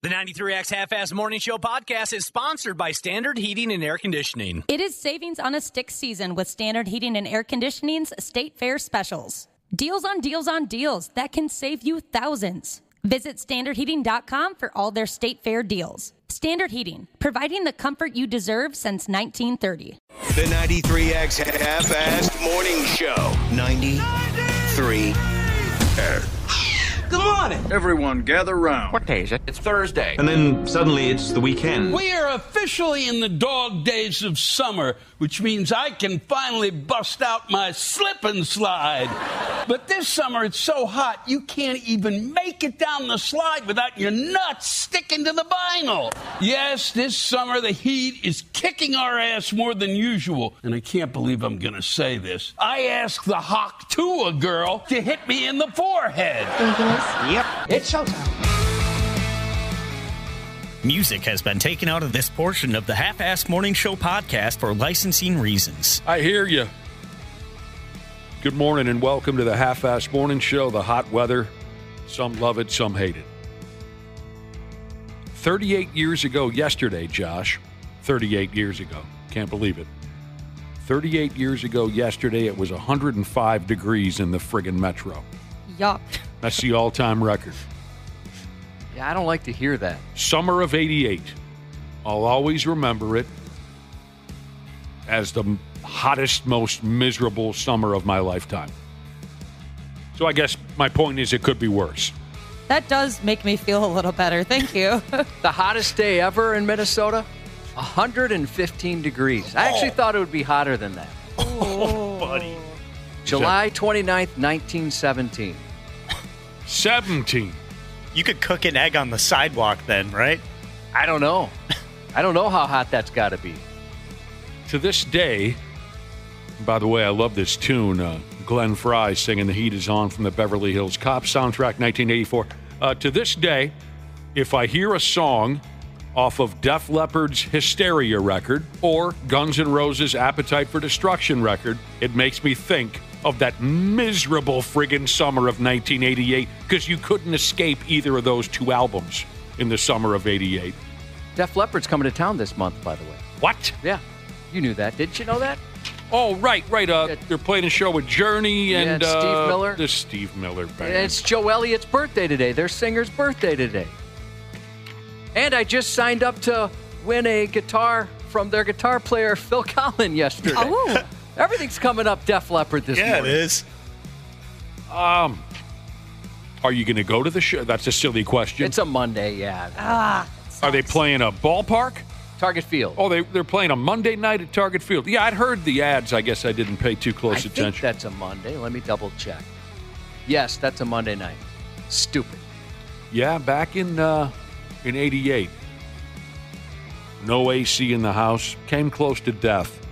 The 93X Half-Ass Morning Show podcast is sponsored by Standard Heating and Air Conditioning. It is savings on a stick season with Standard Heating and Air Conditioning's State Fair specials. Deals on deals on deals that can save you thousands. Visit standardheating.com for all their State Fair deals. Standard Heating, providing the comfort you deserve since 1930. The 93X Half-Assed Morning Show. 93X. Good morning. Everyone gather round. What day is it? It's Thursday. And then suddenly it's the weekend. We are officially in the dog days of summer, which means I can finally bust out my slip and slide. But this summer it's so hot you can't even make it down the slide without your nuts sticking to the vinyl. Yes, this summer the heat is kicking our ass more than usual. And I can't believe I'm going to say this. I asked the Hawk Tua girl to hit me in the forehead. Yep. It's showtime. Music has been taken out of this portion of the Half-Ass Morning Show podcast for licensing reasons. I hear you. Good morning and welcome to the Half-Ass Morning Show. The hot weather. Some love it, some hate it. 38 years ago yesterday, Josh. 38 years ago. Can't believe it. 38 years ago yesterday, it was 105 degrees in the friggin' metro. Yuck. That's the all-time record. Yeah, I don't like to hear that. Summer of 88. I'll always remember it as the hottest, most miserable summer of my lifetime. So I guess my point is it could be worse. That does make me feel a little better. Thank you. The hottest day ever in Minnesota? 115 degrees. I actually thought it would be hotter than that. Oh, buddy. July 29th, 1917. 17. You could cook an egg on the sidewalk then, right? I don't know. I don't know how hot that's got to be. To this day, by the way, I love this tune. Glenn Fry singing The Heat Is On from the Beverly Hills Cop soundtrack, 1984. To this day, if I hear a song off of Def Leppard's Hysteria record or Guns N' Roses' Appetite for Destruction record, it makes me think of that miserable friggin' summer of 1988 because you couldn't escape either of those two albums in the summer of 88. Def Leppard's coming to town this month, by the way. What? Yeah. You knew that. Didn't you know that? Oh, right. They're playing a show with Journey and Steve Miller. The Steve Miller band. And it's Joe Elliott's birthday today. Their singer's birthday today. And I just signed up to win a guitar from their guitar player, Phil Collins, yesterday. Oh. Everything's coming up Def Leppard this morning. Yeah, it is. Are you going to go to the show? That's a silly question. It's a Monday, yeah. Are they playing a ballpark? Target Field. Oh, they're playing a Monday night at Target Field. Yeah, I'd heard the ads. I guess I didn't pay too close attention. I think that's a Monday. Let me double check. Yes, that's a Monday night. Stupid. Yeah, back in 88. No AC in the house. Came close to death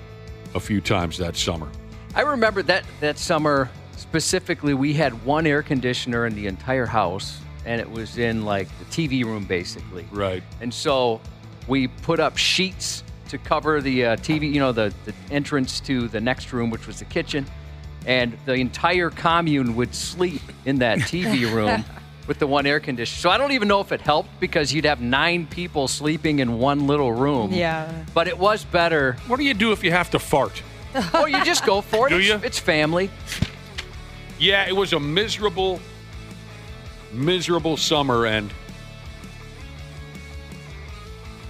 a few times that summer. I remember that summer specifically, we had one air conditioner in the entire house, and it was in like the TV room basically. Right. And so we put up sheets to cover the TV, the entrance to the next room, which was the kitchen, and the entire commune would sleep in that TV room with the one air conditioner. So I don't even know if it helped because you'd have 9 people sleeping in one little room. Yeah. But it was better. What do you do if you have to fart? Oh, you just go for it. Do you? It's family. Yeah, it was a miserable summer, and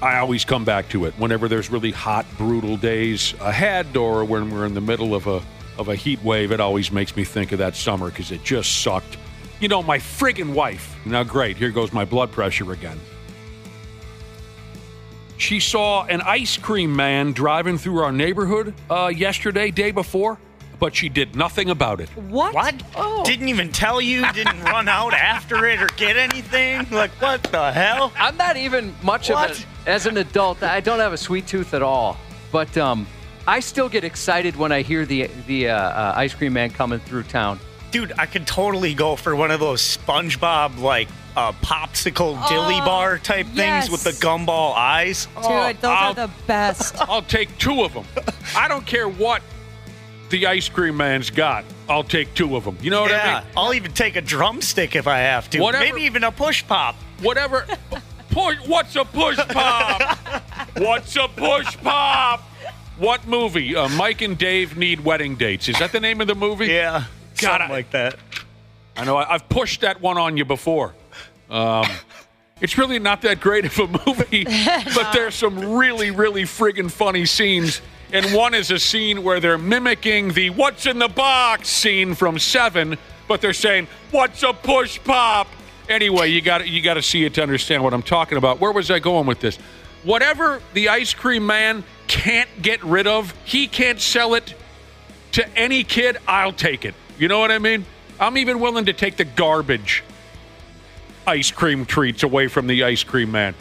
I always come back to it whenever there's really hot, brutal days ahead or when we're in the middle of a heat wave. It always makes me think of that summer because it just sucked. My friggin' wife. Now, great, here goes my blood pressure again. She saw an ice cream man driving through our neighborhood yesterday, day before, but she did nothing about it. What? Oh. Didn't even tell you? Didn't run out after it or get anything? Like, what the hell? I'm not even much of it. As an adult, I don't have a sweet tooth at all. But I still get excited when I hear the ice cream man coming through town. Dude, I could totally go for one of those SpongeBob, popsicle dilly bar type things with the gumball eyes. Dude, those are the best. I'll take 2 of them. I don't care what the ice cream man's got. I'll take 2 of them. You know what I mean? I'll even take a drumstick if I have to. Whatever. Maybe even a push pop. Whatever. What's a push pop? What's a push pop? What movie? Mike and Dave Need Wedding Dates. Is that the name of the movie? Yeah, something like that. I know. I've pushed that one on you before. It's really not that great of a movie, but there's some really, really friggin' funny scenes. And one is a scene where they're mimicking the "What's in the box" scene from Seven, but they're saying "What's a push pop?" Anyway, you got to see it to understand what I'm talking about. Where was I going with this? Whatever the ice cream man can't get rid of, he can't sell it to any kid. I'll take it. You know what I mean? I'm even willing to take the garbage ice cream treats away from the ice cream man.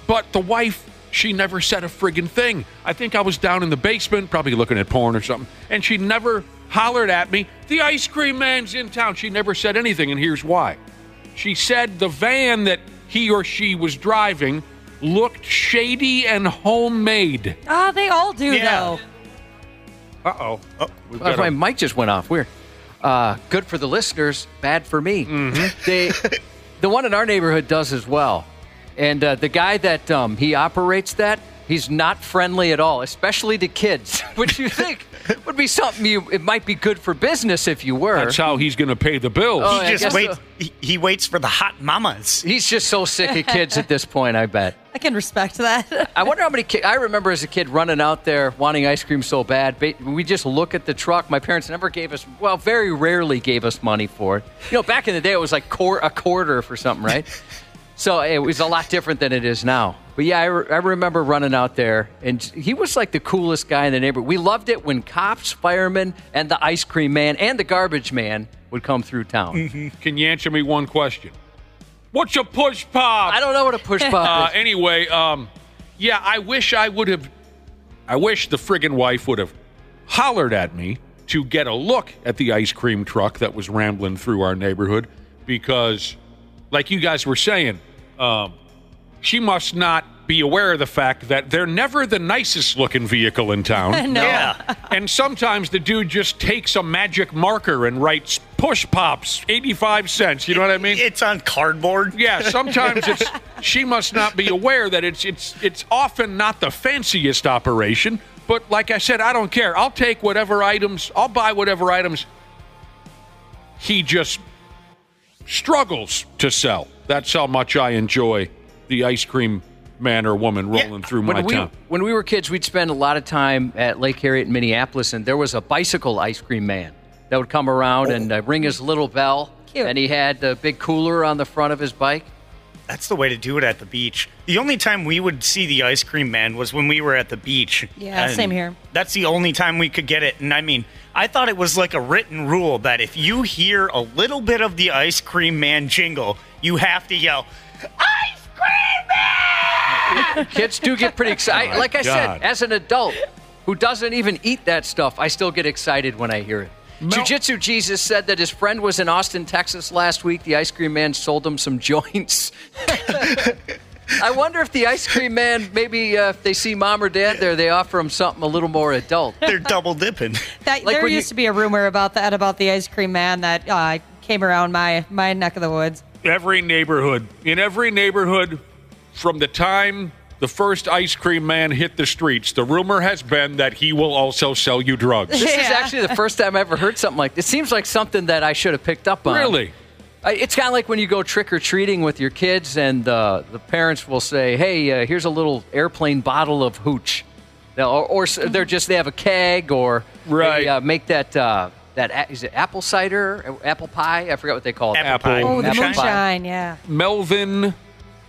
But the wife, she never said a friggin' thing. I think I was down in the basement, probably looking at porn or something, and she never hollered at me, "The ice cream man's in town." She never said anything, and here's why. She said the van that he or she was driving looked shady and homemade. They all do, though. Uh-oh. My mic just went off. Weird. Good for the listeners, bad for me. Mm-hmm. The one in our neighborhood does as well. And the guy that he operates that, he's not friendly at all, especially to kids, which you think would be something it might be good for business if you were. That's how he's going to pay the bills. Oh, He just waits. He waits for the hot mamas. He's just so sick of kids at this point, I bet. I can respect that. I wonder how many kids. I remember as a kid running out there wanting ice cream so bad. We just look at the truck. My parents never gave us, very rarely gave us money for it. You know, back in the day, it was like a quarter for something, right? So it was a lot different than it is now. But yeah, I remember running out there, and he was like the coolest guy in the neighborhood. We loved it when cops, firemen, and the ice cream man and the garbage man would come through town. Mm-hmm. Can you answer me one question? What's a push pop? I don't know what a push pop is. Anyway, I wish the friggin' wife would have hollered at me to get a look at the ice cream truck that was rambling through our neighborhood, because, like you guys were saying, she must not be aware of the fact that they're never the nicest looking vehicle in town. No. Yeah. And sometimes the dude just takes a magic marker and writes push pops, 85 cents. You know what I mean? It's on cardboard. Yeah, sometimes she must not be aware that it's often not the fanciest operation. But like I said, I don't care. I'll buy whatever items he just struggles to sell. That's how much I enjoy the ice cream man or woman rolling through my town. When we were kids, we'd spend a lot of time at Lake Harriet in Minneapolis, and there was a bicycle ice cream man that would come around and ring his little bell. Cute. And he had a big cooler on the front of his bike. That's the way to do it at the beach. The only time we would see the ice cream man was when we were at the beach. Yeah, And same here. That's the only time we could get it. And I mean, I thought it was like a written rule that if you hear a little bit of the ice cream man jingle, you have to yell, "Ice cream man!" Kids do get pretty excited. Like I said, as an adult who doesn't even eat that stuff, I still get excited when I hear it. Jiu-Jitsu Jesus said that his friend was in Austin, Texas last week. The ice cream man sold him some joints. I wonder if the ice cream man, maybe if they see mom or dad there, they offer him something a little more adult. They're double dipping. There used to be a rumor about about the ice cream man that came around my neck of the woods. In every neighborhood, from the time the first ice cream man hit the streets, the rumor has been that he will also sell you drugs. This is actually the first time I ever heard something like this. It seems like something that I should have picked up on. Really? It's kind of like when you go trick-or-treating with your kids and the parents will say, hey, here's a little airplane bottle of hooch. Or they have a keg, or they make that is it apple cider, apple pie? I forgot what they call it. Apple pie. Oh, the Moonshine. moonshine, yeah. Melvin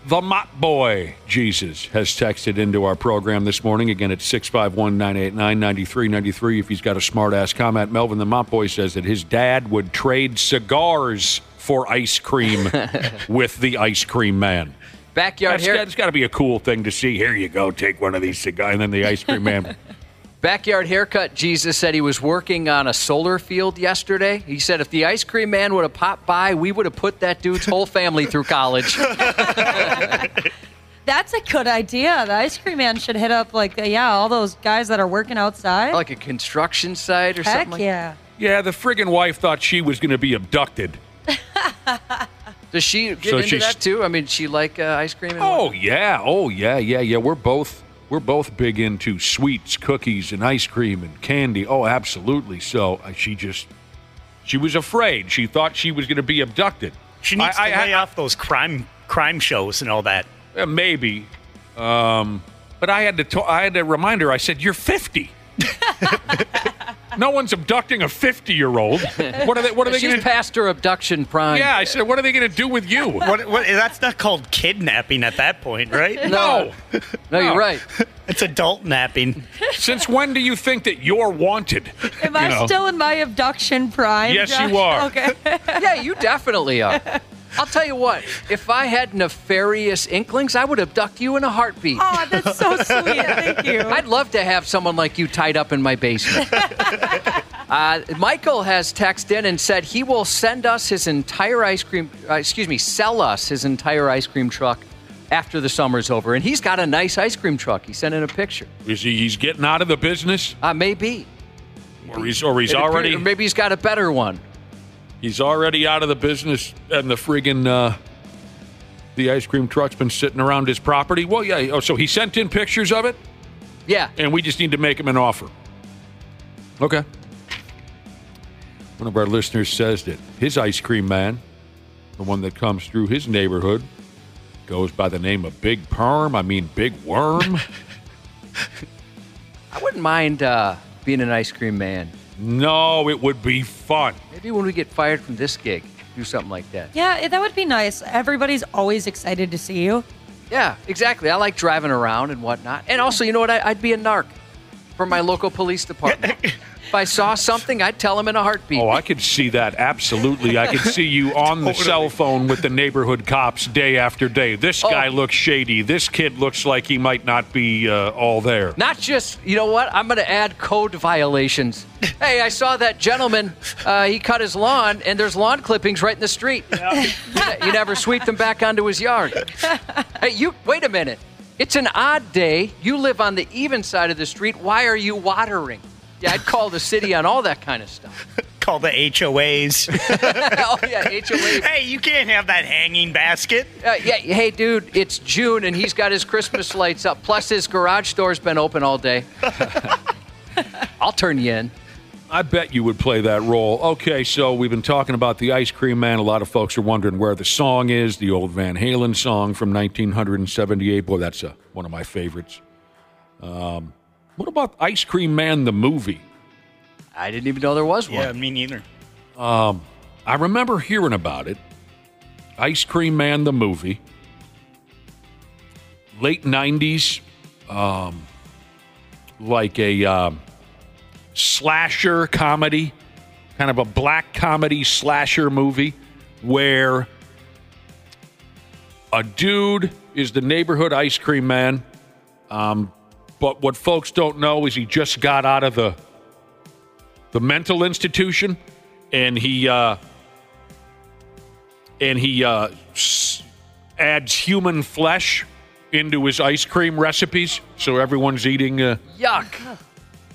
the Mop Boy Jesus has texted into our program this morning. Again, it's 651-989-9393. If he's got a smart-ass comment, Melvin the Mop Boy says that his dad would trade cigars for ice cream with the ice cream man. Backyard haircut. It's got to be a cool thing to see. Here you go, take one of these cigars, and then the ice cream man. Backyard haircut. Jesus said he was working on a solar field yesterday. He said if the ice cream man would have popped by, we would have put that dude's whole family through college. That's a good idea. The ice cream man should hit up all those guys that are working outside. Like a construction site or something Heck yeah. Yeah, the friggin' wife thought she was going to be abducted. Does she get into that too? I mean, she like ice cream? And yeah. We're both big into sweets, cookies, and ice cream and candy. Oh, absolutely. So she was afraid. She thought she was going to be abducted. She needs to lay off those crime shows and all that. Maybe, but I had to remind her. I said, "You're 50." No one's abducting a 50-year-old. What are they going to do? She's past her abduction prime. Yeah, I said, what are they going to do with you? What, that's not called kidnapping at that point, right? No, you're right. It's adult napping. Since when do you think that you're wanted? Am I still in my abduction prime? Yes, Josh? you are. Okay. Yeah, you definitely are. I'll tell you what, if I had nefarious inklings, I would abduct you in a heartbeat. Oh, that's so sweet. Thank you. I'd love to have someone like you tied up in my basement. Michael has texted in and said he will send us his entire sell us his entire ice cream truck after the summer's over. And he's got a nice ice cream truck. He sent in a picture. He's getting out of the business? Maybe. Or he's already... Or maybe he's got a better one. He's already out of the business, and the friggin' the ice cream truck's been sitting around his property. Well, yeah. Oh, so he sent in pictures of it? Yeah. And we just need to make him an offer. Okay. One of our listeners says that his ice cream man, the one that comes through his neighborhood, goes by the name of Big Big Worm. I wouldn't mind being an ice cream man. No, it would be fun. Maybe when we get fired from this gig, do something like that. Yeah, that would be nice. Everybody's always excited to see you. Yeah, exactly. I like driving around and whatnot. And also, you know what? I'd be a narc for my local police department. If I saw something, I'd tell them in a heartbeat. Oh, I could see that. Absolutely. I could see you on the cell phone with the neighborhood cops day after day. This guy looks shady. This kid looks like he might not be all there. Not just, you know what? I'm going to add code violations. Hey, I saw that gentleman. He cut his lawn, and there's lawn clippings right in the street. Yeah. You never sweep them back onto his yard. Hey, wait a minute. It's an odd day. You live on the even side of the street. Why are you watering? Yeah, I'd call the city on all that kind of stuff. Call the HOAs. Oh, yeah, HOAs. Hey, you can't have that hanging basket. Yeah, hey, dude, it's June, and he's got his Christmas lights up. Plus, his garage door's been open all day. I'll turn you in. I bet you would play that role. Okay, so we've been talking about the Ice Cream Man. A lot of folks are wondering where the song is, the old Van Halen song from 1978. Boy, that's one of my favorites. What about Ice Cream Man, the movie? I didn't even know there was one. Yeah, me neither. I remember hearing about it. Ice Cream Man, the movie. Late 90s. Like a slasher comedy. Kind of a black comedy slasher movie where a dude is the neighborhood ice cream man. But what folks don't know is he just got out of the mental institution, and he adds human flesh into his ice cream recipes, so everyone's eating. Yuck!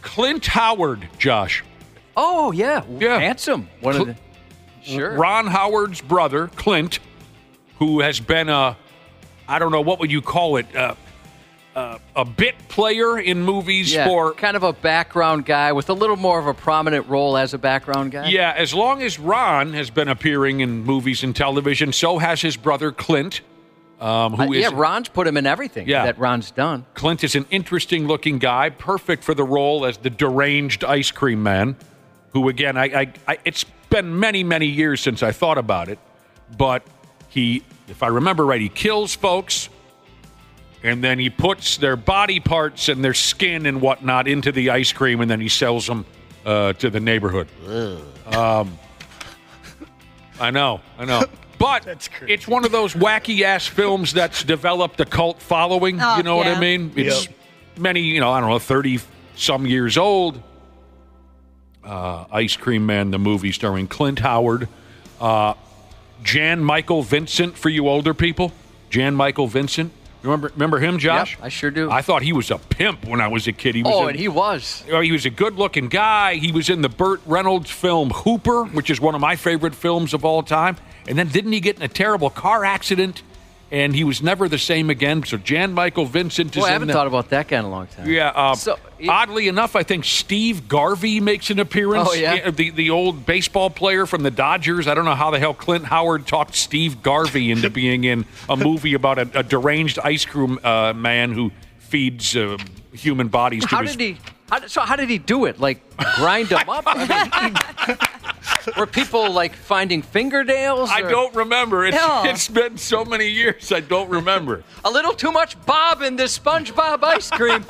Clint Howard, Josh. Oh yeah. Handsome. Sure. Ron Howard's brother, Clint, who has been I don't know, what would you call it? A bit player in movies for... kind of a background guy with a little more of a prominent role as a background guy. Yeah, as long as Ron has been appearing in movies and television, so has his brother Clint, Ron's put him in everything that Ron's done. Clint is an interesting-looking guy, perfect for the role as the deranged ice cream man, who, again, it's been many, many years since I thought about it, but he, if I remember right, he kills folks... And then he puts their body parts and their skin and whatnot into the ice cream, and then he sells them to the neighborhood. I know. But it's one of those wacky-ass films that's developed a cult following. You know what I mean? It's many, 30-some years old. Ice Cream Man, the movie starring Clint Howard. Jan Michael Vincent for you older people. Jan Michael Vincent. Remember him, Josh? Yep, I sure do. I thought he was a pimp when I was a kid. He was. He was a good-looking guy. He was in the Burt Reynolds film Hooper, which is one of my favorite films of all time. And then didn't he get in a terrible car accident? And he was never the same again. So Jan Michael Vincent is I haven't thought about that guy in a long time. Yeah. Oddly enough, I think Steve Garvey makes an appearance. Oh, yeah? The old baseball player from the Dodgers. I don't know how the hell Clint Howard talked Steve Garvey into being in a movie about a deranged ice cream man who feeds human bodies. How did he do it? Like, grind them up? Were people, like, finding fingernails? I don't remember. It's been so many years, I don't remember. A little too much Bob in this SpongeBob ice cream.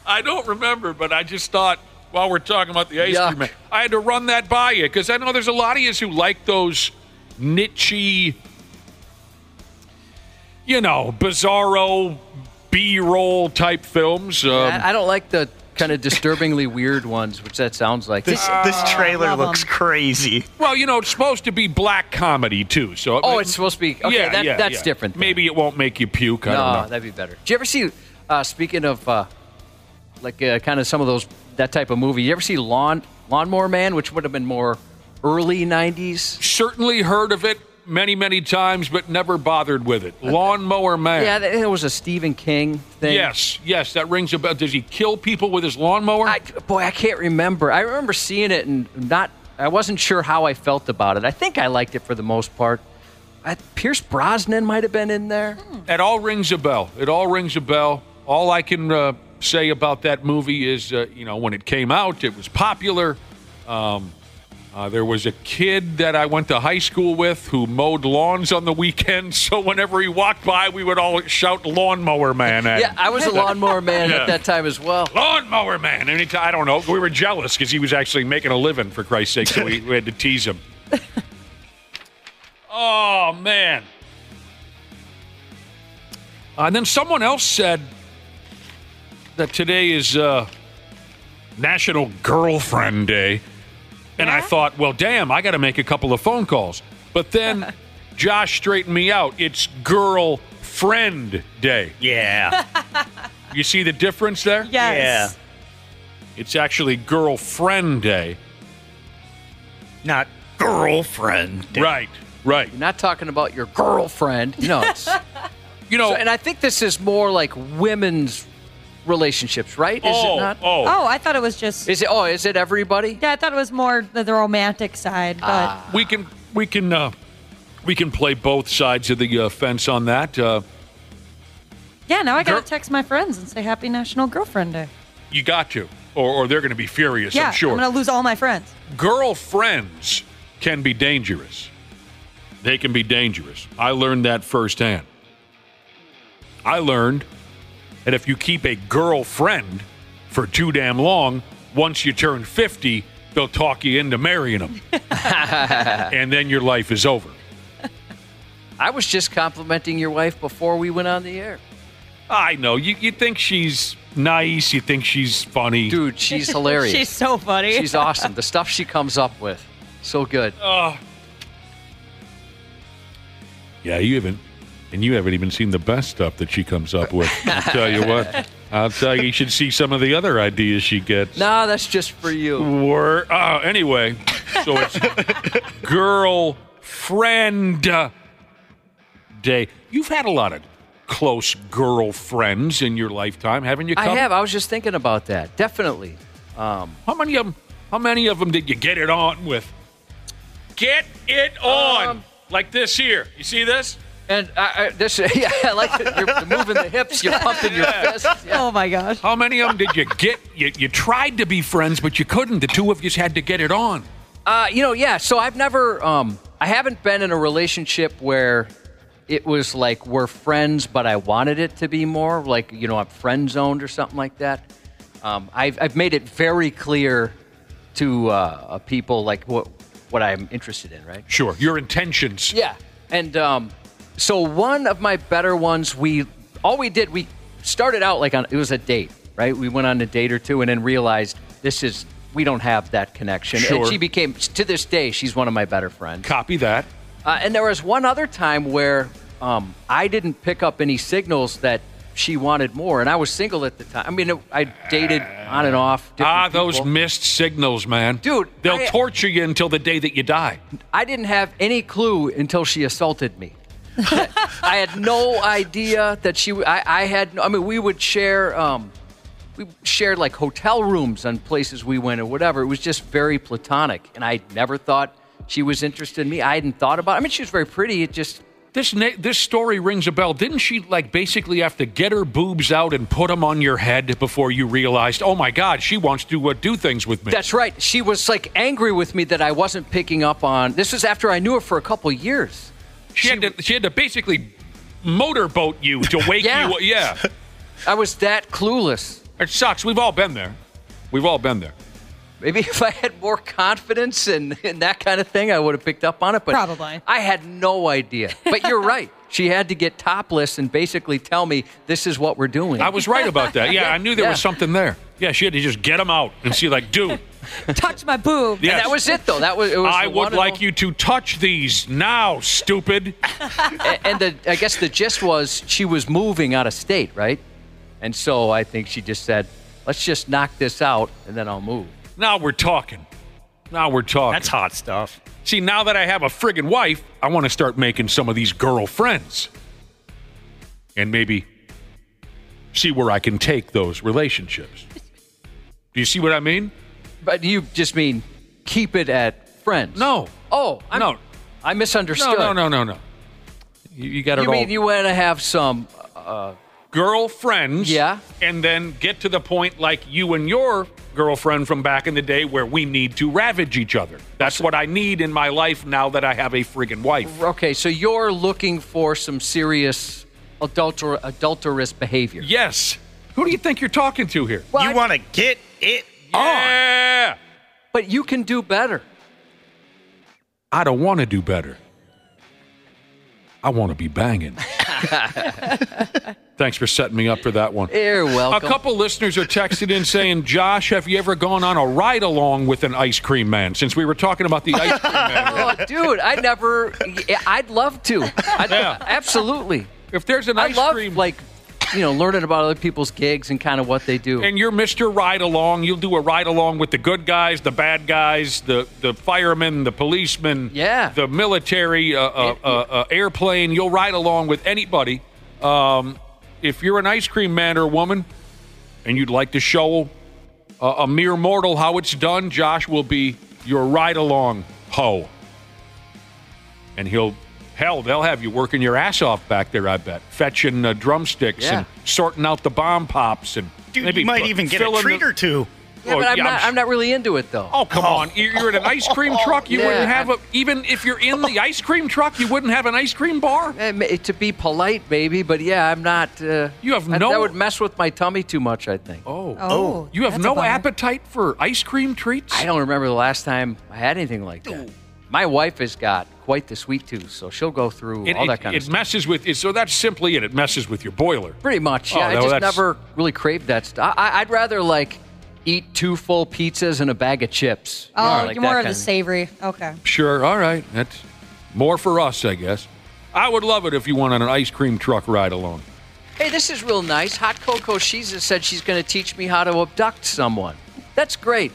I don't remember, but I just thought, while we're talking about the ice Yuck. cream man, I had to run that by you, because I know there's a lot of you who like those niche-y, bizarro B-roll type films. I don't like the kind of disturbingly weird ones, which that sounds like. This trailer looks crazy. Well, it's supposed to be black comedy, too. So it's supposed to be. Okay, that's different. Then. Maybe it won't make you puke. I don't know. That'd be better. Did you ever see, speaking of, kind of some of those, that type of movie, you ever see Lawnmower Man, which would have been more early 90s? Certainly heard of it many, many times, but never bothered with it. Lawnmower Man. Yeah, it was a Stephen King thing. Yes, that rings a bell. Does he kill people with his lawnmower? I can't remember. I remember seeing it and I wasn't sure how I felt about it. I think I liked it for the most part. Pierce Brosnan might have been in there. It all rings a bell. All I can say about that movie is, when it came out, it was popular. There was a kid that I went to high school with who mowed lawns on the weekends, so whenever he walked by, we would all shout Lawnmower Man at him. Yeah, I was a Lawnmower Man at that time as well. Lawnmower Man! Anytime, I don't know. We were jealous because he was actually making a living, for Christ's sake, so we had to tease him. Oh, man. And then someone else said that today is National Girlfriend Day. And I thought, well, damn, I got to make a couple of phone calls. But then Josh straightened me out. It's Girlfriend Day. Yeah. You see the difference there? Yes. Yeah. It's actually Girlfriend Day. Not girlfriend day. Right. You're not talking about your girlfriend. It's... and I think this is more like women's relationships, right? Is it not? Oh, I thought it was just... Is it everybody? Yeah, I thought it was more the romantic side, but... We can play both sides of the fence on that. Yeah, now I got to text my friends and say Happy National Girlfriend Day. You got to, or they're going to be furious, Yeah, I'm sure. I'm going to lose all my friends. Girlfriends can be dangerous. They can be dangerous. I learned that firsthand. I learned that if you keep a girlfriend for too damn long, once you turn 50, they'll talk you into marrying them. And then your life is over. I was just complimenting your wife before we went on the air. I know. You think she's nice. You think she's funny. Dude, she's hilarious. She's so funny. She's awesome. The stuff she comes up with. So good. Yeah, you haven't even seen the best stuff that she comes up with. I'll tell you what. You should see some of the other ideas she gets. No, that's just for you. Anyway, so it's Girlfriend Day. You've had a lot of close girlfriends in your lifetime, haven't you? I have. I was just thinking about that. Definitely. How many of them did you get it on with? Get it on! Like this here. You see this? And I like you're moving the hips, you're pumping your fists. Yeah. Oh, my gosh. How many of them did you get? You tried to be friends, but you couldn't. The two of you had to get it on. So I've never, I haven't been in a relationship where it was like we're friends, but I wanted it to be more like, I'm friend zoned or something like that. I've made it very clear to people like what I'm interested in, right? Sure. Your intentions. Yeah. And so one of my better ones, we started out it was a date, right? We went on a date or two and then realized we don't have that connection. Sure. And she became, to this day, she's one of my better friends. Copy that. And there was one other time where I didn't pick up any signals that she wanted more, and I was single at the time. I mean, I dated on and off. different Those people. missed signals, man. Dude, They'll torture you until the day that you die. I didn't have any clue until she assaulted me. I had no idea that she. We would share. We shared like hotel rooms on places we went or whatever. It was just very platonic, and I never thought she was interested in me. I hadn't thought about it. I mean, she was very pretty. It just. This story rings a bell. Didn't she like basically have to get her boobs out and put them on your head before you realized, oh my God, she wants to do things with me? That's right. She was like angry with me that I wasn't picking up on. This was after I knew her for a couple years. She had to basically motorboat you to wake you up. Yeah. I was that clueless. It sucks. We've all been there. We've all been there. Maybe if I had more confidence in that kind of thing, I would have picked up on it. But Probably. I had no idea. But you're right. She had to get topless and basically tell me this is what we're doing. I was right about that. Yeah, I knew there was something there. Yeah, she had to just get them out and see, like, dude. Touch my boob. Yes. And that was it, though. I would like you to touch these now, stupid. And I guess the gist was she was moving out of state, right? And so I think she just said, let's just knock this out, and then I'll move. Now we're talking. That's hot stuff. See, now that I have a friggin' wife, I want to start making some of these girlfriends. And maybe see where I can take those relationships. Do you see what I mean? But you just mean keep it at friends? No. Oh, No. I misunderstood. No. You got it You all. mean you want to have some... girlfriends. Yeah. And then get to the point like you and your girlfriend from back in the day where we need to ravage each other. That's what I need in my life now that I have a friggin' wife. Okay, so you're looking for some serious adulterous behavior. Yes. Who do you think you're talking to here? You want to get it Yeah. But you can do better. I don't want to do better. I want to be banging. Thanks for setting me up for that one. You're welcome. A couple listeners are texted in saying, Josh, have you ever gone on a ride-along with an ice cream man? Since we were talking about the ice cream man. Oh, dude, I'd love to. Absolutely. If there's an ice cream... learning about other people's gigs and kind of what they do. And you're Mr. Ride-Along. You'll do a ride-along with the good guys, the bad guys, the firemen, the policemen, the military, airplane. You'll ride along with anybody. If you're an ice cream man or woman and you'd like to show a mere mortal how it's done, Josh will be your ride-along hoe. And they'll have you working your ass off back there, I bet. Fetching drumsticks and sorting out the bomb pops. And Dude, maybe you might even get a treat or two. Yeah, but I'm not really into it, though. Oh, come on. You're in an ice cream truck. You wouldn't have even if you're in the ice cream truck, you wouldn't have an ice cream bar? To be polite, maybe, but I'm not. You have that would mess with my tummy too much, I think. Oh. You have no appetite for ice cream treats? I don't remember the last time I had anything like that. My wife has got quite the sweet tooth, so she'll go through all that kind of stuff. It messes with, so that's simply it. It messes with your boiler. Pretty much, yeah. I just never really craved that stuff. I'd rather, eat 2 full pizzas and a bag of chips. Oh, you're more of the savory. Okay. Sure, all right. That's more for us, I guess. I would love it if you went on an ice cream truck ride along. Hey, this is real nice. Hot Cocoa Shiza said she's going to teach me how to abduct someone. That's great.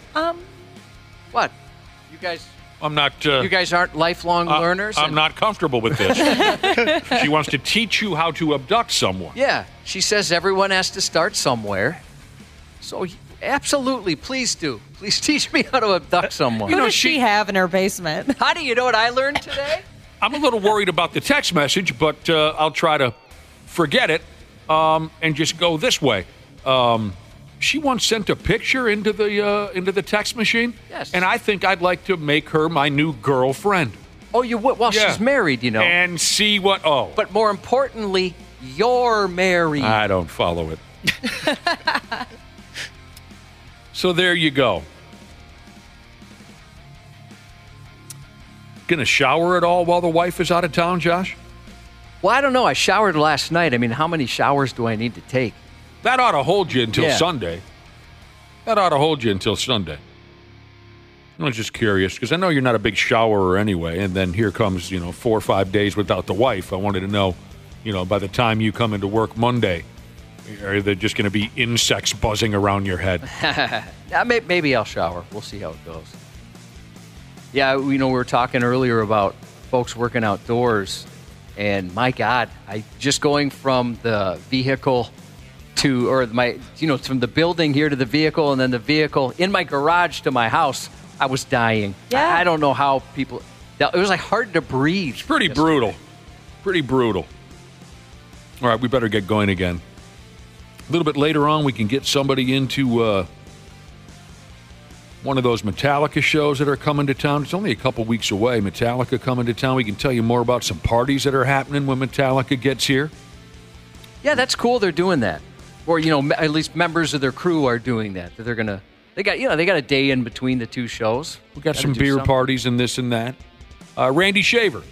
What? You guys... I'm not... you guys aren't lifelong learners? I'm not comfortable with this. She wants to teach you how to abduct someone. Yeah. She says everyone has to start somewhere. So, absolutely, please do. Please teach me how to abduct someone. Who does she have in her basement? How do you know what I learned today? I'm a little worried about the text message, but I'll try to forget it and just go this way. She once sent a picture into the text machine. Yes. And I think I'd like to make her my new girlfriend. Oh, you would? Well, she's married, And see what... Oh. But more importantly, you're married. I don't follow it. So there you go. Gonna shower at all while the wife is out of town, Josh? Well, I don't know. I showered last night. I mean, how many showers do I need to take? That ought to hold you until Sunday. I'm just curious, because I know you're not a big showerer anyway, and then here comes, 4 or 5 days without the wife. I wanted to know, by the time you come into work Monday, Or are there just going to be insects buzzing around your head? Maybe I'll shower. We'll see how it goes. Yeah, we were talking earlier about folks working outdoors, and my God, just going from the vehicle from the building here to the vehicle, and then the vehicle in my garage to my house, I was dying. Yeah. I don't know how people. It was like hard to breathe. It's pretty brutal. Pretty brutal. All right, we better get going again. A little bit later on, we can get somebody into one of those Metallica shows that are coming to town. It's only a couple weeks away. Metallica coming to town. We can tell you more about some parties that are happening when Metallica gets here. Yeah, that's cool. They're doing that, or at least members of their crew are doing that. That they're gonna. They got a day in between the two shows. We got some beer parties and this and that. Randy Shaver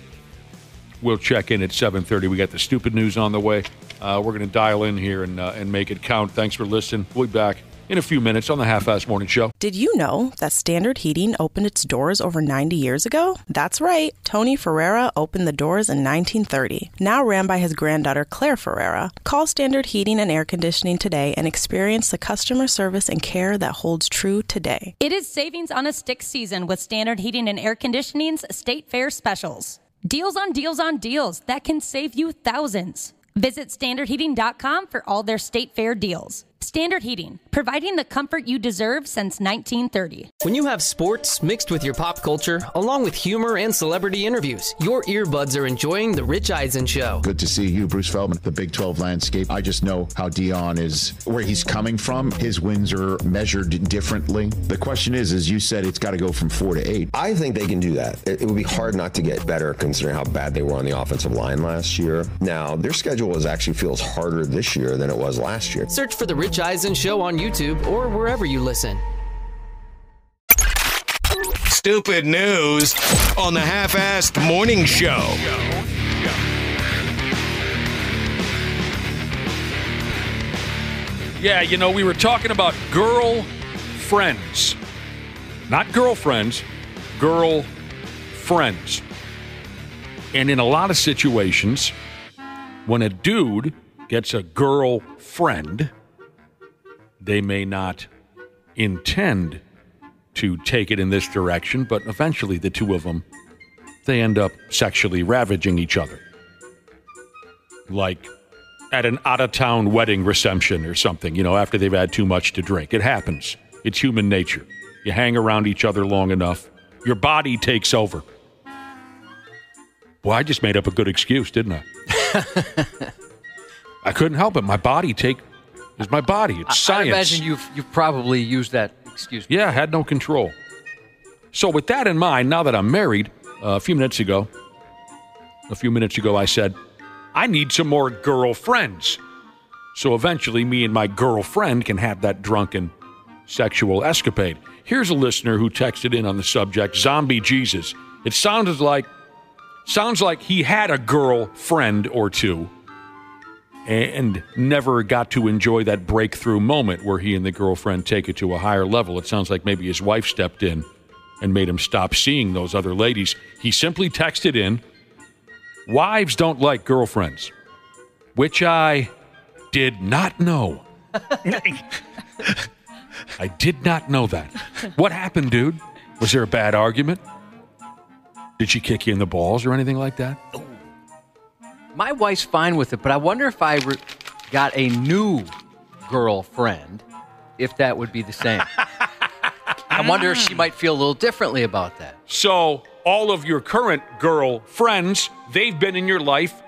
will check in at 7:30. We got the stupid news on the way. We're going to dial in here and make it count. Thanks for listening. We'll be back in a few minutes on the Half-Ass Morning Show. Did you know that Standard Heating opened its doors over 90 years ago? That's right. Tony Ferreira opened the doors in 1930. Now ran by his granddaughter, Claire Ferreira. Call Standard Heating and Air Conditioning today and experience the customer service and care that holds true today. It is savings on a stick season with Standard Heating and Air Conditioning's State Fair specials. Deals on deals on deals that can save you thousands. Visit standardheating.com for all their State Fair deals. Standard Heating, providing the comfort you deserve since 1930. When you have sports mixed with your pop culture, along with humor and celebrity interviews, your earbuds are enjoying The Rich Eisen Show. Good to see you, Bruce Feldman. The Big 12 landscape. I just know how Dion is, where he's coming from. His wins are measured differently. The question is, as you said, it's got to go from 4 to 8. I think they can do that. It would be hard not to get better considering how bad they were on the offensive line last year. Now, their schedule actually feels harder this year than it was last year. Search for The Rich Eisen Show on YouTube or wherever you listen. Stupid news on the Half-Assed Morning Show. Yeah, we were talking about girlfriends. Not girlfriends, girlfriends. And in a lot of situations, when a dude gets a girlfriend, they may not intend to take it in this direction, but eventually the two of them, they end up sexually ravaging each other. Like at an out-of-town wedding reception or something, after they've had too much to drink. It happens. It's human nature. You hang around each other long enough, your body takes over. Well, I just made up a good excuse, didn't I? I couldn't help it. My body is my body. It's science. I imagine you've probably used that excuse. Yeah, I had no control. So with that in mind, now that I'm married, a few minutes ago, I said, I need some more girlfriends. So eventually me and my girlfriend can have that drunken sexual escapade. Here's a listener who texted in on the subject, Zombie Jesus. It sounds like he had a girlfriend or two and never got to enjoy that breakthrough moment where he and the girlfriend take it to a higher level. It sounds like maybe his wife stepped in and made him stop seeing those other ladies. He simply texted in, wives don't like girlfriends, which I did not know. I did not know that. What happened, dude? Was there a bad argument? Did she kick you in the balls or anything like that? My wife's fine with it, but I wonder if I got a new girlfriend, if that would be the same. I wonder if she might feel a little differently about that. So all of your current girlfriends, they've been in your life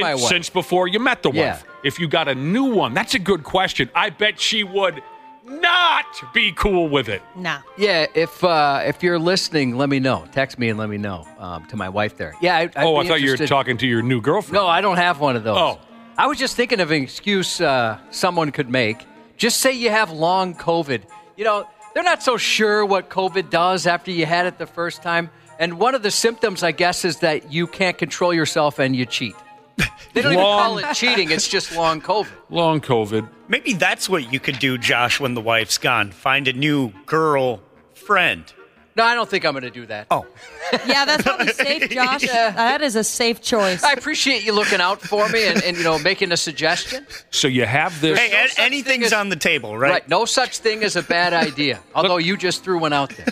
my wife. Since before you met the wife. Yeah. If you got a new one, that's a good question. I bet she would not be cool with it. Nah. Yeah, if you're listening, let me know. Text me and let me know to my wife there. Yeah, I thought you were talking to your new girlfriend. No, I don't have one of those. Oh. I was just thinking of an excuse someone could make. Just say you have long COVID. They're not so sure what COVID does after you had it the first time. And one of the symptoms, I guess, is that you can't control yourself and you cheat. They don't even call it cheating. It's just long COVID. Long COVID. Maybe that's what you could do, Josh, when the wife's gone. Find a new girlfriend. No, I don't think I'm going to do that. Oh. Yeah, that's probably safe, Josh. That is a safe choice. I appreciate you looking out for me and making a suggestion. So you have this. Hey, anything's on the table, right? Right. No such thing as a bad idea. Although you just threw one out there.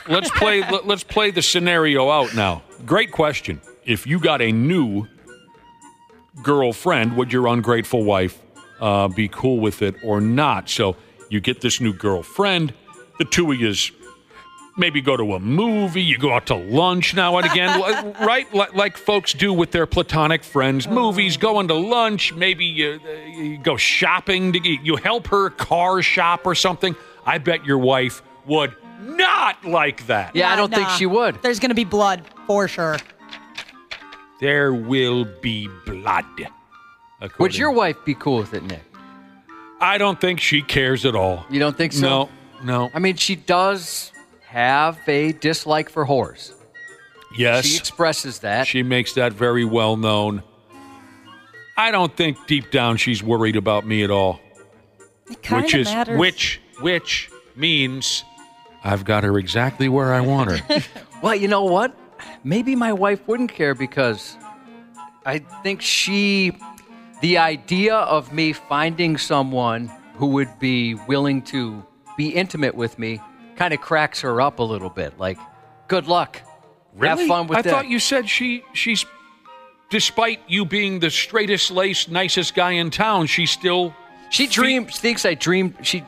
Let's play the scenario out now. Great question. If you got a new girlfriend, would your ungrateful wife be cool with it or not? So you get this new girlfriend. The two of you maybe go to a movie. You go out to lunch now and again, right? Like folks do with their platonic friends. Movies, going to lunch. Maybe you go shopping. You help her car shop or something. I bet your wife would not like that. Yeah, I don't think she would. There's going to be blood, for sure. There will be blood. Would your wife be cool with it, Nick? I don't think she cares at all. You don't think so? No. I mean, she does have a dislike for whores. Yes. She expresses that. She makes that very well known. I don't think deep down she's worried about me at all. It kind of matters. Which means I've got her exactly where I want her. Well, you know what? Maybe my wife wouldn't care because I think the idea of me finding someone who would be willing to be intimate with me kind of cracks her up a little bit. Like, good luck. Really? Have fun with that. I thought you said she's, despite you being the straightest laced, nicest guy in town, she still... She thinks I dreamed... She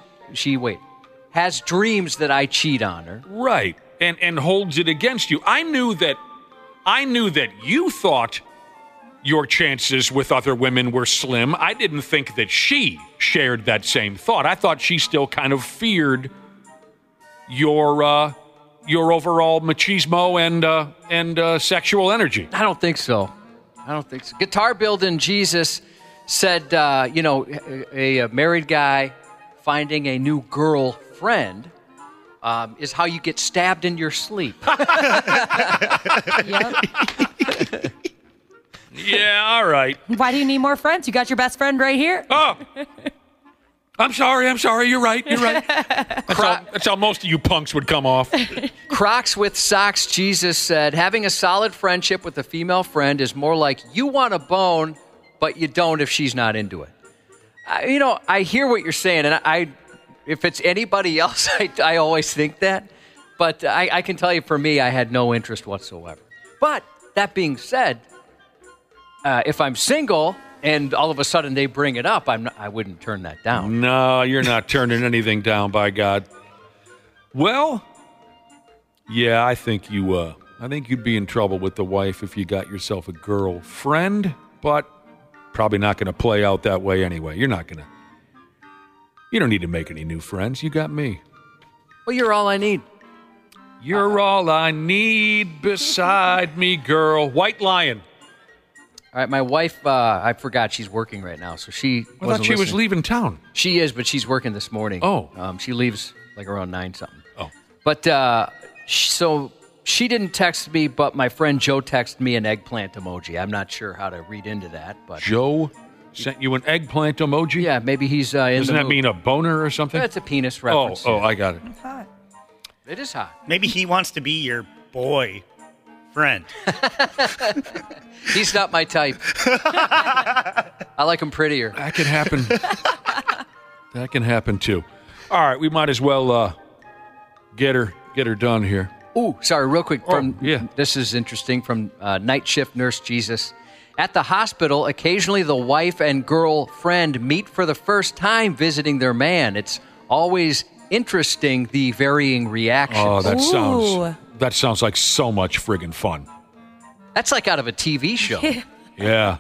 has dreams that I cheat on her. Right. And holds it against you. I knew that you thought your chances with other women were slim. I didn't think that she shared that same thought. I thought she still kind of feared your overall machismo and sexual energy. I don't think so. Guitar building Jesus said, a married guy finding a new girlfriend is how you get stabbed in your sleep. Yep. Yeah, all right. Why do you need more friends? You got your best friend right here. Oh. I'm sorry. You're right. That's how most of you punks would come off. Crocs with socks, Jesus said, having a solid friendship with a female friend is more like you want a bone, but you don't if she's not into it. I hear what you're saying, and if it's anybody else, I always think that. But I can tell you, for me, I had no interest whatsoever. But that being said, if I'm single and all of a sudden they bring it up, I wouldn't turn that down. No, you're not turning anything down, by God. Well, yeah, I think you'd be in trouble with the wife if you got yourself a girlfriend, but probably not going to play out that way anyway. You don't need to make any new friends. You got me. Well, you're all I need. You're all I need beside me, girl. White Lion. All right, my wife, I forgot she's working right now, so she I thought she was leaving town. She is, but she's working this morning. Oh. She leaves like around 9-something. Oh. But, so she didn't text me, but my friend Joe texted me an eggplant emoji. I'm not sure how to read into that, but... Joe sent you an eggplant emoji? Yeah, maybe he's in Doesn't the that mood. mean a boner or something? That's a penis reference. Oh, I got it. It's hot. It is hot. Maybe he wants to be your boy friend. He's not my type. I like him prettier. That can happen. That can happen too. All right, we might as well get her done here. Ooh, sorry, real quick. Yeah. This is interesting from Night Shift Nurse Jesus. At the hospital, occasionally the wife and girlfriend meet for the first time visiting their man. It's always interesting, the varying reactions. Oh, that sounds like so much friggin' fun. That's like out of a TV show. Yeah.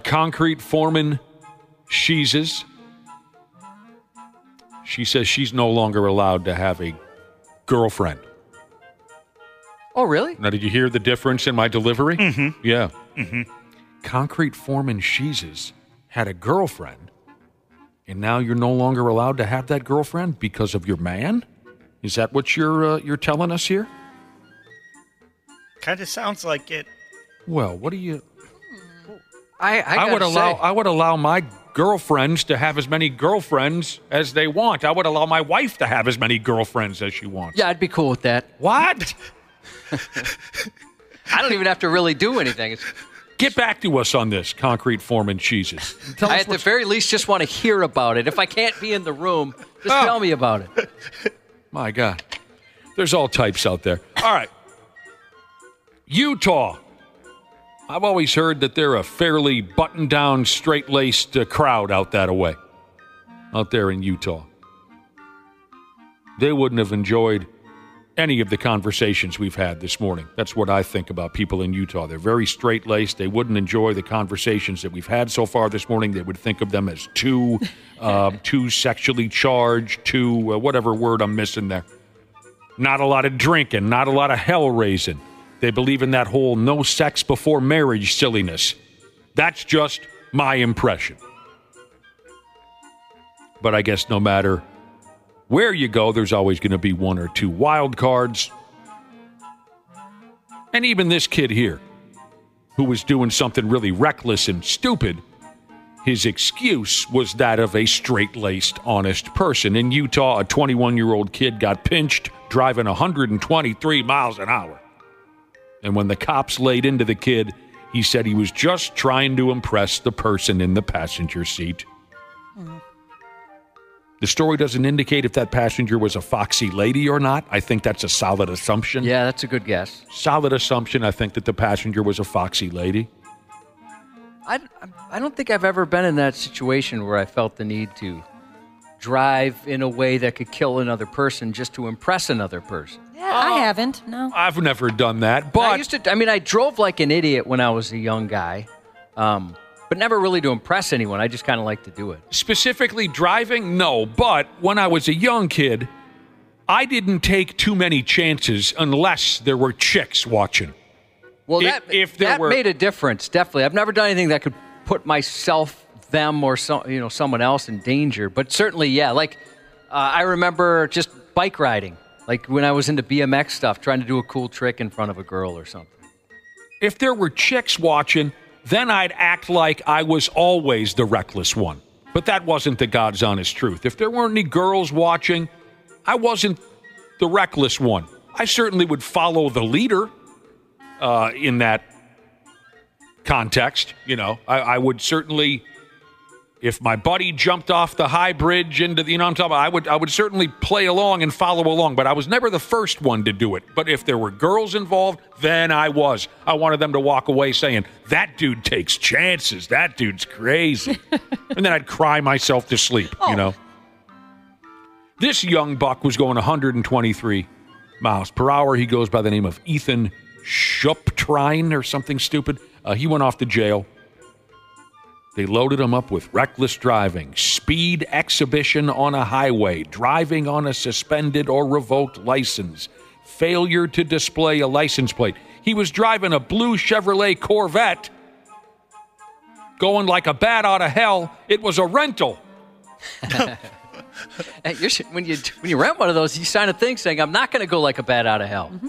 Concrete foreman Sheezes. She says she's no longer allowed to have a girlfriend. Oh, really? Now, did you hear the difference in my delivery? Mm-hmm. Yeah. Mm-hmm. Concrete foreman Sheezes had a girlfriend, and now you're no longer allowed to have that girlfriend because of your man? Is that what you're telling us here? Kind of sounds like it. Well, what do you... I would allow my girlfriends to have as many girlfriends as they want. I would allow my wife to have as many girlfriends as she wants. Yeah, I'd be cool with that. What? I don't even have to really do anything. Get back to us on this, Concrete Foreman Cheeses. I, at the very least, just want to hear about it. If I can't be in the room, just tell me about it. My God. There's all types out there. All right. Utah. I've always heard that they're a fairly buttoned-down, straight-laced crowd out that way, out there in Utah. They wouldn't have enjoyed any of the conversations we've had this morning. That's what I think about people in Utah. They're very straight-laced. They wouldn't enjoy the conversations that we've had so far this morning. They would think of them as too sexually charged, too whatever word I'm missing there. Not a lot of drinking, not a lot of hell-raising. They believe in that whole no sex before marriage silliness. That's just my impression. But I guess no matter where you go, there's always going to be one or two wild cards. And even this kid here, who was doing something really reckless and stupid, his excuse was that of a straight-laced, honest person. In Utah, a 21-year-old kid got pinched driving 123 miles an hour. And when the cops laid into the kid, he said he was just trying to impress the person in the passenger seat. Mm-hmm. The story doesn't indicate if that passenger was a foxy lady or not. I think that's a solid assumption. Yeah, that's a good guess. Solid assumption, I think, that the passenger was a foxy lady. I don't think I've ever been in that situation where I felt the need to drive in a way that could kill another person just to impress another person. Yeah, I haven't, no. I've never done that, but... I drove like an idiot when I was a young guy, but never really to impress anyone. I just kind of like to do it. Specifically driving? No, but when I was a young kid, I didn't take too many chances unless there were chicks watching. Well, that made a difference, definitely. I've never done anything that could put myself, them, or someone else in danger. But certainly, yeah, like I remember just bike riding, like when I was into BMX stuff, trying to do a cool trick in front of a girl or something. If there were chicks watching, then I'd act like I was always the reckless one. But that wasn't the God's honest truth. If there weren't any girls watching, I wasn't the reckless one. I certainly would follow the leader in that context. I would certainly, if my buddy jumped off the high bridge into the, I'm talking about, I would certainly play along and follow along, but I was never the first one to do it. But if there were girls involved, then I was. I wanted them to walk away saying, that dude takes chances. That dude's crazy. And then I'd cry myself to sleep, This young buck was going 123 miles per hour. He goes by the name of Ethan Shuptrine or something stupid. He went off to jail. They loaded him up with reckless driving, speed exhibition on a highway, driving on a suspended or revoked license, failure to display a license plate. He was driving a blue Chevrolet Corvette, going like a bat out of hell. It was a rental. When you rent one of those, you sign a thing saying, I'm not going to go like a bat out of hell. Mm-hmm.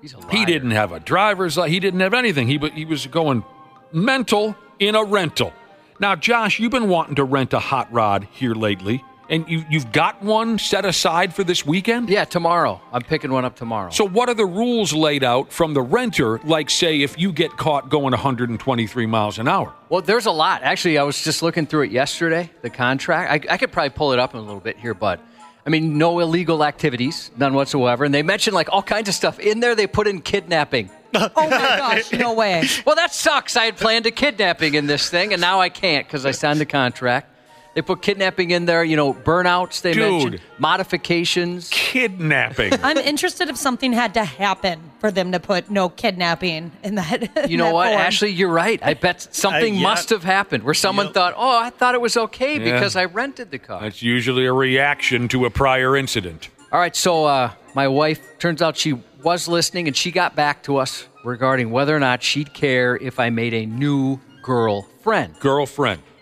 He's a liar. He didn't have a driver's license. He didn't have anything. He was going mental in a rental. Now, Josh, you've been wanting to rent a hot rod here lately, and you've got one set aside for this weekend? Yeah, tomorrow. I'm picking one up tomorrow. So what are the rules laid out from the renter, like, say, if you get caught going 123 miles an hour? Well, there's a lot. Actually, I was just looking through it yesterday, the contract. I could probably pull it up in a little bit here, but no illegal activities, none whatsoever. And they mentioned like all kinds of stuff. In there, they put in kidnapping. Oh, my gosh, no way. Well, that sucks. I had planned a kidnapping in this thing, and now I can't because I signed the contract. They put kidnapping in there, burnouts they mentioned, modifications. Kidnapping. I'm interested if something had to happen for them to put no kidnapping in that. You know what, Ashley, you're right. I bet something must have happened where someone thought, I thought it was okay because I rented the car. That's usually a reaction to a prior incident. All right, so my wife, turns out she was listening, and she got back to us regarding whether or not she'd care if I made a new girlfriend.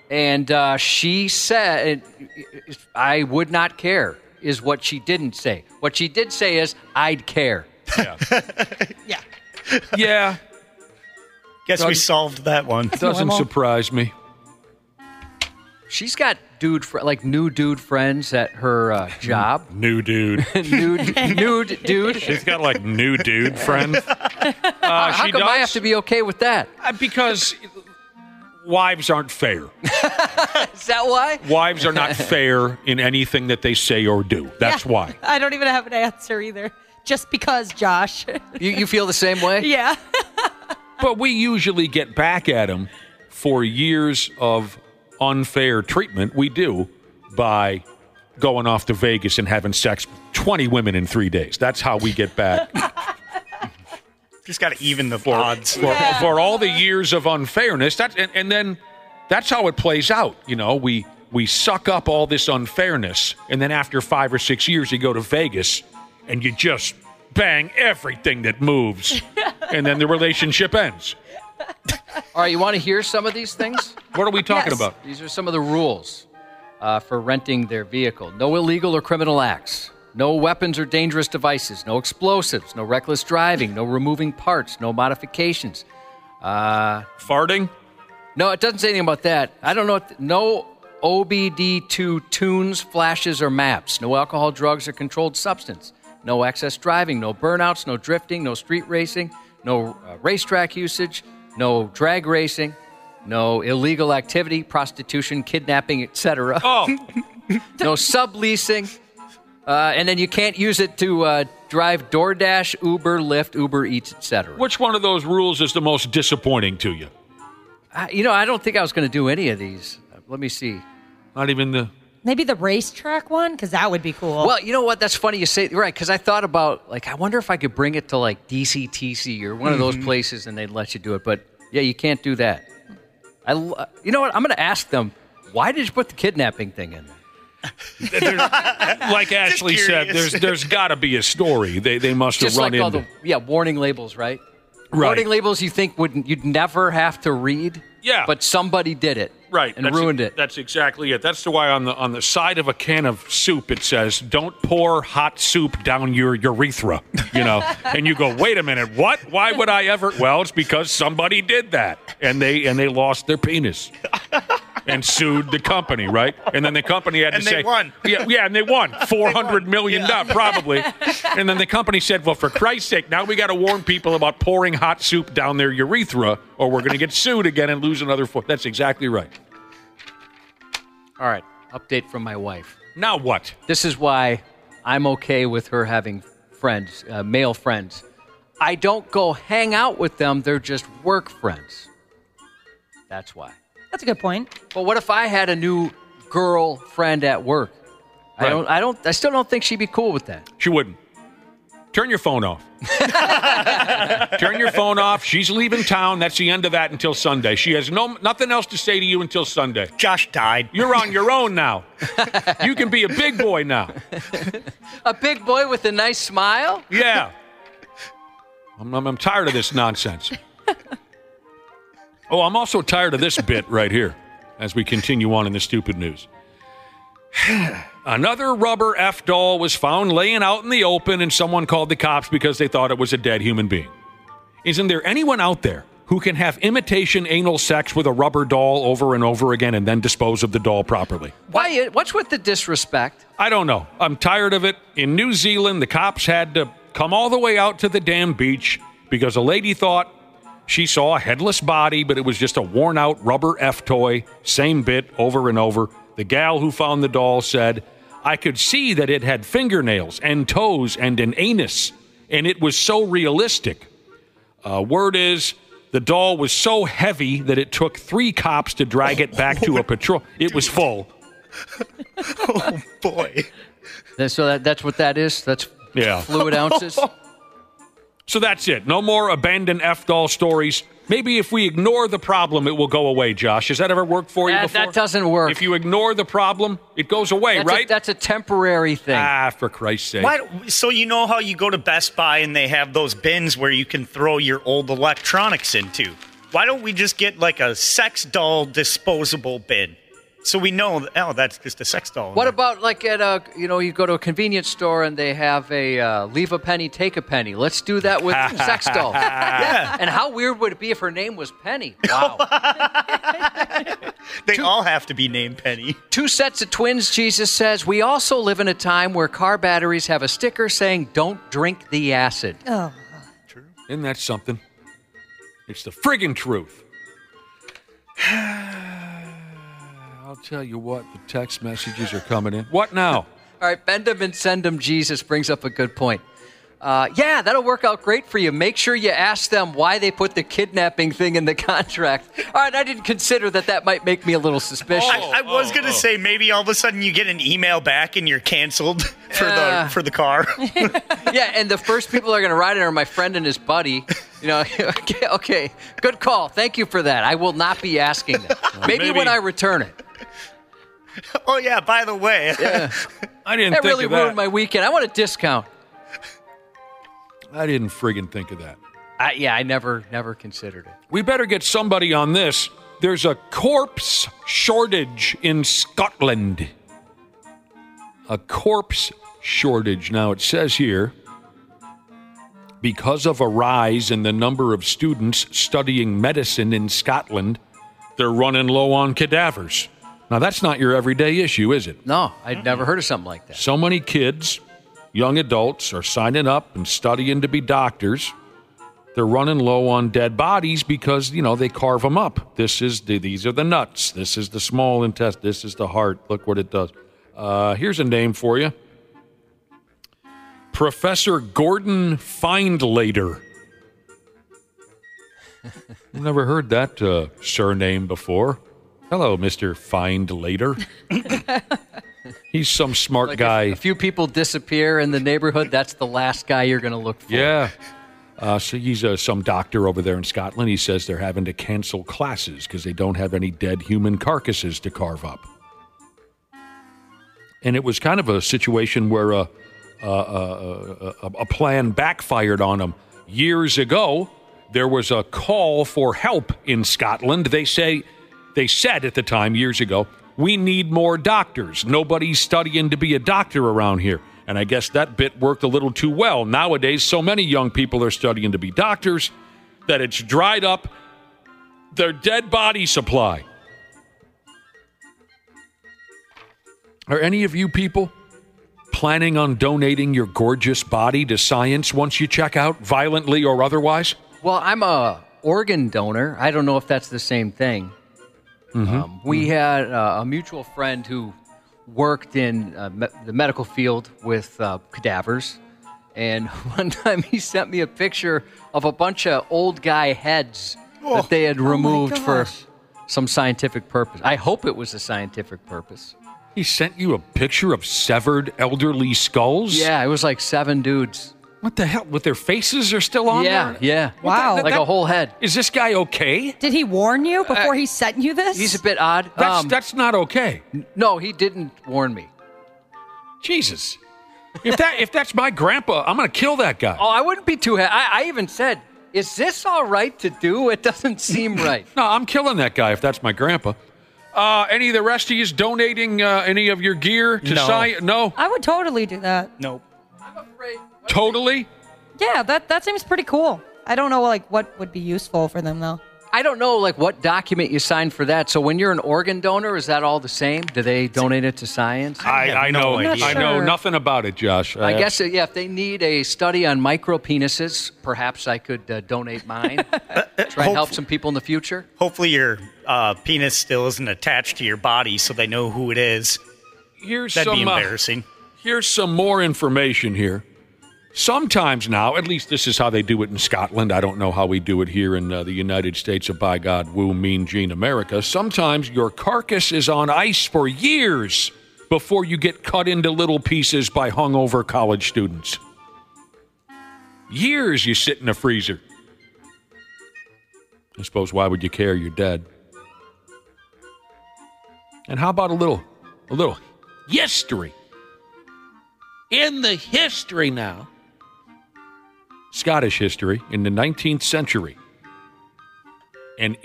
And she said, I would not care, is what she didn't say. What she did say is, I'd care. Yeah. Yeah. Yeah. Guess we solved that one. Doesn't surprise me. She's got new dude friends at her job. New dude. nude dude. She's got like new dude friends. How come I have to be okay with that? Because wives aren't fair. Is that why? Wives are not fair in anything that they say or do. That's why. I don't even have an answer either. Just because, Josh. You feel the same way? Yeah. But we usually get back at them for years of unfair treatment. We do by going off to Vegas and having sex with 20 women in 3 days. That's how we get back. Just got to even the odds. For all the years of unfairness. And then that's how it plays out. You know, we suck up all this unfairness, and then after 5 or 6 years, you go to Vegas, and you just bang everything that moves, and then the relationship ends. All right, you want to hear some of these things? What are we talking about? These are some of the rules for renting their vehicle. No illegal or criminal acts. No weapons or dangerous devices. No explosives. No reckless driving. No removing parts. No modifications. Farting? No, it doesn't say anything about that. I don't know. No OBD2 tunes, flashes, or maps. No alcohol, drugs, or controlled substance. No excess driving. No burnouts. No drifting. No street racing. No racetrack usage. No drag racing, no illegal activity, prostitution, kidnapping, etc. Oh. No subleasing. And then you can't use it to drive DoorDash, Uber, Lyft, Uber Eats, etc. Which one of those rules is the most disappointing to you? I don't think I was going to do any of these. Let me see. Not even the... Maybe the racetrack one, because that would be cool. Well, you know what? That's funny you say, right, because I thought about, I wonder if I could bring it to, DCTC or one of those places and they'd let you do it. But, yeah, you can't do that. You know what? I'm going to ask them, why did you put the kidnapping thing in there? Like Ashley said, there's got to be a story. They must have run into. Warning labels, right? Right. Warning labels you think you'd never have to read. Yeah. But somebody did it. Right. And ruined it. That's exactly it. That's why on the side of a can of soup it says, "Don't pour hot soup down your urethra." And you go, "Wait a minute, what? Why would I ever?" Well, it's because somebody did that, and they lost their penis. And sued the company, right? And then the company had to say, they won. Yeah, and they won $400 million, probably. And then the company said, well, for Christ's sake, now we got to warn people about pouring hot soup down their urethra, or we're going to get sued again and lose another foot. That's exactly right. All right, update from my wife. Now what? This is why I'm okay with her having friends, male friends. I don't go hang out with them. They're just work friends. That's why. That's a good point. But what if I had a new girlfriend at work? Right. I still don't think she'd be cool with that. She wouldn't. Turn your phone off. Turn your phone off. She's leaving town. That's the end of that until Sunday. She has nothing else to say to you until Sunday. Josh died. You're on your own now. You can be a big boy now. A big boy with a nice smile? Yeah. I'm tired of this nonsense. Oh, I'm also tired of this bit right here as we continue on in the stupid news. Another rubber F doll was found laying out in the open, and someone called the cops because they thought it was a dead human being. Isn't there anyone out there who can have imitation anal sex with a rubber doll over and over again and then dispose of the doll properly? Why? What's with the disrespect? I don't know. I'm tired of it. In New Zealand, the cops had to come all the way out to the damn beach because a lady thought she saw a headless body, but it was just a worn-out rubber F toy. Same bit over and over. The gal who found the doll said, I could see that it had fingernails and toes and an anus, and it was so realistic. Word is, the doll was so heavy that it took 3 cops to drag it back to a patrol. It was full. Oh, boy. So that's what that is? That's fluid ounces? So that's it. No more abandoned F-doll stories. Maybe if we ignore the problem, it will go away, Josh. Has that ever worked for you before? That doesn't work. If you ignore the problem, it goes away, right? That's a temporary thing. For Christ's sake. So you know how you go to Best Buy and they have those bins where you can throw your old electronics into? Why don't we just get like a sex doll disposable bin? So we know, that's just a sex doll. What about like at you go to a convenience store and they have a leave a penny, take a penny. Let's do that with sex dolls. Yeah. And how weird would it be if her name was Penny? Wow. They all have to be named Penny. 2 sets of twins, Jesus says. We also live in a time where car batteries have a sticker saying, don't drink the acid. Oh. True. Isn't that something? It's the friggin' truth. I'll tell you what, the text messages are coming in. What now? All right, Benjamin Sendem Jesus brings up a good point. Yeah, that'll work out great for you. Make sure you ask them why they put the kidnapping thing in the contract. All right, I didn't consider that might make me a little suspicious. I was going to say maybe all of a sudden you get an email back and you're canceled for the car. Yeah, and the first people that are going to ride it are my friend and his buddy. You know, okay, good call. Thank you for that. I will not be asking them. Maybe when I return it. Oh, yeah, by the way. Yeah. I didn't that think really of that. ruined my weekend. I want a discount. I didn't friggin' think of that. I never considered it. We better get somebody on this. There's a corpse shortage in Scotland. A corpse shortage. Now, it says here, because of a rise in the number of students studying medicine in Scotland, they're running low on cadavers. Now, that's not your everyday issue, is it? No, I'd never heard of something like that. So many kids, young adults, are signing up and studying to be doctors. They're running low on dead bodies because, they carve them up. These are the nuts. This is the small intestine. This is the heart. Look what it does. Here's a name for you. Professor Gordon Findlater. I've never heard that surname before. Hello, Mr. Findlater. He's some smart guy. If a few people disappear in the neighborhood, that's the last guy you're going to look for. Yeah. So he's some doctor over there in Scotland. He says they're having to cancel classes because they don't have any dead human carcasses to carve up. And it was kind of a situation where a plan backfired on them. Years ago, there was a call for help in Scotland. They said at the time, years ago, we need more doctors. Nobody's studying to be a doctor around here. And I guess that bit worked a little too well. Nowadays, so many young people are studying to be doctors that it's dried up their dead body supply. Are any of you people planning on donating your gorgeous body to science once you check out, violently or otherwise? Well, I'm a organ donor. I don't know if that's the same thing. Mm-hmm. We had a mutual friend who worked in the medical field with cadavers. And one time he sent me a picture of a bunch of old guy heads that they had removed for some scientific purpose. I hope it was a scientific purpose. He sent you a picture of severed elderly skulls? Yeah, it was like 7 dudes. What the hell? With their faces are still on there? Yeah. Wow. Like a whole head. Is this guy okay? Did he warn you before he sent you this? He's a bit odd. That's not okay. No, he didn't warn me. Jesus. If that's my grandpa, I'm going to kill that guy. Oh, I wouldn't be too I even said, is this all right to do? It doesn't seem right. No, I'm killing that guy if that's my grandpa. Any of the rest of you donating any of your gear to science? No. I would totally do that. Nope. I'm afraid. Totally? Yeah, that seems pretty cool. I don't know what would be useful for them though. I don't know what document you signed for that. So when you're an organ donor, is that all the same? Do they donate it to science? I know. idea. I know nothing about it, Josh. I guess if they need a study on micropenises, perhaps I could donate mine. Try and help some people in the future. Hopefully your penis still isn't attached to your body so they know who it is. That'd be embarrassing. Here's some more information here. Sometimes now, at least this is how they do it in Scotland. I don't know how we do it here in the United States of, by God, woo, mean Gene America. Sometimes your carcass is on ice for years before you get cut into little pieces by hungover college students. Years you sit in a freezer. I suppose, why would you care? You're dead. And how about a little history? In the history now. Scottish history in the 19th century. A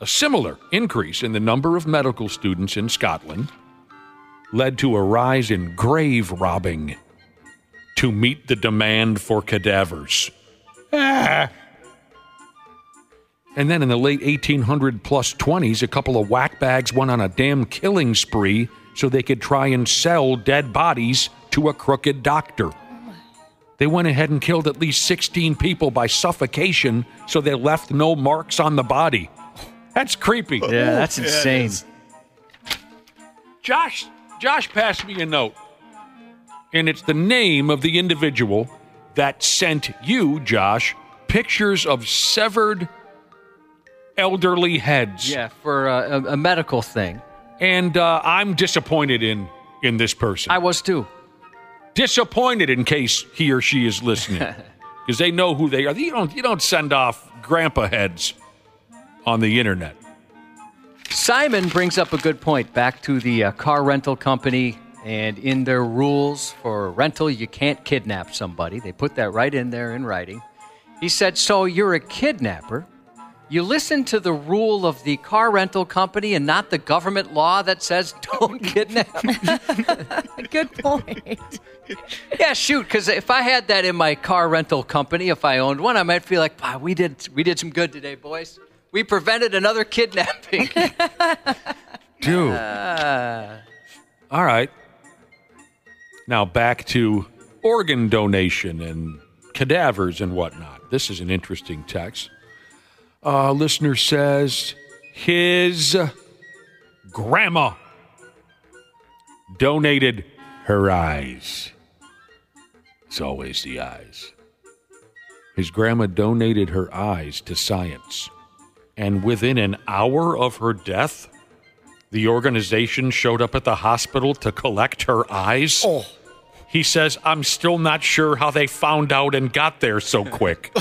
similar increase in the number of medical students in Scotland led to a rise in grave robbing to meet the demand for cadavers. And And then in the late 1800 plus 20s, a couple of whackbags went on a damn killing spree so they could try and sell dead bodies to a crooked doctor. They went ahead and killed at least 16 people by suffocation so they left no marks on the body. That's creepy. Yeah, that's insane. Josh passed me a note, and it's the name of the individual that sent you, Josh, pictures of severed elderly heads. Yeah, for a medical thing. And I'm disappointed in this person. I was too. Disappointed in case he or she is listening, because they know who they are. You don't send off grandpa heads on the internet. Simon brings up a good point. Back to the car rental company, and in their rules for rental, you can't kidnap somebody. They put that right in there in writing. He said, so you're a kidnapper. You listen to the rule of the car rental company and not the government law that says don't kidnap. Good point. Yeah, shoot, because if I had that in my car rental company, if I owned one, I might feel like, wow, we did some good today, boys. We prevented another kidnapping. Dude. All right. Now back to organ donation and cadavers and whatnot. This is an interesting text. Listener says his grandma donated her eyes. It's always the eyes. His grandma donated her eyes to science. And within an hour of her death, the organization showed up at the hospital to collect her eyes. Oh. He says, I'm still not sure how they found out and got there so quick.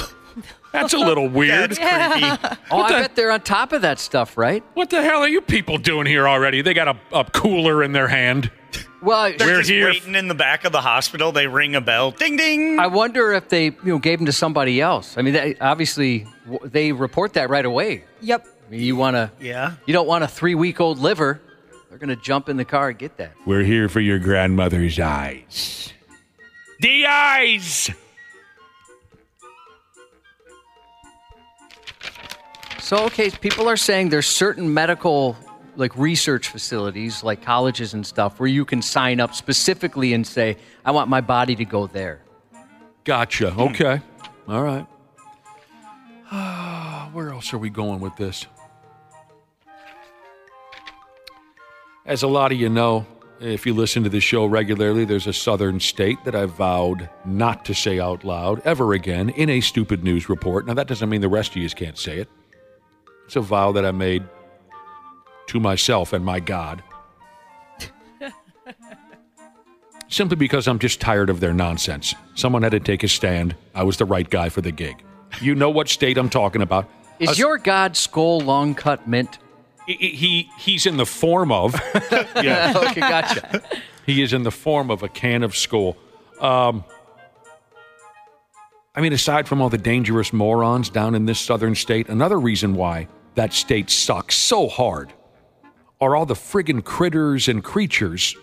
That's a little weird. That's creepy. Oh, I bet they're on top of that stuff, right? What the hell are you people doing here already? They got a cooler in their hand. Well, They're just waiting in the back of the hospital. They ring a bell. Ding, ding. I wonder if they gave them to somebody else. I mean, obviously, they report that right away. Yep. I mean, you don't want a 3-week-old liver. They're going to jump in the car and get that. We're here for your grandmother's eyes. The eyes! So, okay, people are saying there's certain medical, research facilities, like colleges and stuff, where you can sign up specifically and say, I want my body to go there. Gotcha. Okay. All right. Where else are we going with this? As a lot of you know, if you listen to the show regularly, there's a southern state that I vowed not to say out loud ever again in a stupid news report. Now, that doesn't mean the rest of you can't say it. It's a vow that I made to myself and my God. Simply because I'm just tired of their nonsense. Someone had to take a stand. I was the right guy for the gig. You know what state I'm talking about. Is your God skull long cut mint? He's in the form of. Yeah. Okay, gotcha. He is in the form of a can of skull. I mean, aside from all the dangerous morons down in this southern state, another reason why that state sucks so hard are all the friggin' critters and creatures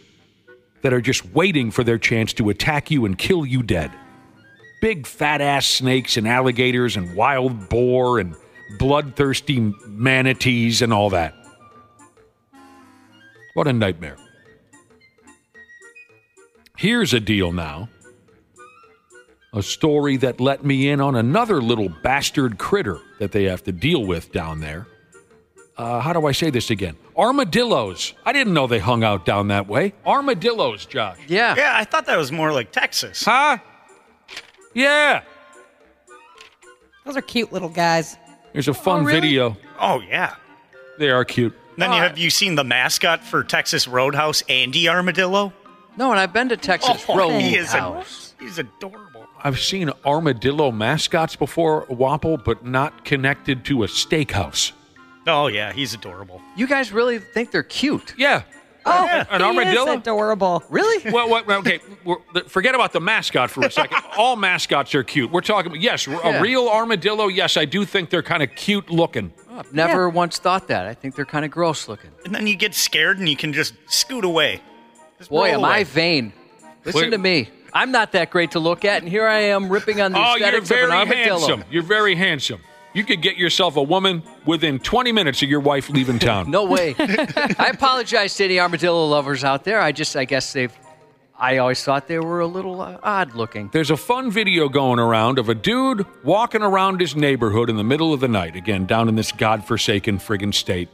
that are just waiting for their chance to attack you and kill you dead. Big fat-ass snakes and alligators and wild boar and bloodthirsty manatees and all that. What a nightmare. Here's a deal now. A story that let me in on another little bastard critter that they have to deal with down there. How do I say this again? Armadillos. I didn't know they hung out down that way. Armadillos, Josh. Yeah. Yeah, I thought that was more like Texas. Huh? Yeah. Those are cute little guys. There's a fun video. Oh, yeah. They are cute. Then have you seen the mascot for Texas Roadhouse, Andy Armadillo? No, and I've been to Texas Roadhouse. He's adorable. I've seen armadillo mascots before, Wapple, but not connected to a steakhouse. Oh, yeah, he's adorable. You guys really think they're cute? Yeah. Oh, an armadillo? Is adorable. Really? Well, okay, forget about the mascot for a second. All mascots are cute. We're talking, yes, a real armadillo, yes, I do think they're kind of cute looking. Oh, I've never once thought that. I think they're kind of gross looking. And then you get scared and you can just scoot away. Just Boy, roll am away. I vain. Listen to me. I'm not that great to look at, and here I am ripping on the aesthetics of an armadillo. Handsome. You're very handsome. You could get yourself a woman within 20 minutes of your wife leaving town. No way. I apologize to any armadillo lovers out there. I guess I always thought they were a little odd looking. There's a fun video going around of a dude walking around his neighborhood in the middle of the night. Again, down in this godforsaken friggin' state.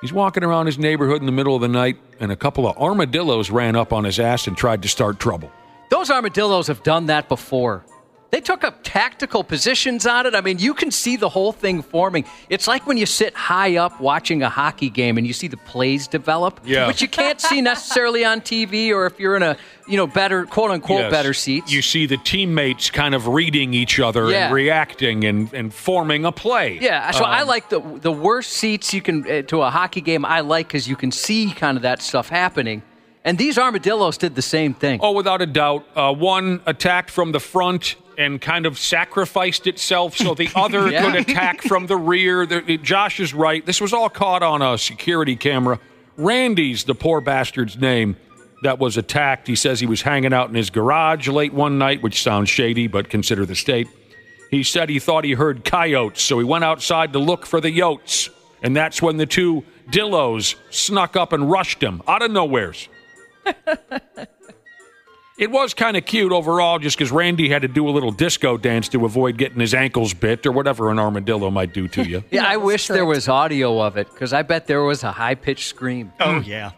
He's walking around his neighborhood in the middle of the night, and a couple of armadillos ran up on his ass and tried to start trouble. Those armadillos have done that before. They took up tactical positions on it. I mean, you can see the whole thing forming. It's like when you sit high up watching a hockey game and you see the plays develop, which you can't see necessarily on TV or if you're in a, better, quote-unquote, better seats. You see the teammates kind of reading each other and reacting and forming a play. Yeah, so I like the worst seats you can to a hockey game I like because you can see kind of that stuff happening. And these armadillos did the same thing. Oh, without a doubt. One attacked from the front and kind of sacrificed itself so the other could attack from the rear. Josh is right. This was all caught on a security camera. Randy's the poor bastard's name that was attacked. He says he was hanging out in his garage late one night, which sounds shady, but consider the state. He said he thought he heard coyotes, so he went outside to look for the yotes. And that's when the two dillos snuck up and rushed him out of nowheres. It was kind of cute overall just because Randy had to do a little disco dance to avoid getting his ankles bit or whatever an armadillo might do to you. Yeah, I wish there was audio of it because I bet there was a high-pitched scream. Oh, yeah.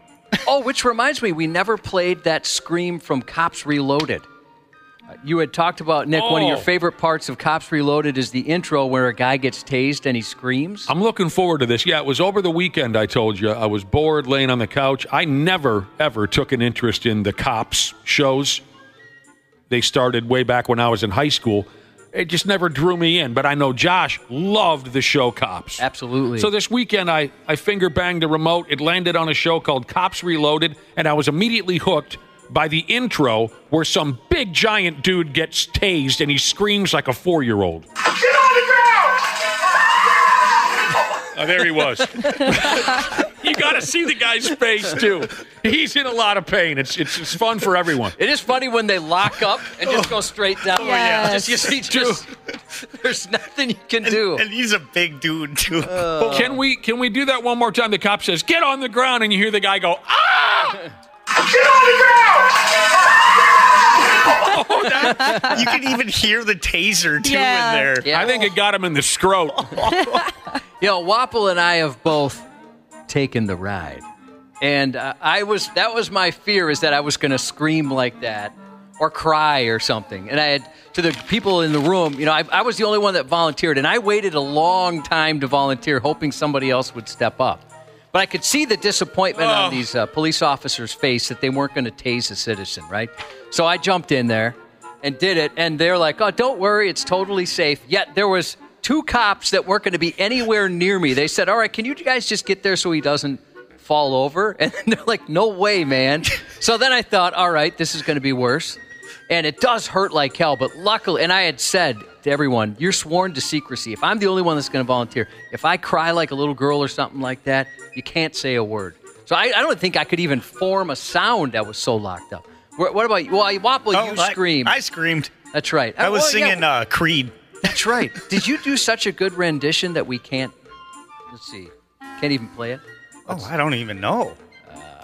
Oh, which reminds me, we never played that scream from Cops Reloaded. You had talked about, Nick, one of your favorite parts of Cops Reloaded is the intro where a guy gets tased and he screams. I'm looking forward to this. Yeah, it was over the weekend, I told you. I was bored laying on the couch. I never, ever took an interest in the Cops shows. They started way back when I was in high school. It just never drew me in. But I know Josh loved the show Cops. Absolutely. So this weekend, I finger banged the remote. It landed on a show called Cops Reloaded, and I was immediately hooked by the intro where some big giant dude gets tased and he screams like a 4-year-old. Get on the ground! Oh, there he was. You got to see the guy's face, too. He's in a lot of pain. It's fun for everyone. It is funny when they lock up and just go straight down. Yes. There's nothing you can do. And he's a big dude, too. Can we do that one more time? The cop says, get on the ground, and you hear the guy go, ah! Get on the ground! You can even hear the taser, too, in there. Yeah. I think it got him in the scrot. Wapple and I have both taken the ride. And that was my fear, is that I was going to scream like that or cry or something. And I had, to the people in the room, I was the only one that volunteered. And I waited a long time to volunteer, hoping somebody else would step up. But I could see the disappointment on these police officers' face that they weren't going to tase a citizen, right? So I jumped in there and did it, and they're like, oh, don't worry, it's totally safe. Yet there was 2 cops that weren't going to be anywhere near me. They said, all right, can you guys just get there so he doesn't fall over? And they're like, no way, man. So then I thought, all right, this is going to be worse. And it does hurt like hell, but luckily, and I had said to everyone, you're sworn to secrecy. If I'm the only one that's going to volunteer, if I cry like a little girl or something like that, you can't say a word. So I don't think I could even form a sound that was so locked up. What about you? Well, Wapple, you screamed. I screamed. That's right. I was singing Creed. That's right. Did you do such a good rendition that we can't, let's see, can't even play it? I don't even know.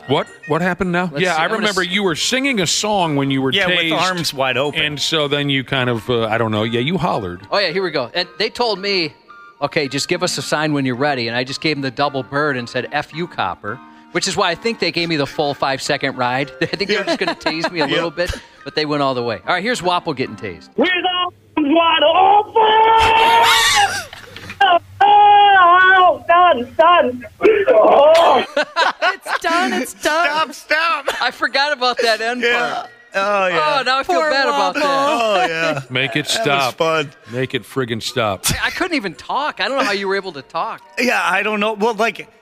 What happened now? Let's see, I remember you were singing a song when you were tased. with arms wide open. And so then you kind of, I don't know, you hollered. Oh, yeah, here we go. And they told me, okay, just give us a sign when you're ready. And I just gave them the double bird and said, F you, copper, which is why I think they gave me the full 5-second ride. I think they were just going to tase me a little bit, but they went all the way. All right, here's Wapple getting tased. With arms wide open! Done. Oh. It's done. Stop. I forgot about that end part. Oh, yeah. Oh, now I feel bad about that. Oh, yeah. Make it stop. That was fun. Make it friggin' stop. I couldn't even talk. I don't know how you were able to talk. Yeah, I don't know. Well,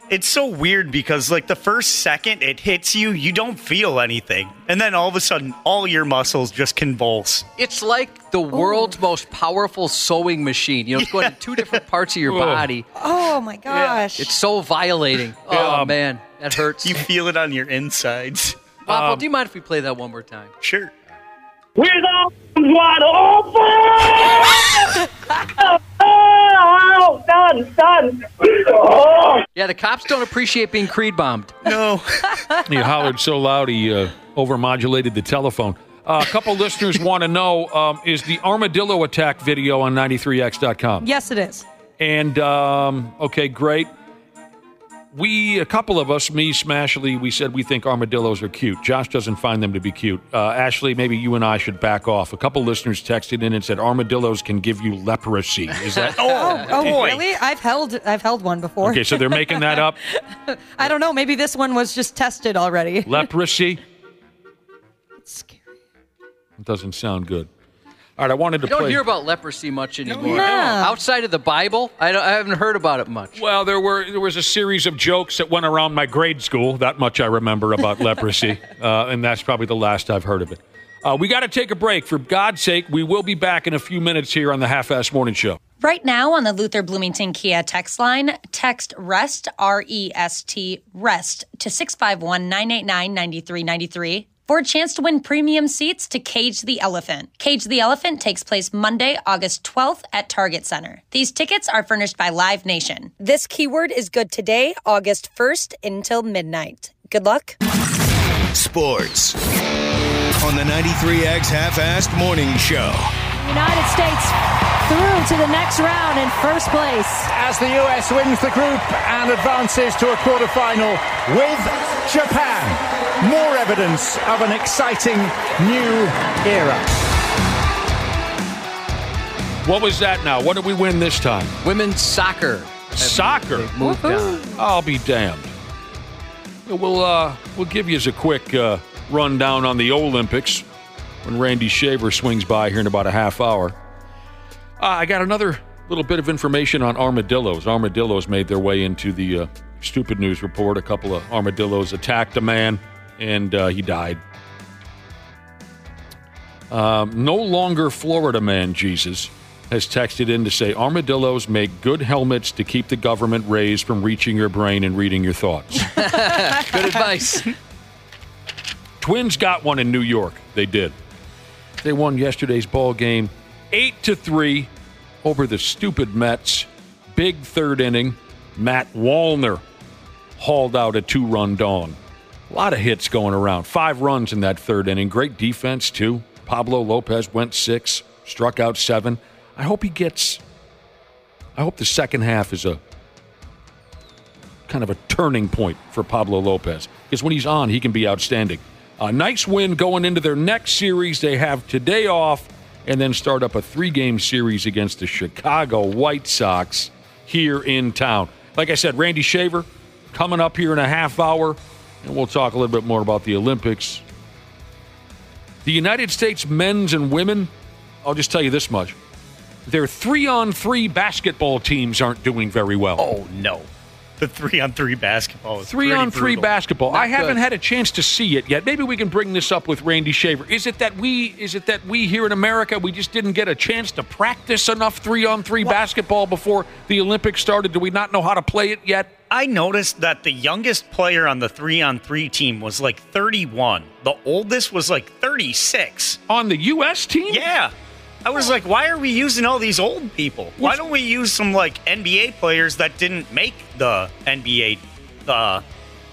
it's so weird because, the first second it hits you, you don't feel anything. And then all of a sudden, all your muscles just convulse. It's like the world's most powerful sewing machine. It's going in 2 different parts of your body. Oh, my gosh. It's so violating. Oh, man. That hurts. You feel it on your insides. Wapple, do you mind if we play that one more time? Sure. With arms wide open! Oh, done. Oh. Yeah, the cops don't appreciate being Creed bombed. No. He hollered so loud he overmodulated the telephone. A couple listeners want to know, is the armadillo attack video on 93x.com? Yes, it is. And, okay, great. A couple of us, me, Smashley, we said we think armadillos are cute. Josh doesn't find them to be cute. Ashley, maybe you and I should back off. A couple listeners texted in and said armadillos can give you leprosy. Is that? Oh, really? I've held one before. Okay, so they're making that up? I don't know. Maybe this one was just tested already. Leprosy? It's scary. It doesn't sound good. All right, I wanted to You don't play. hear about leprosy much anymore. No. Outside of the Bible, I haven't heard about it much. Well, there was a series of jokes that went around my grade school. That much I remember about leprosy, and that's probably the last I've heard of it. We got to take a break. For God's sake, we will be back in a few minutes here on the Half-Ass Morning Show. Right now on the Luther Bloomington Kia text line, text REST, R-E-S-T, REST, to 651-989-9393 for a chance to win premium seats to Cage the Elephant. Cage the Elephant takes place Monday, August 12th at Target Center. These tickets are furnished by Live Nation. This keyword is good today, August 1st until midnight. Good luck. Sports on the 93X Half-Assed Morning Show. United States through to the next round in first place. As the U.S. wins the group and advances to a quarterfinal with Japan. More evidence of an exciting new era. What was that now? What did we win this time? Women's soccer. Soccer? Moved down. I'll be damned. We'll give you a quick rundown on the Olympics when Randy Shaver swings by here in about a half hour. I got another little bit of information on armadillos. Armadillos made their way into the Stupid News report. A couple of armadillos attacked a man, and he died. No longer Florida man Jesus has texted in to say armadillos make good helmets to keep the government rays from reaching your brain and reading your thoughts. Good advice. Twins got one in New York. They did. They won yesterday's ball game 8-3 over the stupid Mets. Big third inning. Matt Wallner hauled out a 2-run dong. A lot of hits going around. 5 runs in that third inning. Great defense, too. Pablo Lopez went 6, struck out 7. I hope the second half is a kind of a turning point for Pablo Lopez. Because when he's on, he can be outstanding. A nice win going into their next series. They have today off and then start up a 3-game series against the Chicago White Sox here in town. Like I said, Randy Shaver coming up here in a half hour, and we'll talk a little bit more about the Olympics. The United States men's and women, I'll just tell you this much. Their 3-on-3 basketball teams aren't doing very well. Oh, no. The 3-on-3 basketball is 3-on-3 basketball. Not I haven't good. had a chance to see it yet. Maybe we can bring this up with Randy Shaver. Is it that we here in America, we just didn't get a chance to practice enough 3-on-3 basketball before the Olympics started? Do we not know how to play it yet? I noticed that the youngest player on the 3-on-3 team was like 31. The oldest was like 36. On the U.S. team? Yeah. I was like, why are we using all these old people? Why don't we use some like NBA players that didn't make the NBA, the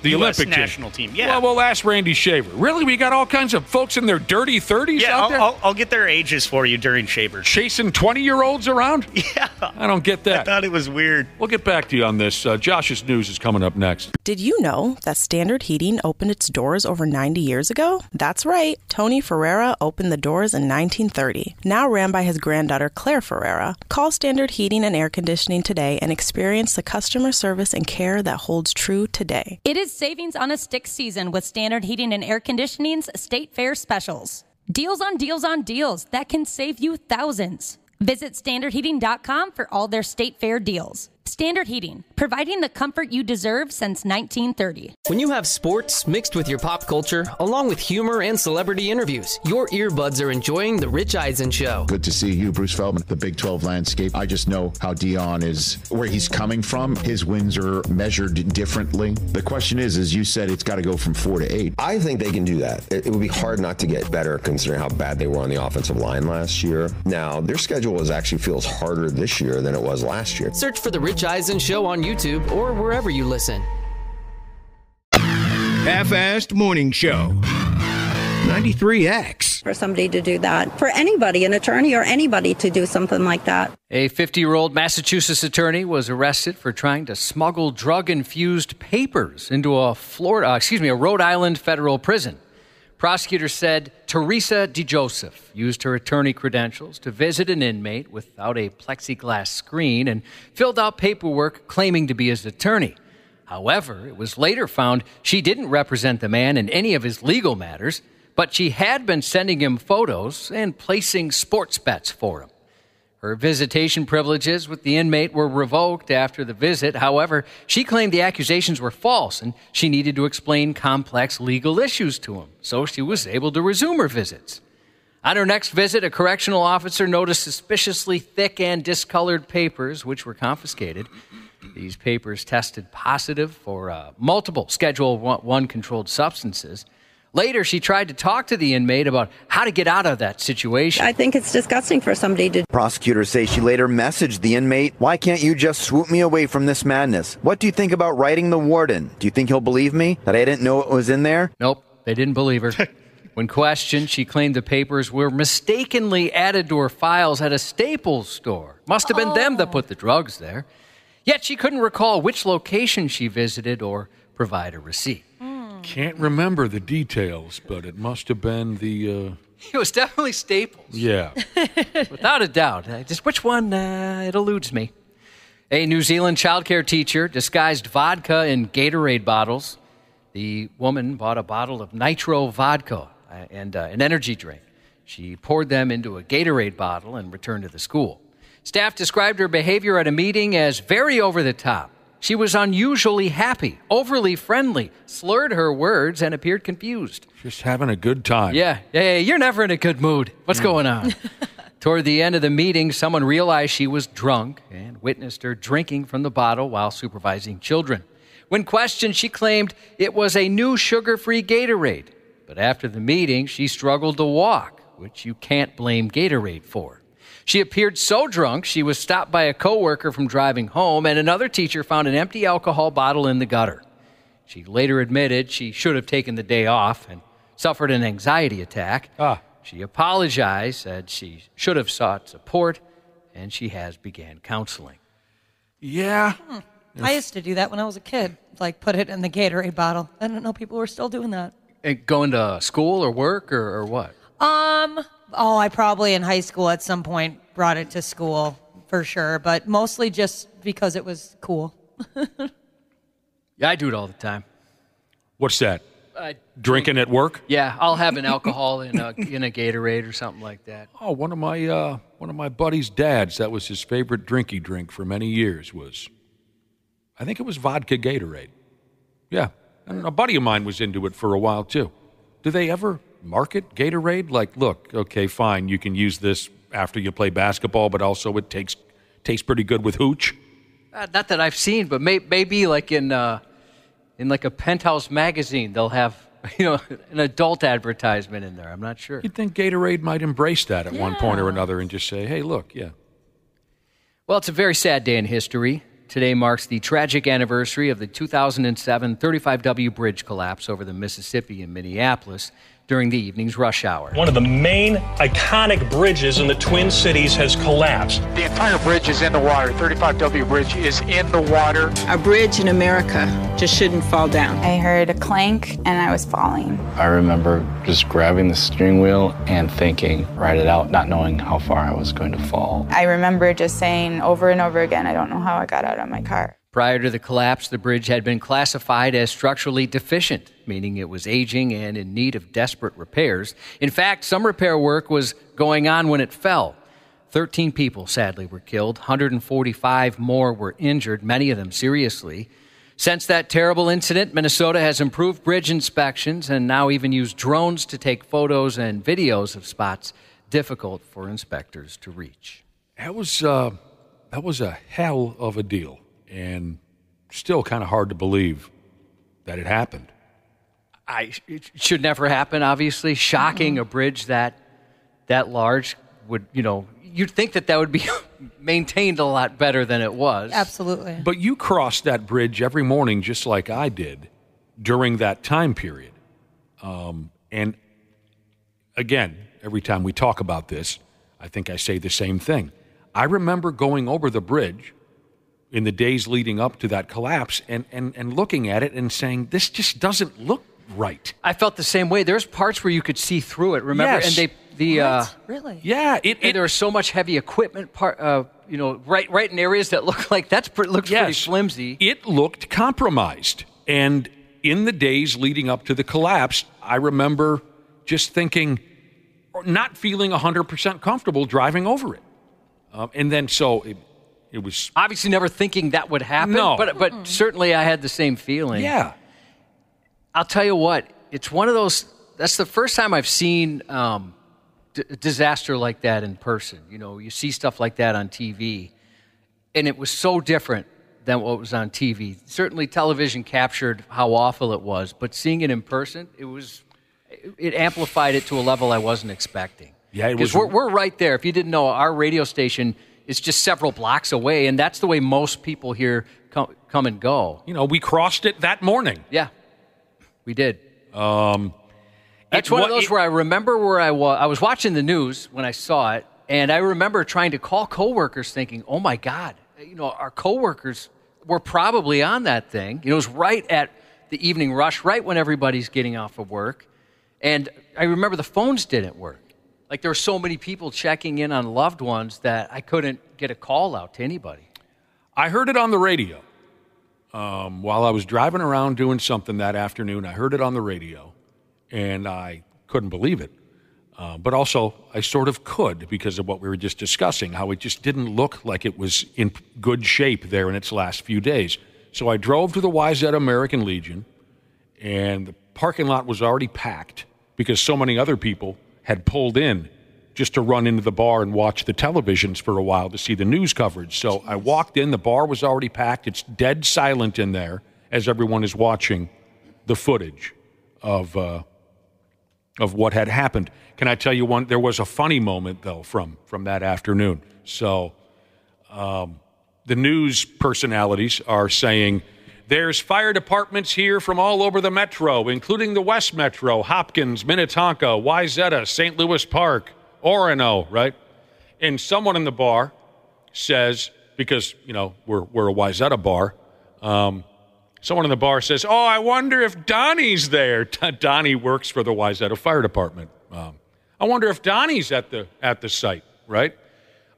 US Olympic national team? Yeah. Well, we'll ask Randy Shaver. Really? We got all kinds of folks in their dirty 30s out there? I'll get their ages for you during Shaver. Chasing 20-year-olds around? Yeah. I don't get that. I thought it was weird. We'll get back to you on this. Josh's news is coming up next. Did you know that Standard Heating opened its doors over 90 years ago? That's right. Tony Ferreira opened the doors in 1930, now ran by his granddaughter Claire Ferreira. Call Standard Heating and Air Conditioning today and experience the customer service and care that holds true today. It is savings on a stick season with Standard Heating and Air Conditioning's State Fair specials. Deals on deals on deals that can save you thousands. Visit standardheating.com for all their State Fair deals. Standard Heating, providing the comfort you deserve since 1930. When you have sports mixed with your pop culture, along with humor and celebrity interviews, your earbuds are enjoying The Rich Eisen Show. Good to see you, Bruce Feldman. The Big 12 landscape. I just know how Dion is, where he's coming from. His wins are measured differently. The question is, as you said, it's got to go from 4 to 8. I think they can do that. It would be hard not to get better considering how bad they were on the offensive line last year. Now, their schedule actually feels harder this year than it was last year. Search for The Rich Eisen Show on YouTube or wherever you listen. Half-assed morning show. 93X. For somebody to do that, for anybody, an attorney or anybody to do something like that. A 50-year-old Massachusetts attorney was arrested for trying to smuggle drug-infused papers into a Rhode Island federal prison. Prosecutors said Teresa DeJoseph used her attorney credentials to visit an inmate without a plexiglass screen and filled out paperwork claiming to be his attorney. However, it was later found she didn't represent the man in any of his legal matters, but she had been sending him photos and placing sports bets for him. Her visitation privileges with the inmate were revoked after the visit. However, she claimed the accusations were false and she needed to explain complex legal issues to him, so she was able to resume her visits. On her next visit, a correctional officer noticed suspiciously thick and discolored papers, which were confiscated. These papers tested positive for multiple Schedule I controlled substances. Later, she tried to talk to the inmate about how to get out of that situation. I think it's disgusting for somebody to... Prosecutors say she later messaged the inmate, "Why can't you just swoop me away from this madness? What do you think about writing the warden? Do you think he'll believe me? That I didn't know what was in there?" Nope, they didn't believe her. When questioned, she claimed the papers were mistakenly added to her files at a Staples store. Must have been them that put the drugs there. Yet she couldn't recall which location she visited or provide a receipt. Can't remember the details, but it must have been the... It was definitely Staples. Yeah. Without a doubt. Just which one, it eludes me. A New Zealand childcare teacher disguised vodka in Gatorade bottles. The woman bought a bottle of nitro vodka and an energy drink. She poured them into a Gatorade bottle and returned to the school. Staff described her behavior at a meeting as very over the top. She was unusually happy, overly friendly, slurred her words, and appeared confused. Just having a good time. Yeah, you're never in a good mood. What's going on? Toward the end of the meeting, someone realized she was drunk and witnessed her drinking from the bottle while supervising children. When questioned, she claimed it was a new sugar-free Gatorade. But after the meeting, she struggled to walk, which you can't blame Gatorade for. She appeared so drunk, she was stopped by a coworker from driving home, and another teacher found an empty alcohol bottle in the gutter. She later admitted she should have taken the day off and suffered an anxiety attack. She apologized, said she should have sought support, and she has began counseling. Yeah. I used to do that when I was a kid, like put it in the Gatorade bottle. I didn't know people were still doing that. And going to school or work or what? I probably in high school at some point brought it to school for sure, but mostly just because it was cool. Yeah, I do it all the time. What's that? Drinking at work? Yeah, I'll have an alcohol in a Gatorade or something like that. Oh, one of my buddy's dads, that was his favorite drinky drink for many years was, I think it was vodka Gatorade. Yeah, and a buddy of mine was into it for a while too. Do they ever market Gatorade? Like, look, okay, fine, you can use this after you play basketball, but also it tastes pretty good with hooch? Not that I've seen, but maybe like in like a Penthouse magazine, they'll have an adult advertisement in there. I'm not sure. You'd think Gatorade might embrace that at one point or another and just say, hey, look, yeah. Well, it's a very sad day in history. Today marks the tragic anniversary of the 2007 35W bridge collapse over the Mississippi in Minneapolis during the evening's rush hour. One of the main iconic bridges in the Twin Cities has collapsed. The entire bridge is in the water. 35W bridge is in the water. A bridge in America just shouldn't fall down. I heard a clank and I was falling. I remember just grabbing the steering wheel and thinking, ride it out, not knowing how far I was going to fall. I remember just saying over and over again, I don't know how I got out of my car. Prior to the collapse, the bridge had been classified as structurally deficient, meaning it was aging and in need of desperate repairs. In fact, some repair work was going on when it fell. 13 people, sadly, were killed. 145 more were injured, many of them seriously. Since that terrible incident, Minnesota has improved bridge inspections and now even used drones to take photos and videos of spots difficult for inspectors to reach. That was a hell of a deal, and still kind of hard to believe that it happened. It should never happen, obviously. Shocking, a bridge that large would, you'd think that would be maintained a lot better than it was. Absolutely. But you crossed that bridge every morning just like I did during that time period. And again, every time we talk about this, I think I say the same thing. I remember going over the bridge in the days leading up to that collapse and looking at it and saying, this just doesn't look right. I felt the same way. There's parts where you could see through it, remember? Yes. And really? Yeah. There was so much heavy equipment, right in areas that look like looks pretty flimsy. It looked compromised. And in the days leading up to the collapse, I remember just thinking, not feeling 100% comfortable driving over it. And then it was... Obviously never thinking that would happen, no. but certainly I had the same feeling. Yeah. I'll tell you what, it's one of those... That's the first time I've seen disaster like that in person. You see stuff like that on TV, and it was so different than what was on TV. Certainly television captured how awful it was, but seeing it in person, it amplified it to a level I wasn't expecting. Yeah, because we're right there. If you didn't know, our radio station is just several blocks away, and that's the way most people here come and go. We crossed it that morning. Yeah, we did. That's one of those where I remember where I was. I was watching the news when I saw it, and I remember trying to call coworkers thinking, oh, my God, our coworkers were probably on that thing. It was right at the evening rush, right when everybody's getting off of work. And I remember the phones didn't work. Like, there were so many people checking in on loved ones that I couldn't get a call out to anybody. I heard it on the radio. While I was driving around doing something that afternoon, I heard it on the radio, and I couldn't believe it. But also, I sort of could because of what we were just discussing, how it just didn't look like it was in good shape there in its last few days. So I drove to the YZ American Legion, and the parking lot was already packed because so many other people had pulled in just to run into the bar and watch the televisions for a while to see the news coverage. So I walked in, the bar was already packed. It's dead silent in there as everyone is watching the footage of what had happened. Can I tell you one? There was a funny moment, though, from that afternoon. So the news personalities are saying, there's fire departments here from all over the metro, including the West Metro, Hopkins, Minnetonka, Wayzata, St. Louis Park, Orono, right? And someone in the bar says, because, we're a Wayzata bar, someone in the bar says, oh, I wonder if Donnie's there. Donnie works for the Wayzata Fire Department. I wonder if Donnie's at the site, right?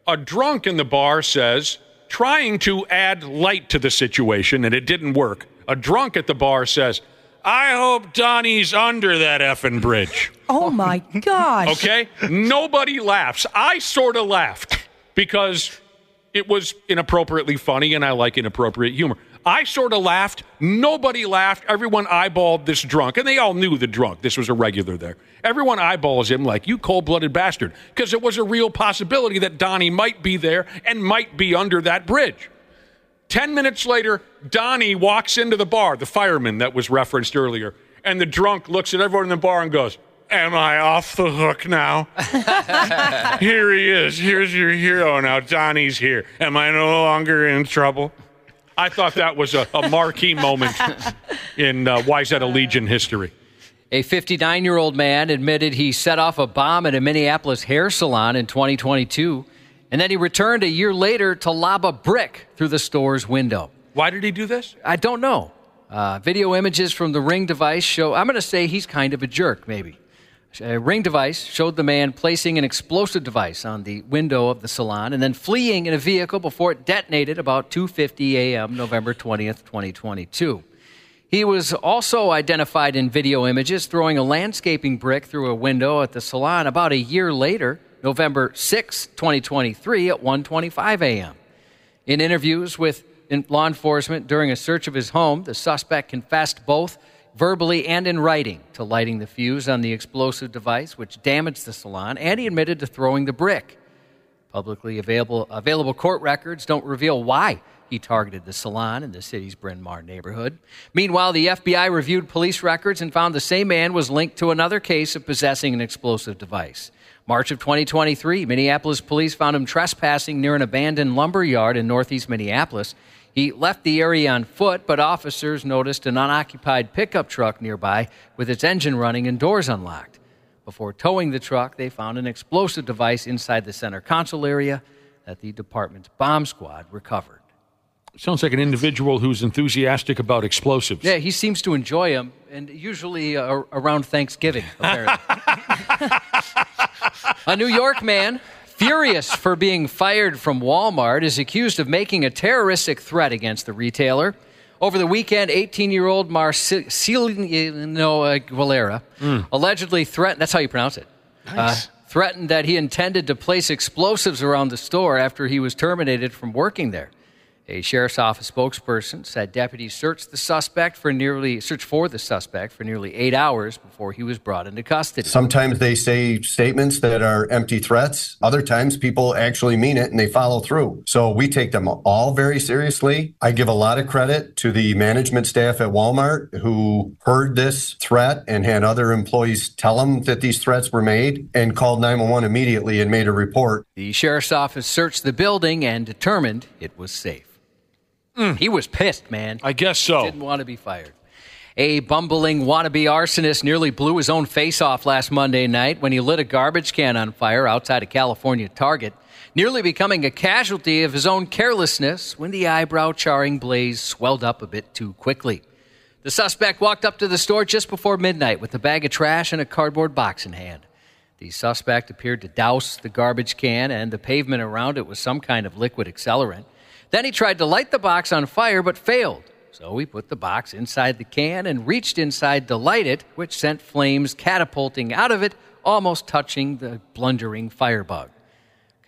A drunk in the bar says, trying to add light to the situation, and it didn't work. A drunk at the bar says, I hope Donnie's under that effing bridge. Oh, my gosh. Okay? Nobody laughs. I sort of laughed because it was inappropriately funny, and I like inappropriate humor. I sort of laughed. Nobody laughed. Everyone eyeballed this drunk, and they all knew the drunk. This was a regular there. Everyone eyeballs him like, you cold-blooded bastard, because it was a real possibility that Donnie might be there and might be under that bridge. 10 minutes later, Donnie walks into the bar, the fireman that was referenced earlier, and the drunk looks at everyone in the bar and goes, am I off the hook now? Here he is. Here's your hero now. Donnie's here. Am I no longer in trouble? I thought that was a marquee moment in Wayzata Legion history. A 59-year-old man admitted he set off a bomb at a Minneapolis hair salon in 2022, and then he returned a year later to lob a brick through the store's window. Why did he do this? I don't know. Video images from the Ring device show, I'm going to say he's kind of a jerk, maybe. A Ring device showed the man placing an explosive device on the window of the salon and then fleeing in a vehicle before it detonated about 2:50 a.m. November 20th, 2022. He was also identified in video images throwing a landscaping brick through a window at the salon about a year later November 6, 2023 at 1:25 a.m. In interviews with law enforcement during a search of his home, the suspect confessed both verbally and in writing to lighting the fuse on the explosive device, which damaged the salon, and he admitted to throwing the brick. Publicly available court records don't reveal why he targeted the salon in the city's Bryn Mawr neighborhood. Meanwhile, the FBI reviewed police records and found the same man was linked to another case of possessing an explosive device. March of 2023, Minneapolis police found him trespassing near an abandoned lumber yard in northeast Minneapolis. He left the area on foot, but officers noticed an unoccupied pickup truck nearby with its engine running and doors unlocked. Before towing the truck, they found an explosive device inside the center console area that the department's bomb squad recovered. Sounds like an individual who's enthusiastic about explosives. Yeah, he seems to enjoy them, and usually around Thanksgiving, apparently. A New York man, furious for being fired from Walmart, is accused of making a terroristic threat against the retailer. Over the weekend, 18-year-old Marcelino Aguilera allegedly threatened, that's how you pronounce it, threatened that he intended to place explosives around the store after he was terminated from working there. A sheriff's office spokesperson said deputies searched for the suspect for nearly 8 hours before he was brought into custody. Sometimes they say statements that are empty threats. Other times people actually mean it and they follow through. So we take them all very seriously. I give a lot of credit to the management staff at Walmart who heard this threat and had other employees tell them that these threats were made and called 911 immediately and made a report. The sheriff's office searched the building and determined it was safe. He was pissed, man. I guess so. Didn't want to be fired. A bumbling wannabe arsonist nearly blew his own face off last Monday night when he lit a garbage can on fire outside a California Target, nearly becoming a casualty of his own carelessness when the eyebrow-charring blaze swelled up a bit too quickly. The suspect walked up to the store just before midnight with a bag of trash and a cardboard box in hand. The suspect appeared to douse the garbage can and the pavement around it with some kind of liquid accelerant. Then he tried to light the box on fire, but failed. So he put the box inside the can and reached inside to light it, which sent flames catapulting out of it, almost touching the blundering firebug.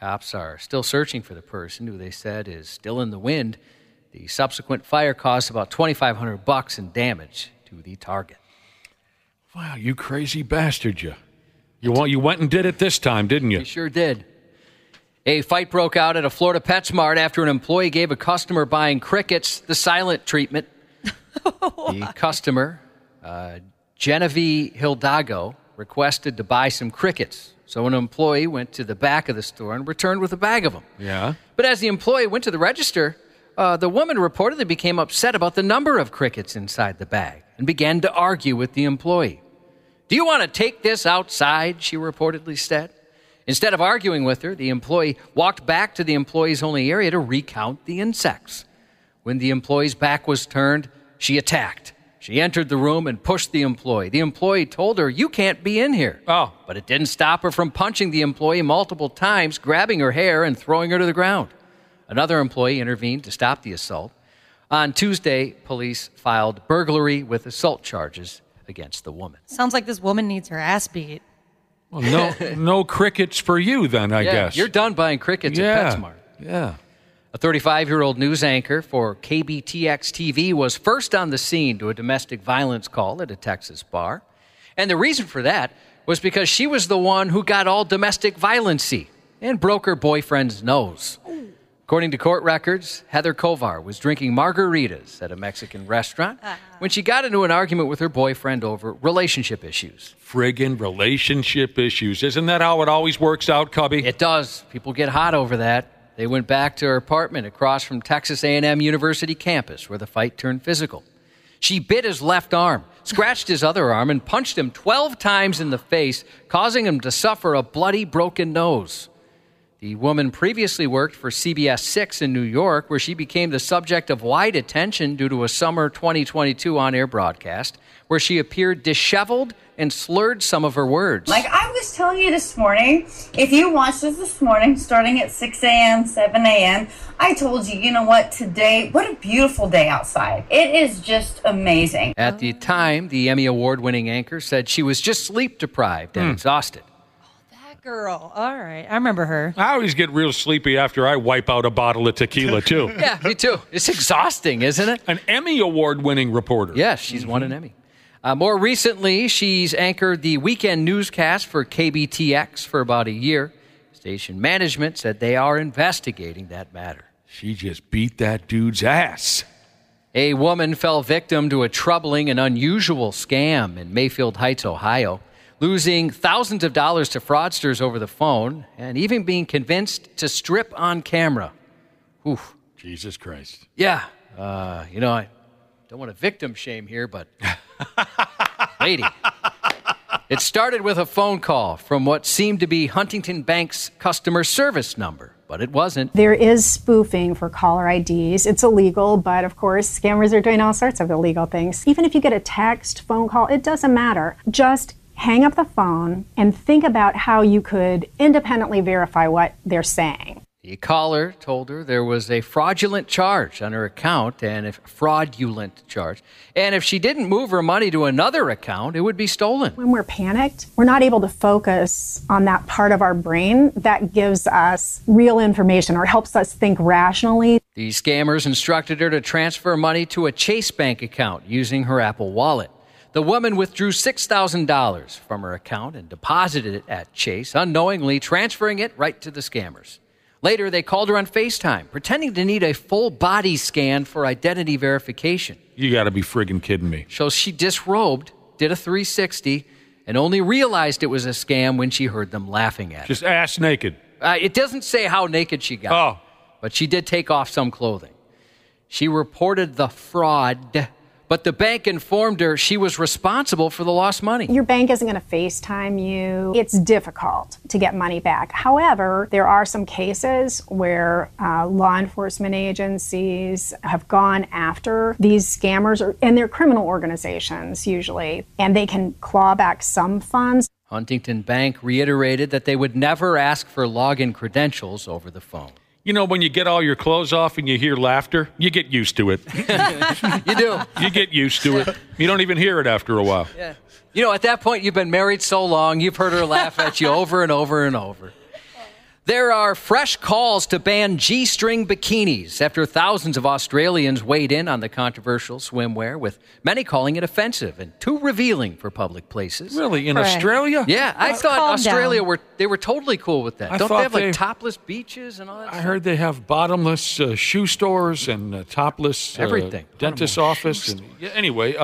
Cops are still searching for the person, who they said is still in the wind. The subsequent fire caused about $2,500 in damage to the Target. Wow, you crazy bastard, you. You went and did it this time, didn't you? You sure did. A fight broke out at a Florida PetSmart after an employee gave a customer buying crickets the silent treatment. The customer, Genevieve Hildago, requested to buy some crickets. So an employee went to the back of the store and returned with a bag of them. Yeah. But as the employee went to the register, the woman reportedly became upset about the number of crickets inside the bag and began to argue with the employee. "Do you want to take this outside?" she reportedly said. Instead of arguing with her, the employee walked back to the employee's only area to recount the insects. When the employee's back was turned, she attacked. She entered the room and pushed the employee. The employee told her, "You can't be in here." Oh. But it didn't stop her from punching the employee multiple times, grabbing her hair and throwing her to the ground. Another employee intervened to stop the assault. On Tuesday, police filed burglary with assault charges against the woman. Sounds like this woman needs her ass beat. Well, no crickets for you then, I guess. You're done buying crickets at PetSmart. Yeah. A 35-year-old news anchor for KBTX-TV was first on the scene to a domestic violence call at a Texas bar. And the reason for that was because she was the one who got all domestic violence-y and broke her boyfriend's nose. According to court records, Heather Kovar was drinking margaritas at a Mexican restaurant when she got into an argument with her boyfriend over relationship issues. Friggin' relationship issues. Isn't that how it always works out, Cubby? It does. People get hot over that. They went back to her apartment across from Texas A&M University campus where the fight turned physical. She bit his left arm, scratched his other arm, and punched him 12 times in the face, causing him to suffer a bloody, broken nose. The woman previously worked for CBS 6 in New York, where she became the subject of wide attention due to a summer 2022 on-air broadcast, where she appeared disheveled and slurred some of her words. Like I was telling you this morning, if you watched this morning, starting at 6 a.m., 7 a.m., I told you, you know what, today, what a beautiful day outside. It is just amazing. At the time, the Emmy Award-winning anchor said she was just sleep-deprived and exhausted. Girl. All right. I remember her. I always get real sleepy after I wipe out a bottle of tequila, too. Yeah, me too. It's exhausting, isn't it? An Emmy Award-winning reporter. Yes, she's won an Emmy. More recently, she's anchored the weekend newscast for KBTX for about a year. Station management said they are investigating that matter. She just beat that dude's ass. A woman fell victim to a troubling and unusual scam in Mayfield Heights, Ohio, losing thousands of dollars to fraudsters over the phone and even being convinced to strip on camera. Oof. Jesus Christ. Yeah. I don't want to victim shame here, but lady. It started with a phone call from what seemed to be Huntington Bank's customer service number, but it wasn't. There is spoofing for caller IDs. It's illegal, but of course, scammers are doing all sorts of illegal things. Even if you get a text, phone call, it doesn't matter. Just hang up the phone and think about how you could independently verify what they're saying. The caller told her there was a fraudulent charge on her account and if she didn't move her money to another account, it would be stolen. When we're panicked, we're not able to focus on that part of our brain that gives us real information or helps us think rationally. The scammers instructed her to transfer money to a Chase Bank account using her Apple Wallet. The woman withdrew $6,000 from her account and deposited it at Chase, unknowingly transferring it right to the scammers. Later, they called her on FaceTime, pretending to need a full body scan for identity verification. You got to be friggin' kidding me. So she disrobed, did a 360, and only realized it was a scam when she heard them laughing at her. Just ass naked. It doesn't say how naked she got, but she did take off some clothing. She reported the fraud, but the bank informed her she was responsible for the lost money. Your bank isn't going to FaceTime you. It's difficult to get money back. However, there are some cases where law enforcement agencies have gone after these scammers, and they're criminal organizations usually, and they can claw back some funds. Huntington Bank reiterated that they would never ask for login credentials over the phone. You know, when you get all your clothes off and you hear laughter, you get used to it. You do. You get used to it. You don't even hear it after a while. Yeah. You know, at that point, you've been married so long, you've heard her laugh at you over and over and over. There are fresh calls to ban G-string bikinis after thousands of Australians weighed in on the controversial swimwear, with many calling it offensive and too revealing for public places. Really? In Australia? Yeah, I thought Australia were totally cool with that. Don't they have like topless beaches and all that stuff? I heard they have bottomless shoe stores and topless everything. Dentist's office. And, anyway,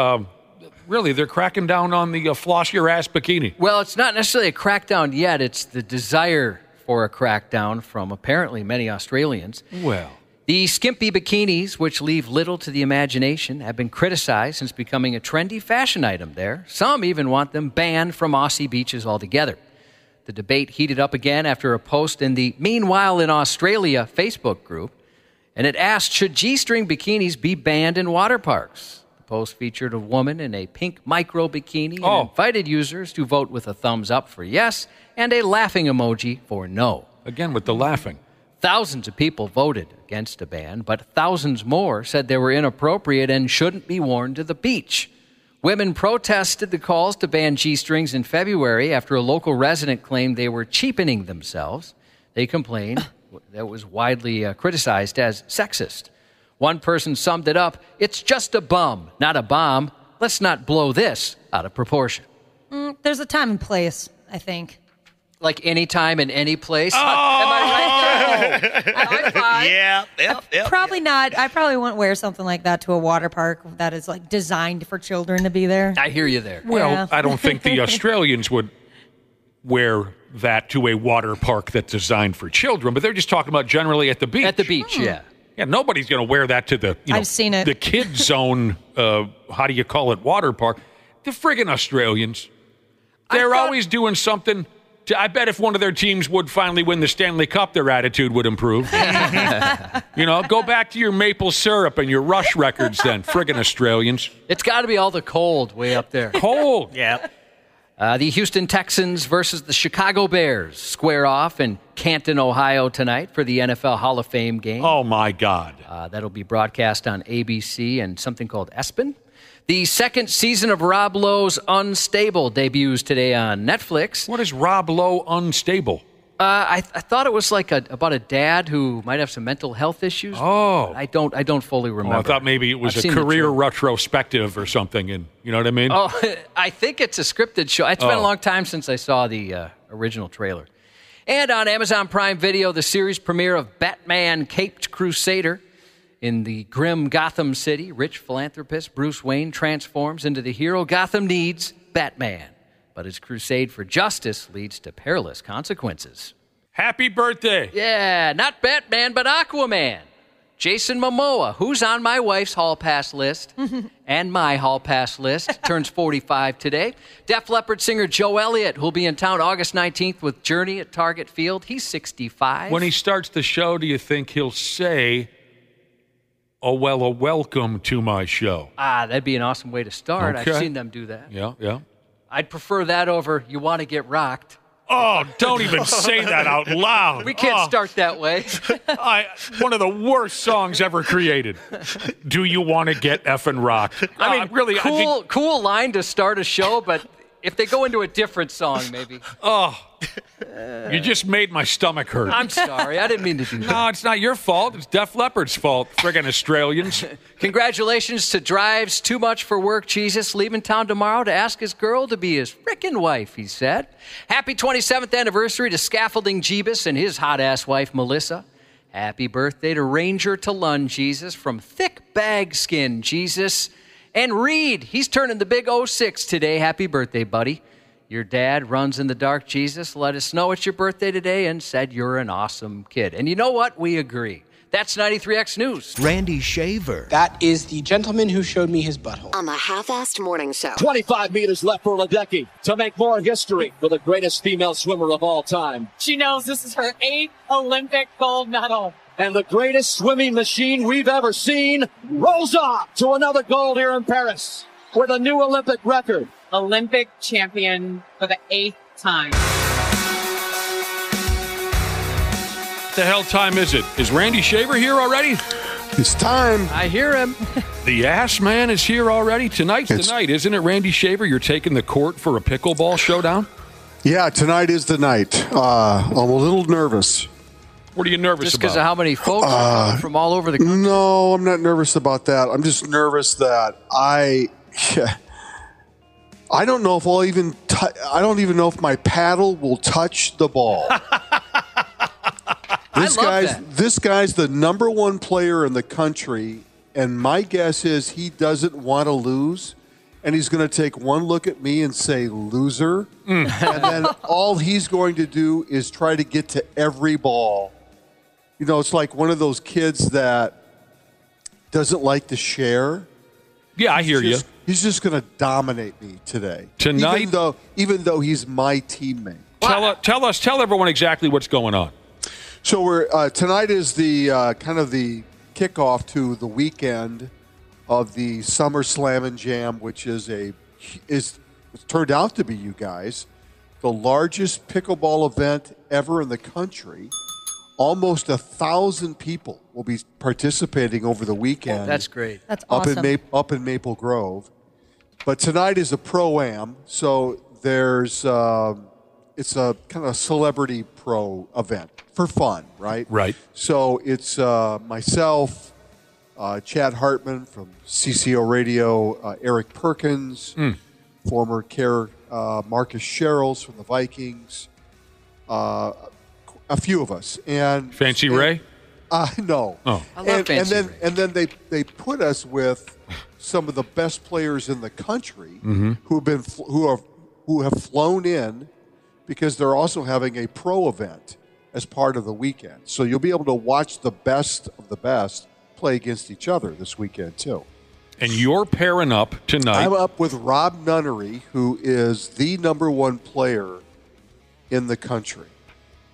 really, they're cracking down on the floss your ass bikini. Well, it's not necessarily a crackdown yet. It's the desire for a crackdown from apparently many Australians. Well, the skimpy bikinis, which leave little to the imagination, have been criticized since becoming a trendy fashion item there. Some even want them banned from Aussie beaches altogether. The debate heated up again after a post in the Meanwhile in Australia Facebook group, and it asked, should G-string bikinis be banned in water parks? The post featured a woman in a pink micro bikini and invited users to vote with a thumbs up for yes and a laughing emoji for no. Again, with the laughing. Thousands of people voted against a ban, but thousands more said they were inappropriate and shouldn't be worn to the beach. Women protested the calls to ban G-strings in February after a local resident claimed they were cheapening themselves. They complained that was widely criticized as sexist. One person summed it up, "It's just a bum, not a bomb. Let's not blow this out of proportion." There's a time and place, I think. Like any time and any place? Am I right there? High five. Yeah. Probably not. I probably wouldn't wear something like that to a water park that is like designed for children to be there. I hear you there. Well, Yeah. I don't think the Australians would wear that to a water park that's designed for children, but they're just talking about generally at the beach. At the beach, yeah. Yeah, nobody's going to wear that to the I've seen it. the kids zone, how do you call it, water park. The friggin' Australians, they're always doing something. I bet if one of their teams would finally win the Stanley Cup, their attitude would improve. Go back to your maple syrup and your Rush records then, friggin' Australians. It's got to be all the cold way up there. Cold. Yeah. The Houston Texans versus the Chicago Bears square off in Canton, Ohio tonight for the NFL Hall of Fame game. Oh, my God. That'll be broadcast on ABC and something called ESPN. The second season of Rob Lowe's Unstable debuts today on Netflix. What is Rob Lowe Unstable? I thought it was like about a dad who might have some mental health issues. Oh. I don't fully remember. I thought maybe it was I've a seen the career trailer. retrospective or something, and you know what I mean? Oh, I think it's a scripted show. It's been a long time since I saw the original trailer. And on Amazon Prime Video, the series premiere of Batman Caped Crusader. In the grim Gotham City, rich philanthropist Bruce Wayne transforms into the hero Gotham needs, Batman. But his crusade for justice leads to perilous consequences. Happy birthday! Yeah, not Batman, but Aquaman. Jason Momoa, who's on my wife's Hall Pass list and my Hall Pass list, turns 45 today. Def Leppard singer Joe Elliott, who'll be in town August 19th with Journey at Target Field. He's 65. When he starts the show, do you think he'll say, "Oh, well, a welcome to my show"? That'd be an awesome way to start. Okay. I've seen them do that. Yeah. I'd prefer that over "You Want to Get Rocked." Oh, don't even say that out loud. We can't start that way. One of the worst songs ever created. Do you want to get effing rocked? I mean, really, cool line to start a show, but if they go into a different song, maybe. Oh, you just made my stomach hurt. I'm sorry. I didn't mean to do that. No, it's not your fault. It's Def Leppard's fault. Friggin' Australians. Congratulations to Drives Too Much for Work Jesus, leaving town tomorrow to ask his girl to be his frickin' wife, he said. Happy 27th anniversary to Scaffolding Jeebus and his hot-ass wife, Melissa. Happy birthday to Ranger to Lund Jesus from Thick Bag Skin Jesus. And Reed, he's turning the big 06 today. Happy birthday, buddy. Your dad runs in the dark, Jesus. Let us know it's your birthday today and said you're an awesome kid. And you know what? We agree. That's 93X News. Randy Shaver. That is the gentleman who showed me his butthole. On the Half-Assed Morning Show. 25 meters left for Ledecky to make more history for the greatest female swimmer of all time. She knows this is her 8th Olympic gold medal. And the greatest swimming machine we've ever seen rolls off to another gold here in Paris with a new Olympic record. Olympic champion for the 8th time. What the hell time is it? Is Randy Shaver here already? It's time. I hear him. The ass man is here already. Tonight's the night, isn't it, Randy Shaver? You're taking the court for a pickleball showdown? Yeah, tonight is the night. I'm a little nervous. What are you nervous Just about? because of how many folks are coming from all over the country? No, I'm not nervous about that. I'm just nervous that I don't know if I'll even I don't even know if my paddle will touch the ball. This guy's the number one player in the country, and my guess is he doesn't want to lose, and he's going to take one look at me and say, loser, and then all he's going to do is try to get to every ball. You know, it's like one of those kids that doesn't like to share. Yeah, I hear you. He's just going to dominate me today. Tonight? Even though he's my teammate. Tell everyone exactly what's going on. So we're tonight is the kind of the kickoff to the weekend of the Summer Slam and Jam, which is it's turned out to be, you guys, the largest pickleball event ever in the country. Almost 1,000 people will be participating over the weekend. Oh, that's great. That's awesome. Up in Maple Grove. But tonight is a pro-am, so there's it's a kind of celebrity pro event for fun, right? Right. So it's myself, Chad Hartman from CCO Radio, Eric Perkins, former Marcus Sherrills from the Vikings, a few of us, and Fancy Ray. No. Oh, I love Fancy Ray. And then they put us with some of the best players in the country who have flown in because they're also having a pro event as part of the weekend. So you'll be able to watch the best of the best play against each other this weekend too. And you're pairing up tonight. I'm up with Rob Nunnery, who is the number one player in the country.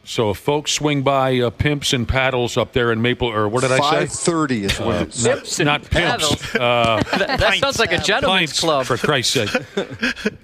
So if folks swing by Pimps and Paddles up there in Maple, or what did I say? 5:30 is when it's Pimps not Pimps. that sounds like a gentleman's Pints, club. for Christ's sake.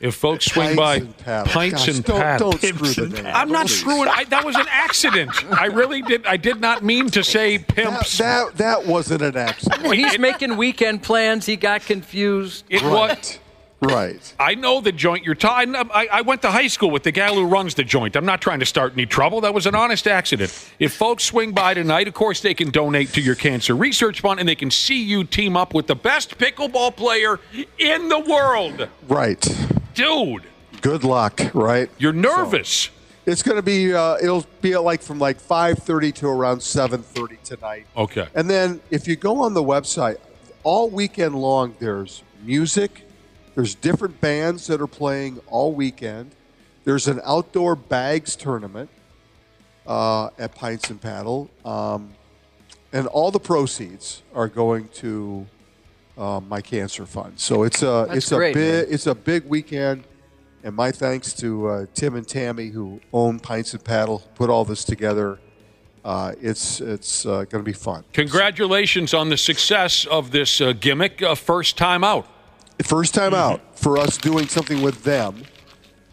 If folks swing by Pints and Paddles. Don't screw the name. I'm not screwing. That was an accident. I really did. I did not mean to say Pimps. That wasn't an accident. When he's making weekend plans, he got confused. It was. Right. I know the joint you're talking. I went to high school with the gal who runs the joint. I'm not trying to start any trouble. That was an honest accident. If folks swing by tonight, of course, they can donate to your cancer research fund, and they can see you team up with the best pickleball player in the world. Right. Dude. Good luck, right? You're nervous. So, it's going to be, it'll be from 5:30 to around 7:30 tonight. Okay. And then if you go on the website, all weekend long, there's music. There's different bands that are playing all weekend. There's an outdoor bags tournament at Pints and Paddle. And all the proceeds are going to my cancer fund. So it's a big weekend. And my thanks to Tim and Tammy, who own Pints and Paddle, put all this together. It's going to be fun. Congratulations on the success of this gimmick, first time out. First time out for us doing something with them.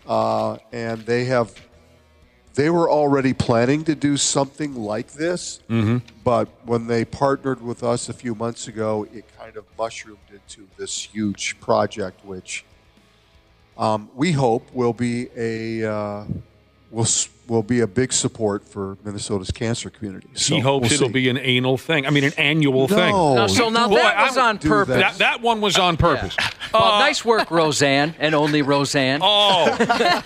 And they were already planning to do something like this. Mm-hmm. But when they partnered with us a few months ago, it kind of mushroomed into this huge project, which we hope will be will be a big support for Minnesota's cancer community. So he hopes it'll be an anal thing. I mean, an annual thing. So now that was on purpose. That one was on purpose. Yeah. Well, nice work, Roseanne, and only Roseanne. Oh.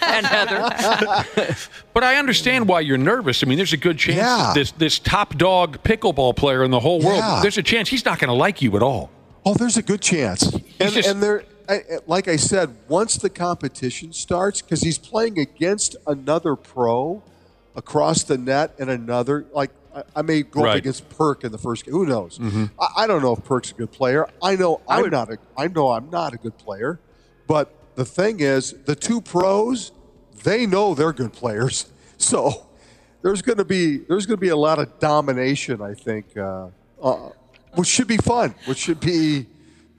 And Heather. But I understand why you're nervous. I mean, there's a good chance this top dog pickleball player in the whole world, there's a chance he's not going to like you at all. Oh, there's a good chance. And there, like I said, once the competition starts, because he's playing against another pro across the net and another, I may go up against Perk in the first game. Who knows? Mm-hmm. I don't know if Perk's a good player. I know I'm not a good player. But the thing is, the two pros, they know they're good players. So there's going to be a lot of domination, I think, which should be fun,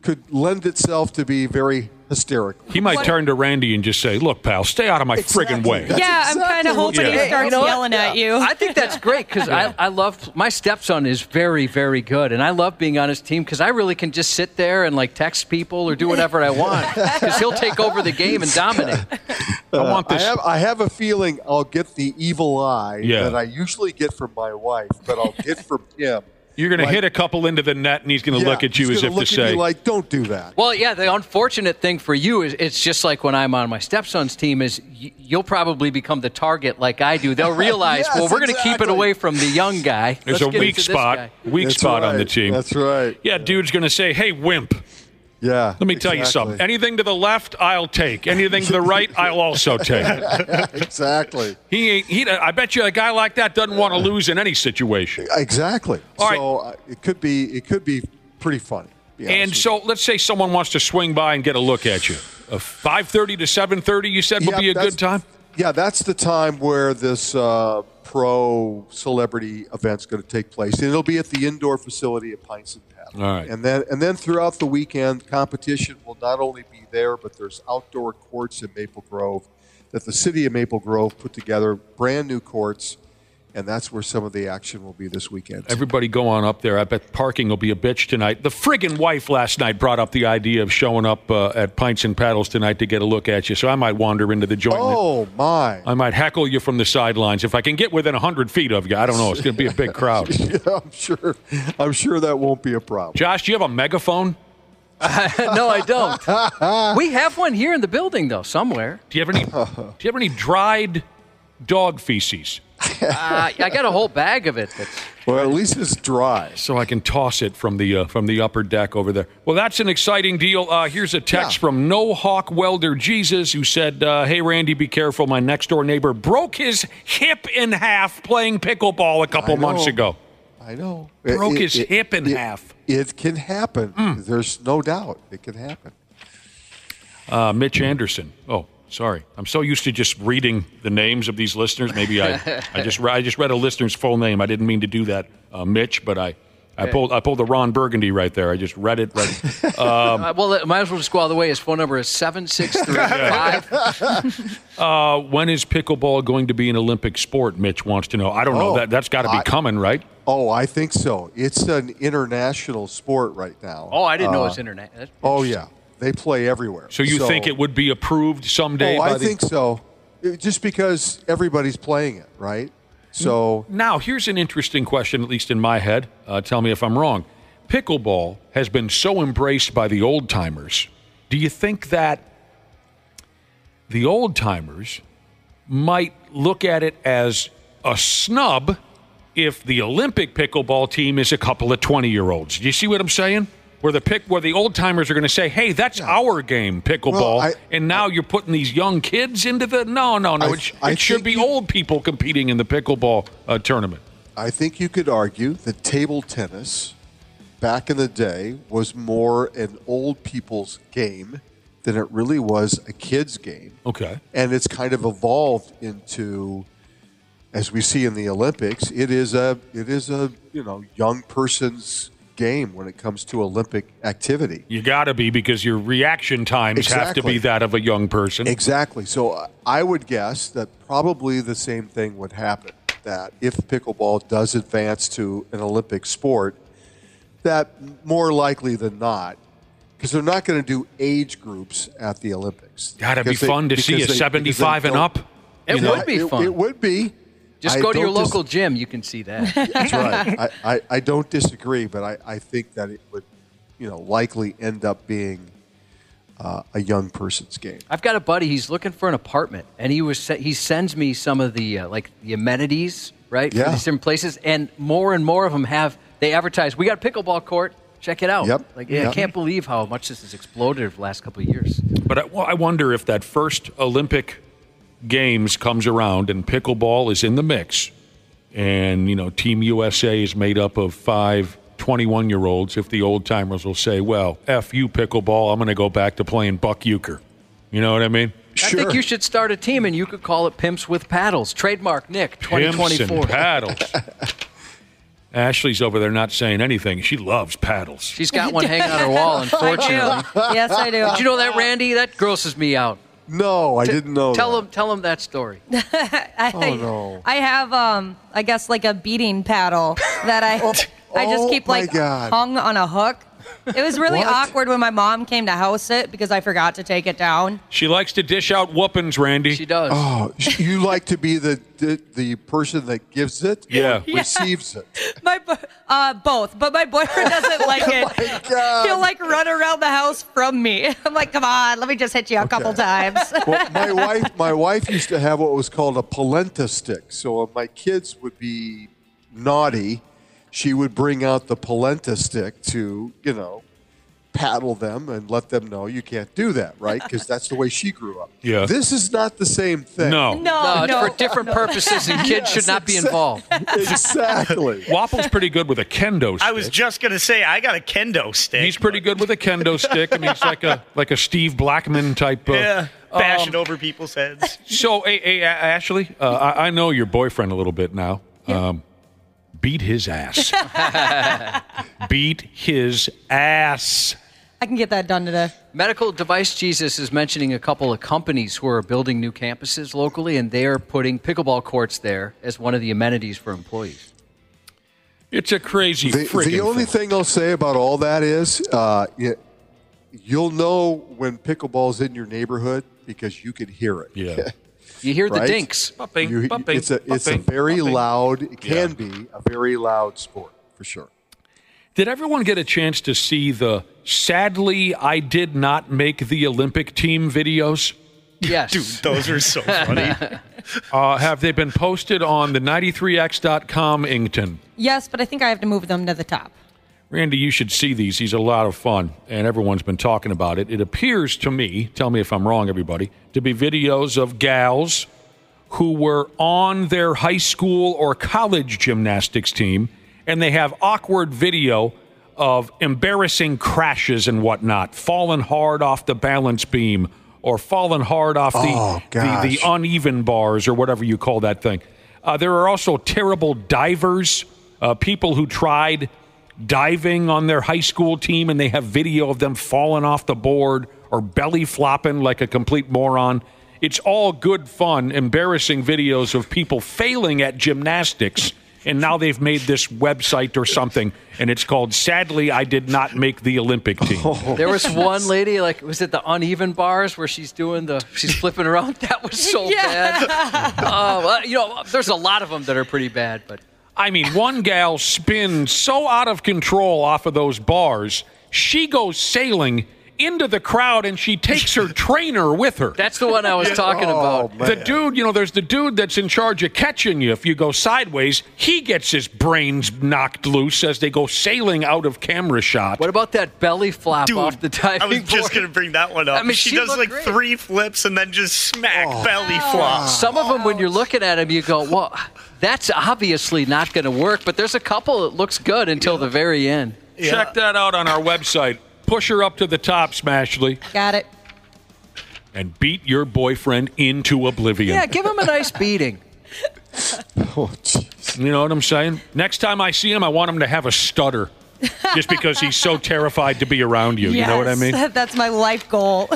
could lend itself to be very hysterical. He might turn to Randy and just say, "Look, pal, stay out of my friggin' way." I'm kind of hoping he starts yelling at you. I think that's great because I love my stepson is very, very good, and I love being on his team because I really can just sit there and text people or do whatever I want because he'll take over the game and dominate. I want this. I have a feeling I'll get the evil eye that I usually get from my wife, but I'll get from him. You're going to hit a couple into the net, and he's going to look at you as if to say, "Don't do that." Well, the unfortunate thing for you is it's just like when I'm on my stepson's team is you'll probably become the target like I do. They'll realize, we're going to keep it away from the young guy. There's a weak spot on the team. That's right. Yeah, dude's going to say, "Hey, wimp." Yeah. Let me tell you something. Anything to the left, I'll take. Anything to the right, I'll also take. Exactly. I bet you a guy like that doesn't want to lose in any situation. Exactly. All right. It could be pretty funny. And so let's say someone wants to swing by and get a look at you. 5:30 to 7:30, you said would be a good time? Yeah, that's the time where this pro celebrity event's going to take place. And it'll be at the indoor facility at Pints and Paddle. All right. And then throughout the weekend, competition will not only be there, but there's outdoor courts in Maple Grove that the city of Maple Grove put together, brand new courts, and that's where some of the action will be this weekend. Everybody go on up there. I bet parking will be a bitch tonight. The friggin' wife last night brought up the idea of showing up at Pints and Paddles tonight to get a look at you, so I might wander into the joint. Oh, my. I might heckle you from the sidelines. If I can get within 100 feet of you, I don't know. It's going to be a big crowd. Yeah, I'm sure that won't be a problem. Josh, do you have a megaphone? No, I don't. We have one here in the building, though, somewhere. Do you have any dried dog feces? I got a whole bag of it. Well, at least it's dry. So I can toss it from the upper deck over there. Well, that's an exciting deal. Here's a text from No Hawk Welder Jesus who said, hey, Randy, be careful. My next-door neighbor broke his hip in half playing pickleball a couple months ago. I know. Broke his hip in half. It can happen. There's no doubt. It can happen. Mitch Anderson. Oh, Sorry. I'm so used to just reading the names of these listeners. Maybe I just read a listener's full name. I didn't mean to do that, Mitch, but I pulled the Ron Burgundy right there. I just read it. Well, might as well just go all the way. His phone number is 763-5. When is pickleball going to be an Olympic sport? Mitch wants to know. I don't know. That's got to be coming, right? Oh, I think so. It's an international sport right now. Oh, I didn't know it was international. Oh, yeah. They play everywhere. So you think it would be approved someday? I think so. Just because everybody's playing it, right? So now here's an interesting question, at least in my head. Tell me if I'm wrong. Pickleball has been so embraced by the old timers. Do you think that the old timers might look at it as a snub if the Olympic pickleball team is a couple of 20-year-olds? Do you see what I'm saying? Where the old timers are going to say, "Hey, that's our game, pickleball," and now you're putting these young kids into the no. It should be old people competing in the pickleball tournament. I think you could argue that table tennis back in the day was more an old people's game than it really was a kid's game. Okay, and it's kind of evolved into, as we see in the Olympics, it is a young person's game when it comes to Olympic activity. You got to be, because your reaction times have to be that of a young person. Exactly. So I would guess that probably the same thing would happen, that if pickleball does advance to an Olympic sport, that more likely than not, because they're not going to do age groups at the Olympics. Got to be fun to see a 75 and up. It would be fun. It would be. Just go to your local gym. You can see that. That's right. I don't disagree, but I think that it would, likely end up being a young person's game. I've got a buddy. He's looking for an apartment, and he sends me some of the the amenities, right? Yeah. For these different places, and more of them they advertise. We got a pickleball court. Check it out. Yep. I can't believe how much this has exploded over the last couple of years. But I wonder if that first Olympic Games comes around and pickleball is in the mix, and Team USA is made up of 5 21-year-olds, if the old timers will say, well, F you pickleball, I'm going to go back to playing buck euchre. You know what I mean? Sure. I think you should start a team, and you could call it Pimps with Paddles. Trademark, Nick, 2024. Pimps and Paddles. Ashley's over there not saying anything. She loves paddles. She's got one hanging on her wall, unfortunately. I do. Yes, I do. Did you know that, Randy? That grosses me out. No, I didn't know that. Tell him that story. Oh, no. I have, I guess, like a beating paddle that I just keep hung on a hook. It was really awkward when my mom came to house it because I forgot to take it down. She likes to dish out whoopings, Randy. She does. Oh, you like to be the person that gives it? Yeah. Receives it? Both, but my boyfriend doesn't like it. God. He'll like run around the house from me. I'm like, come on, let me just hit you a couple times. Well, my wife used to have what was called a polenta stick. So if my kids would be naughty, she would bring out the polenta stick to, paddle them and let them know you can't do that, right? Because that's the way she grew up. Yeah. This is not the same thing. No, it's for different purposes, and kids should not be involved. Exactly. Waffle's pretty good with a kendo stick. I was just going to say, I got a kendo stick. He's pretty good with a kendo stick. I mean, it's like a Steve Blackman type. Bash it over people's heads. So, hey Ashley, I know your boyfriend a little bit now. Yeah. Beat his ass. Beat his ass. I can get that done today. Medical Device Jesus is mentioning a couple of companies who are building new campuses locally, and they're putting pickleball courts there as one of the amenities for employees. It's a crazy freaking The only thing I'll say about all that is you'll know when pickleball's in your neighborhood because you can hear it. Yeah. You hear the Right? dinks. Bumping. It's a very loud, it can be a very loud sport, for sure. Did everyone get a chance to see the sadly I did not make the Olympic team videos? Yes. Dude, those are so funny. Have they been posted on the 93x.com, Ington? Yes, but I think I have to move them to the top. Randy, you should see these. These are a lot of fun, and everyone's been talking about it. It appears to me, tell me if I'm wrong, everybody, to be videos of gals who were on their high school or college gymnastics team, and they have awkward video of embarrassing crashes and whatnot, falling hard off the balance beam, or fallen hard off the uneven bars or whatever you call that thing. There are also terrible divers, people who tried diving on their high school team, and they have video of them falling off the board or belly flopping like a complete moron. It's all good fun, embarrassing videos of people failing at gymnastics, and now they've made this website or something, and it's called Sadly I Did Not Make the Olympic Team. There was one lady, was it the uneven bars where she's flipping around? That was so bad. There's a lot of them that are pretty bad, but I mean, one gal spins so out of control off of those bars, she goes sailing into the crowd, and she takes her trainer with her. That's the one I was talking about. The dude, there's the dude that's in charge of catching you if you go sideways. He gets his brains knocked loose as they go sailing out of camera shot. What about that belly flop off the diving I was board? just going to bring that one up. I mean, she does like great. 3 flips and then just smack belly flop. Some of them, when you're looking at them, you go, well, that's obviously not going to work, but there's a couple that looks good until the very end. Check that out on our website. Push her up to the top, Smashley. Got it. And beat your boyfriend into oblivion. Yeah, give him a nice beating. You know what I'm saying? Next time I see him, I want him to have a stutter. Just because he's so terrified to be around you. Yes, You know what I mean? That's my life goal.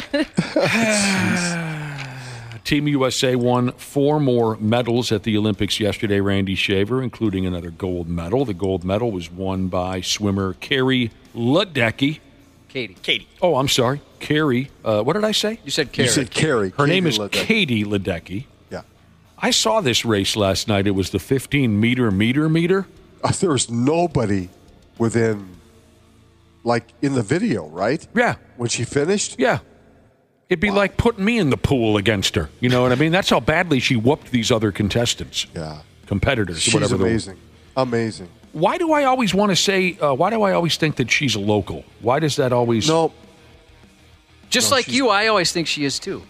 Team USA won 4 more medals at the Olympics yesterday, Randy Shaver, including another gold medal. The gold medal was won by swimmer Carrie Ledecky. Katie. Oh, I'm sorry. Carrie. What did I say? You said Carrie. You said Carrie. Her name is Ledecky. Katie Ledecky. Yeah. I saw this race last night. It was the 15-meter. There was nobody within, in the video, right? Yeah. When she finished? Yeah. It'd be like putting me in the pool against her. You know what I mean? That's how badly she whooped these other contestants. Yeah. Competitors. She's whatever amazing. Amazing. Why do I always want to say, why do I always think that she's a local? Why does that always... No. Just like you, I always think she is too.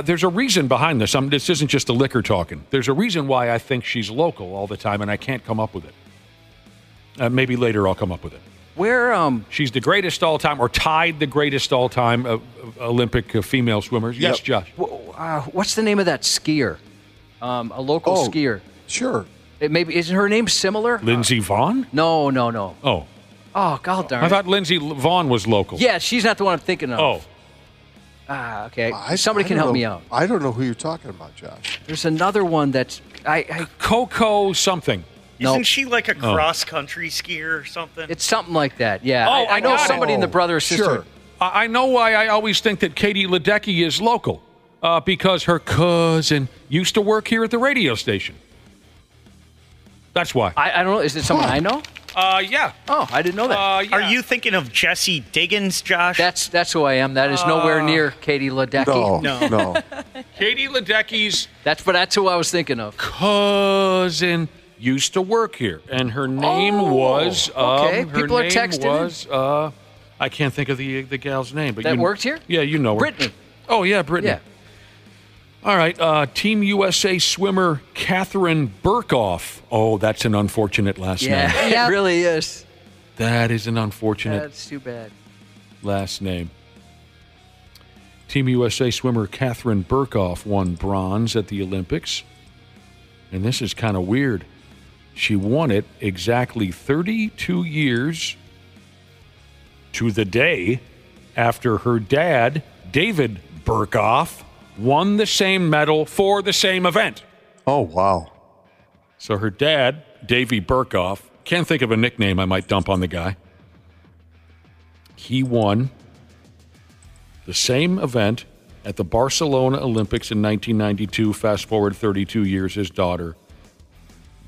There's a reason behind this. This isn't just the liquor talking. There's a reason why I think she's local all the time, and I can't come up with it. Maybe later I'll come up with it. Where she's the greatest all-time, or tied the greatest all-time Olympic female swimmers. Yep. Yes, Josh. What's the name of that skier? A local skier. Sure. Isn't her name similar? Lindsey Vonn? No. Oh. Oh, God darn it. I thought Lindsey Vonn was local. Yeah, she's not the one I'm thinking of. Oh. Okay. Somebody can help me out. I don't know who you're talking about, Josh. There's another one that's... Coco something. Isn't she like a cross-country skier or something? It's something like that, yeah. Oh, I know somebody in the brother or sister. Sure. I know why I always think that Katie Ledecky is local. Because her cousin used to work here at the radio station. That's why. I don't know. Is it someone I know? Yeah. Oh, I didn't know that. Yeah. Are you thinking of Jessie Diggins, Josh? That's who I am. That is nowhere near Katie Ledecky. No. Katie Ledecky's... That's who I was thinking of. Cousin used to work here, and her name was... okay, her people are name texting was, I can't think of the gal's name. But that worked here? Yeah, you know her. Brittany. Oh, yeah, Brittany. Yeah. All right, Team USA swimmer Catherine Burkhoff. Oh, that's an unfortunate last name. Yeah, it really is. That is an unfortunate That's too bad. last name. Team USA swimmer Catherine Burkhoff won bronze at the Olympics. And this is kind of weird. She won it exactly 32 years to the day after her dad, David Burkhoff, won the same medal for the same event. Oh, wow. So her dad, Davy Burkhoff, can't think of a nickname I might dump on the guy. He won the same event at the Barcelona Olympics in 1992. Fast forward 32 years, his daughter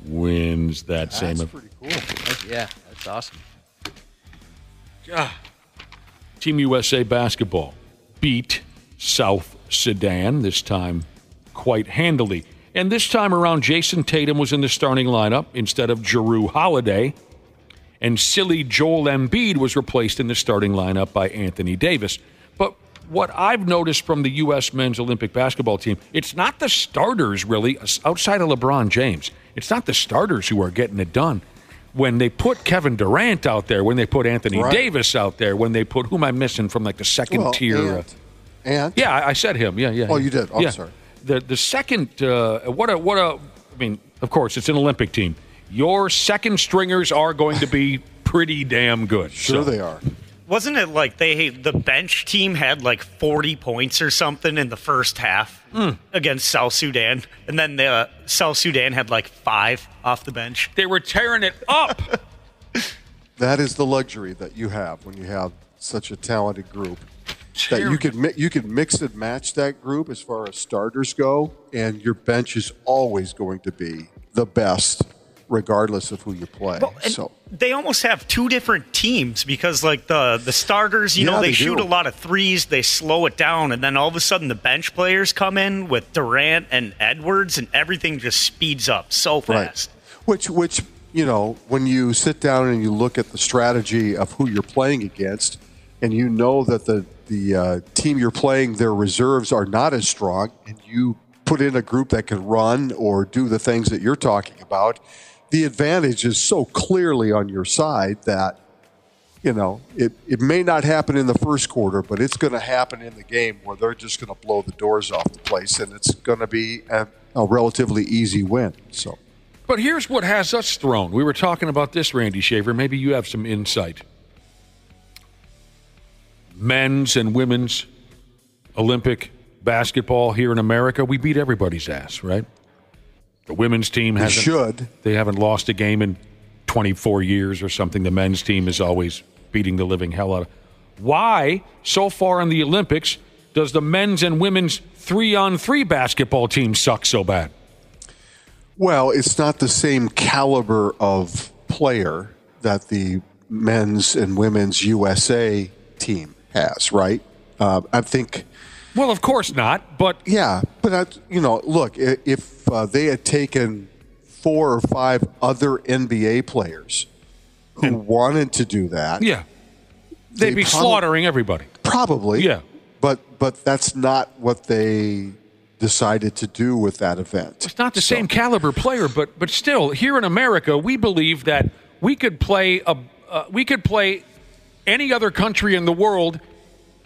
wins that same event. That's pretty cool. Yeah, that's awesome. Team USA basketball beat South Sudan, this time quite handily. And this time around, Jason Tatum was in the starting lineup instead of Jrue Holiday. And silly Joel Embiid was replaced in the starting lineup by Anthony Davis. But what I've noticed from the U.S. men's Olympic basketball team, it's not the starters, really, outside of LeBron James. It's not the starters who are getting it done. When they put Kevin Durant out there, when they put Anthony Davis out there, when they put, who am I missing from like the second tier? And? Yeah, I said him. Yeah. Oh, you did? Oh, yeah. sorry. The second, I mean, of course, it's an Olympic team. Your second stringers are going to be pretty damn good. Sure they are. Wasn't it like the bench team had like 40 points or something in the first half against South Sudan, and then the South Sudan had like 5 off the bench? They were tearing it up. That is the luxury that you have when you have such a talented group. That you can mix and match that group as far as starters go, and your bench is always going to be the best, regardless of who you play. Well, they almost have 2 different teams because, like, the starters, they shoot a lot of threes, they slow it down, and then all of a sudden the bench players come in with Durant and Edwards, and everything just speeds up so fast. Right. Which when you sit down and you look at the strategy of who you're playing against, and you know that the team you're playing, their reserves are not as strong, and you put in a group that can run or do the things that you're talking about, the advantage is so clearly on your side that, it may not happen in the first quarter, but it's going to happen in the game where they're just going to blow the doors off the place, and it's going to be a relatively easy win. So, but here's what has us thrown. We were talking about this, Randy Shaver. Maybe you have some insight. Men's and women's Olympic basketball here in America, we beat everybody's ass, right? The women's team they haven't lost a game in 24 years or something. The men's team is always beating the living hell out of. Why, so far in the Olympics, does the men's and women's 3-on-3 basketball team suck so bad? Well, it's not the same caliber of player that the men's and women's USA team has, right? I think. Well, of course not, but yeah, but look, if they had taken 4 or 5 other NBA players who wanted to do that, they'd be slaughtering everybody. Probably, yeah. But that's not what they decided to do with that event. It's not the same caliber player, but still, here in America, we believe that we could play any other country in the world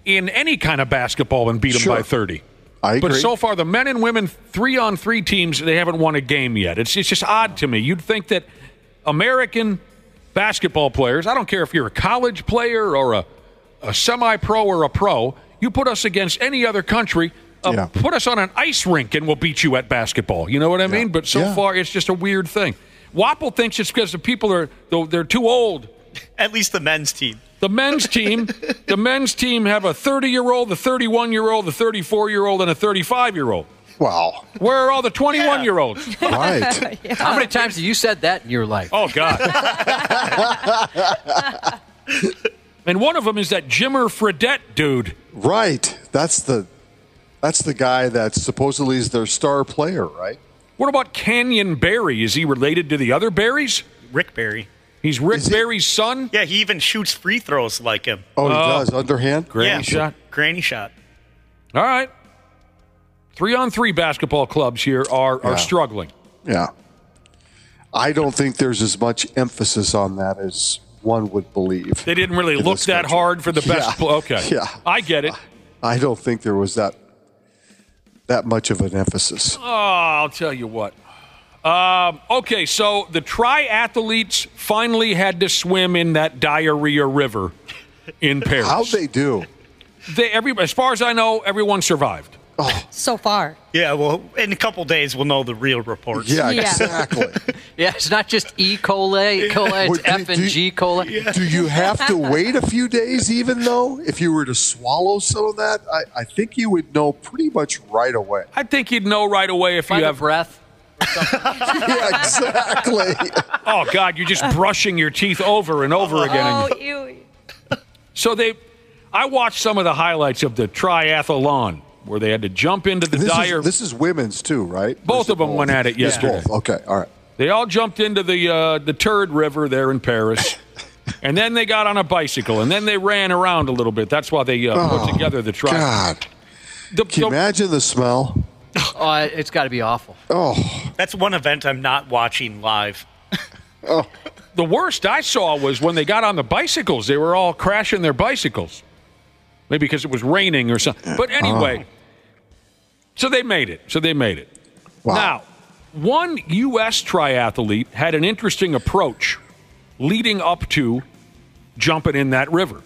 in any kind of basketball and beat them by 30. I agree. But so far, the men and women 3-on-3 teams, they haven't won a game yet. It's just odd to me. You'd think that American basketball players, I don't care if you're a college player or a semi-pro or a pro, you put us against any other country, put us on an ice rink and we'll beat you at basketball. You know what I mean? But so far, it's just a weird thing. Wapple thinks it's because the people they're too old. At least the men's team. The men's team have a 30-year-old, a 31-year-old, a 34-year-old, and a 35-year-old. Wow. Where are all the 21-year-olds? Right. Yeah. How many times have you said that in your life? Oh, God. And one of them is that Jimmer Fredette dude. Right. That's the guy that supposedly is their star player, right? What about Canyon Barry? Is he related to the other Barrys? Rick Barry. He's Rick Barry's son? Yeah, he even shoots free throws like him. Oh, he does? Underhand? Granny shot? Granny shot. All right. 3-on-3 basketball clubs here are struggling. Yeah. I don't think there's as much emphasis on that as one would believe. They didn't really look that hard for the best. Okay. Yeah. I get it. I don't think there was that much of an emphasis. Oh, I'll tell you what. Okay, so the triathletes finally had to swim in that diarrhea river in Paris. How'd they do? As far as I know, everyone survived. Oh. So far. Yeah, well, in a couple days, we'll know the real reports. Yeah, exactly. Yeah, it's not just E. coli, it's F and G. coli. Yeah. Do you have to wait a few days even, though? If you were to swallow some of that, I think you would know pretty much right away. I think you'd know right away if you have breath. Yeah, exactly. Oh, God, you're just brushing your teeth over and over again. Oh, ew. So I watched some of the highlights of the triathlon where they had to jump into the This is women's too, right? Both of them went at it yesterday. Both. Okay, all right. They all jumped into the Turd River there in Paris, and then they got on a bicycle, and then they ran around a little bit. That's why they put together the triathlon. God. Can you imagine the smell? Oh, it's got to be awful. Oh. That's one event I'm not watching live. Oh. The worst I saw was when they got on the bicycles. They were all crashing their bicycles. Maybe because it was raining or something. But anyway, so they made it. Wow. Now, one U.S. triathlete had an interesting approach leading up to jumping in that river.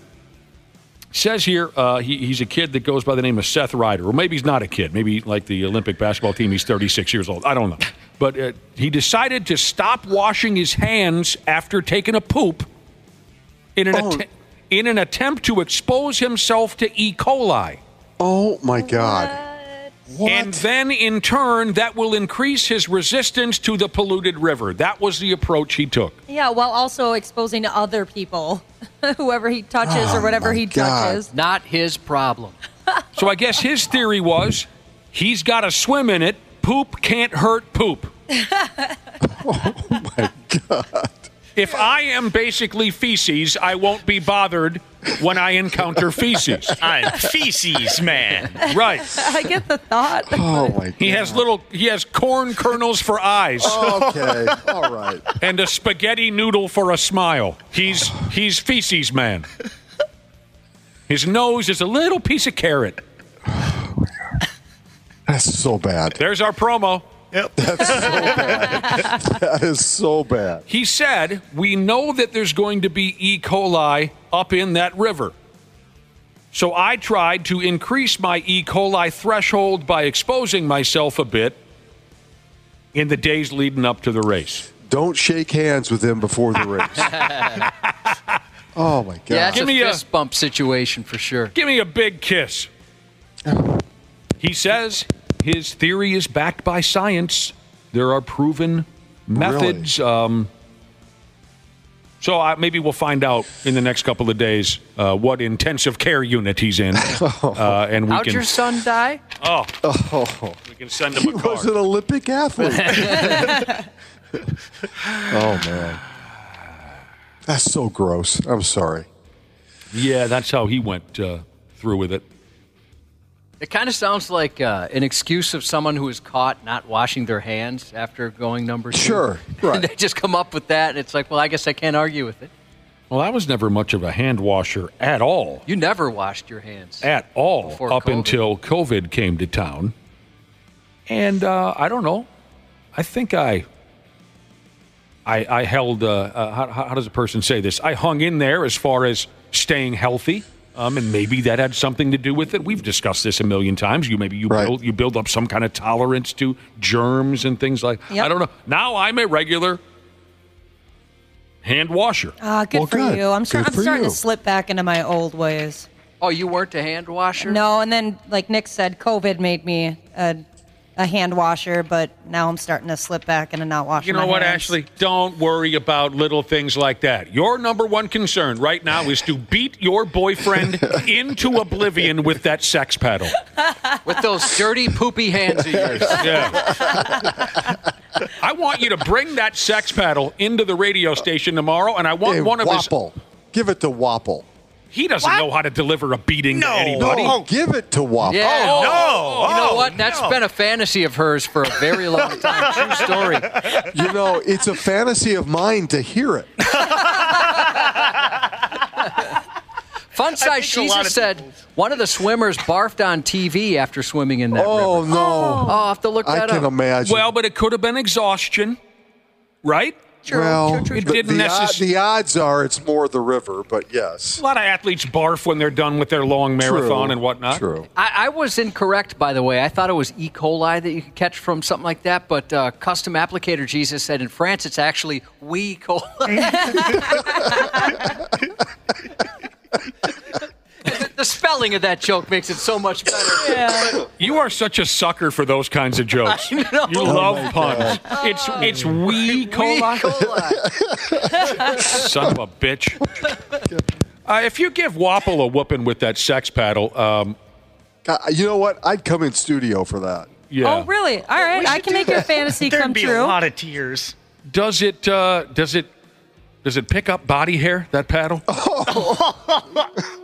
Says here he's a kid that goes by the name of Seth Ryder. Or maybe he's not a kid. Maybe like the Olympic basketball team, he's 36 years old. I don't know. But he decided to stop washing his hands after taking a poop in an attempt to expose himself to E. coli. Oh, my God. What? And then, in turn, that will increase his resistance to the polluted river. That was the approach he took. Yeah, while also exposing to other people, whoever he touches or whatever he touches. Not his problem. So I guess his theory was he's got to swim in it. Poop can't hurt poop. Oh, my God. If I am basically feces, I won't be bothered when I encounter feces. I'm feces man. Right. I get the thought. Oh, my God. He has corn kernels for eyes. Okay. All right. And a spaghetti noodle for a smile. He's feces man. His nose is a little piece of carrot. Oh, my God. That's so bad. There's our promo. Yep. That's so bad. That is so bad. He said, we know that there's going to be E. coli up in that river. So I tried to increase my E. coli threshold by exposing myself a bit in the days leading up to the race. Don't shake hands with him before the race. Oh, my God. Yeah, it's a fist bump situation for sure. Give me a big kiss. He says his theory is backed by science. There are proven methods. Really? So maybe we'll find out in the next couple of days what intensive care unit he's in. And How'd your son die? Oh. We can send him a card. He was an Olympic athlete. Oh, man. That's so gross. I'm sorry. Yeah, that's how he went through with it. It kind of sounds like an excuse of someone who is caught not washing their hands after going number 2. Sure, right. And they just come up with that, and it's like, well, I guess I can't argue with it. Well, I was never much of a hand washer at all. You never washed your hands. At all. Up COVID. Until COVID came to town. And I don't know. I think I held, how does a person say this? I hung in there as far as staying healthy. And maybe that had something to do with it. We've discussed this a million times. You build up some kind of tolerance to germs and things like. Yep. I don't know. Now I'm a regular hand washer. Good for you. I'm starting to slip back into my old ways. Oh, you weren't a hand washer? No, and then like Nick said, COVID made me a hand washer, but now I'm starting to slip back into not washing my hands. You know what, Ashley? Don't worry about little things like that. Your number one concern right now is to beat your boyfriend into oblivion with that sex paddle. With those dirty, poopy hands of yours. Yeah. I want you to bring that sex paddle into the radio station tomorrow, and I want one of Wapple. Give it to Wapple. He doesn't know how to deliver a beating to anybody. No, give it to Wapple. Yeah. Oh, no. You know what? That's been a fantasy of hers for a very long time. True story. You know, it's a fantasy of mine to hear it. Fun size Jesus said one of the swimmers barfed on TV after swimming in that river. Oh, no. Oh, I'll have to look that up. I can imagine. Well, but it could have been exhaustion, right? True. It didn't the odds are it's more the river, but yes. A lot of athletes barf when they're done with their long marathon and whatnot. True. I was incorrect, by the way. I thought it was E. coli that you could catch from something like that, but custom applicator Jesus said in France it's actually Oui-coli. The spelling of that joke makes it so much better. Yeah. You are such a sucker for those kinds of jokes. You love puns. It's Oui-coli. Son of a bitch. If you give Wapple a whooping with that sex paddle, you know what? I'd come in studio for that. Yeah. Oh, really? All right. I can make your fantasy come There'd be true. a lot of tears. Does it pick up body hair, that paddle?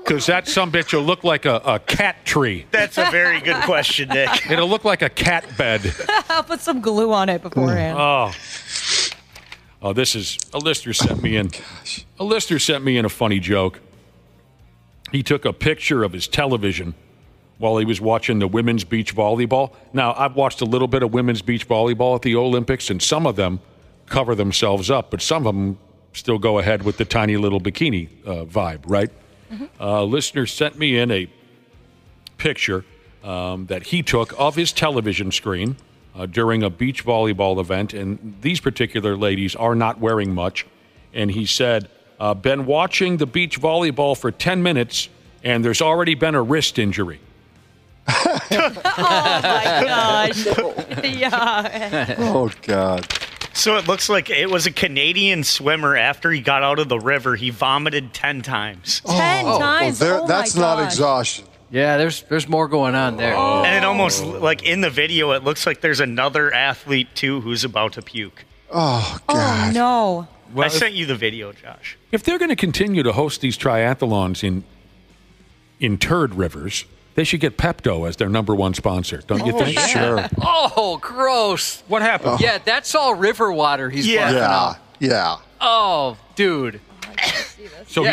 Because that sumbitch will look like a cat tree. That's a very good question, Nick. It'll look like a cat bed. I'll put some glue on it beforehand. Oh, this is a listener sent me in. A listener sent me in a funny joke. he took a picture of his television while he was watching the women's beach volleyball. Now, I've watched a little bit of women's beach volleyball at the Olympics, and some of them cover themselves up, but some of them still go ahead with the tiny little bikini vibe, right? Listener sent me in a picture that he took of his television screen during a beach volleyball event, and these particular ladies are not wearing much. And he said, been watching the beach volleyball for 10 minutes, and there's already been a wrist injury. Oh, my gosh. Yeah. Oh, God. So it looks like it was a Canadian swimmer. After he got out of the river, he vomited 10 times. 10 times? That's not exhaustion. Yeah, there's more going on there. And it almost, like in the video, it looks like there's another athlete, too, who's about to puke. Oh, God. Oh, no. Well, I sent you the video, Josh. If they're going to continue to host these triathlons in turd rivers, they should get Pepto as their number one sponsor, don't you think? Yeah. Sure. Oh, gross. What happened? Yeah, that's all river water he's barfing out. Yeah. Oh, dude. So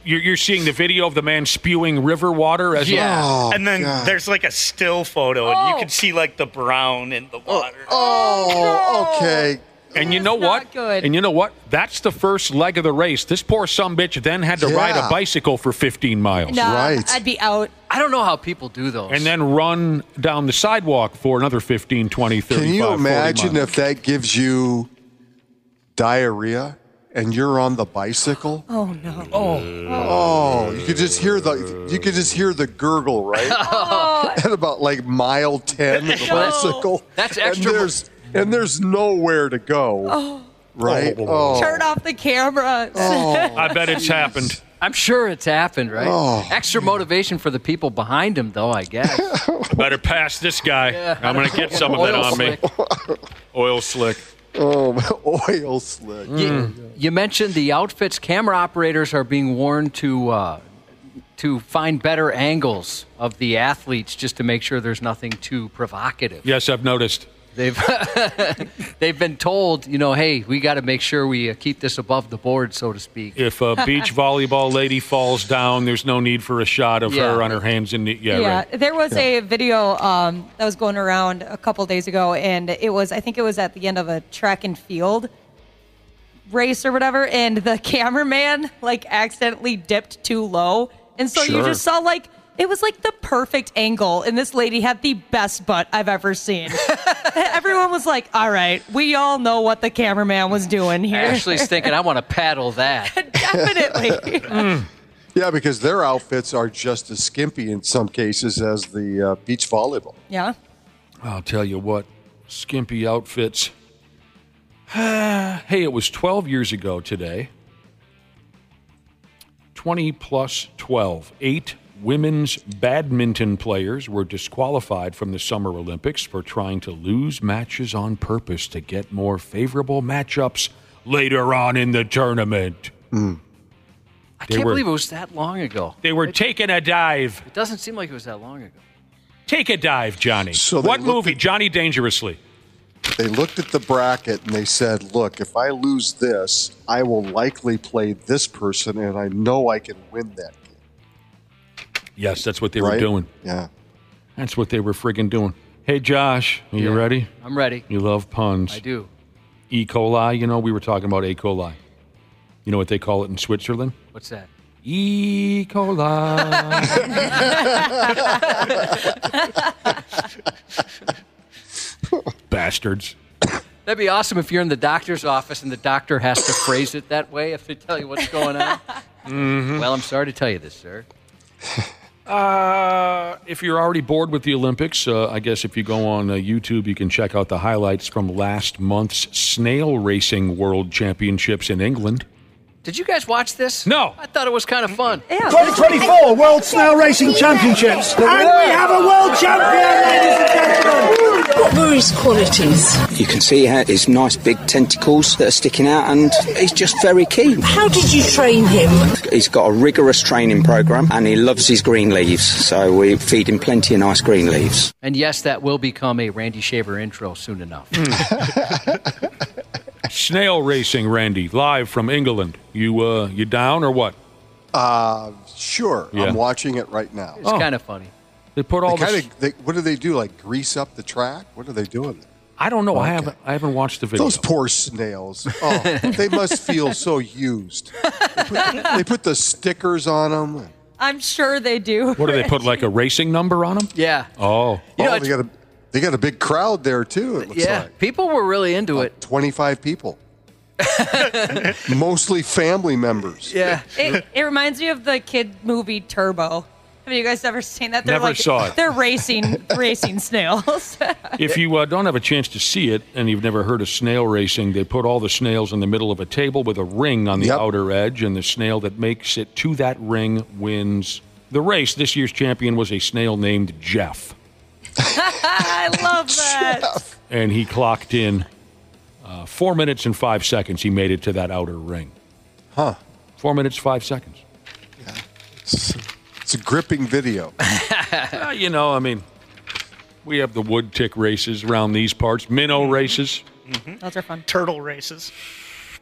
you're seeing the video of the man spewing river water as Oh, and then God. there's like a still photo, and you can see like the brown in the water. Oh, okay. And you know what? Good. And you know what? That's the first leg of the race. This poor sumbitch then had to ride a bicycle for 15 miles. No, Right. I'd be out. I don't know how people do those. And then run down the sidewalk for another 15, 20, 35, Can you 40 imagine miles. if that gives you diarrhea and you're on the bicycle? Oh, no. Oh, you could just hear the gurgle, right? At about like mile 10 of the bicycle. That's extra. And there's nowhere to go. Right? Oh. Turn off the camera. I bet it's happened. I'm sure it's happened, right? Oh. Extra motivation for the people behind him, though, I guess. Better pass this guy. Yeah. I'm going to get some of it on me. Oil slick. Oh, oil slick. You mentioned the outfits. Camera operators are being warned to find better angles of the athletes just to make sure there's nothing too provocative. Yes, I've noticed. They've been told, hey, we got to make sure we keep this above the board, so to speak. If a beach volleyball lady falls down, there's no need for a shot of her on her hands and knees. Yeah, right. There was a video that was going around a couple days ago, and I think it was at the end of a track and field race or whatever, and the cameraman accidentally dipped too low, and so you just saw it was the perfect angle, and this lady had the best butt I've ever seen. Everyone was like, all right, we all know what the cameraman was doing here. Ashley's thinking, I want to paddle that. Definitely. Yeah, because their outfits are just as skimpy in some cases as the beach volleyball. Yeah. I'll tell you what, skimpy outfits. Hey, it was 12 years ago today. 20 plus 12. 8 women's badminton players were disqualified from the Summer Olympics for trying to lose matches on purpose to get more favorable matchups later on in the tournament. I can't believe it was that long ago. They were taking a dive. It doesn't seem like it was that long ago. Take a dive, Johnny. So what movie? Johnny Dangerously. They looked at the bracket and they said, look, if I lose this, I will likely play this person, and I know I can win that game. Yes, that's what they were doing. Yeah. That's what they were friggin' doing. Hey, Josh, are you ready? I'm ready. You love puns. I do. E. coli, we were talking about E. coli. You know what they call it in Switzerland? What's that? E. coli. Bastards. That'd be awesome if you're in the doctor's office and the doctor has to phrase it that way if they tell you what's going on. Mm-hmm. Well, I'm sorry to tell you this, sir. If you're already bored with the Olympics, I guess if you go on YouTube, you can check out the highlights from last month's snail racing world championships in England. Did you guys watch this? No. I thought it was kind of fun. 2024 World Snail Racing Championships. And we have a world champion, ladies and gentlemen. What were his qualities? You can see he has nice big tentacles that are sticking out, and he's just very keen. How did you train him? He's got a rigorous training program, and he loves his green leaves, so we feed him plenty of nice green leaves. And yes, that will become a Randy Shaver intro soon enough. Snail racing, Randy, live from England. You down or what? Sure. Yeah. I'm watching it right now. It's kind of funny. They put all what do they do? Like grease up the track? What are they doing there? I don't know. Okay. I haven't watched the video. Those poor snails. Oh, they must feel so used. They put the stickers on them. I'm sure they do. What do they put, like a racing number on them? Yeah. Oh. They got a big crowd there, too, it looks like. People were really into it. 25 people. Mostly family members. Yeah. It reminds me of the kid movie Turbo. Have you guys ever seen that? Never saw it. They're racing snails. If you don't have a chance to see it and you've never heard of snail racing, they put all the snails in the middle of a table with a ring on the outer edge, and the snail that makes it to that ring wins the race. This year's champion was a snail named Jeff. I love that. Jeff. And he clocked in 4 minutes and 5 seconds. He made it to that outer ring. Huh. 4 minutes, 5 seconds. Yeah. It's a gripping video. We have the wood tick races around these parts, minnow races. Mm-hmm. Those are fun. Turtle races.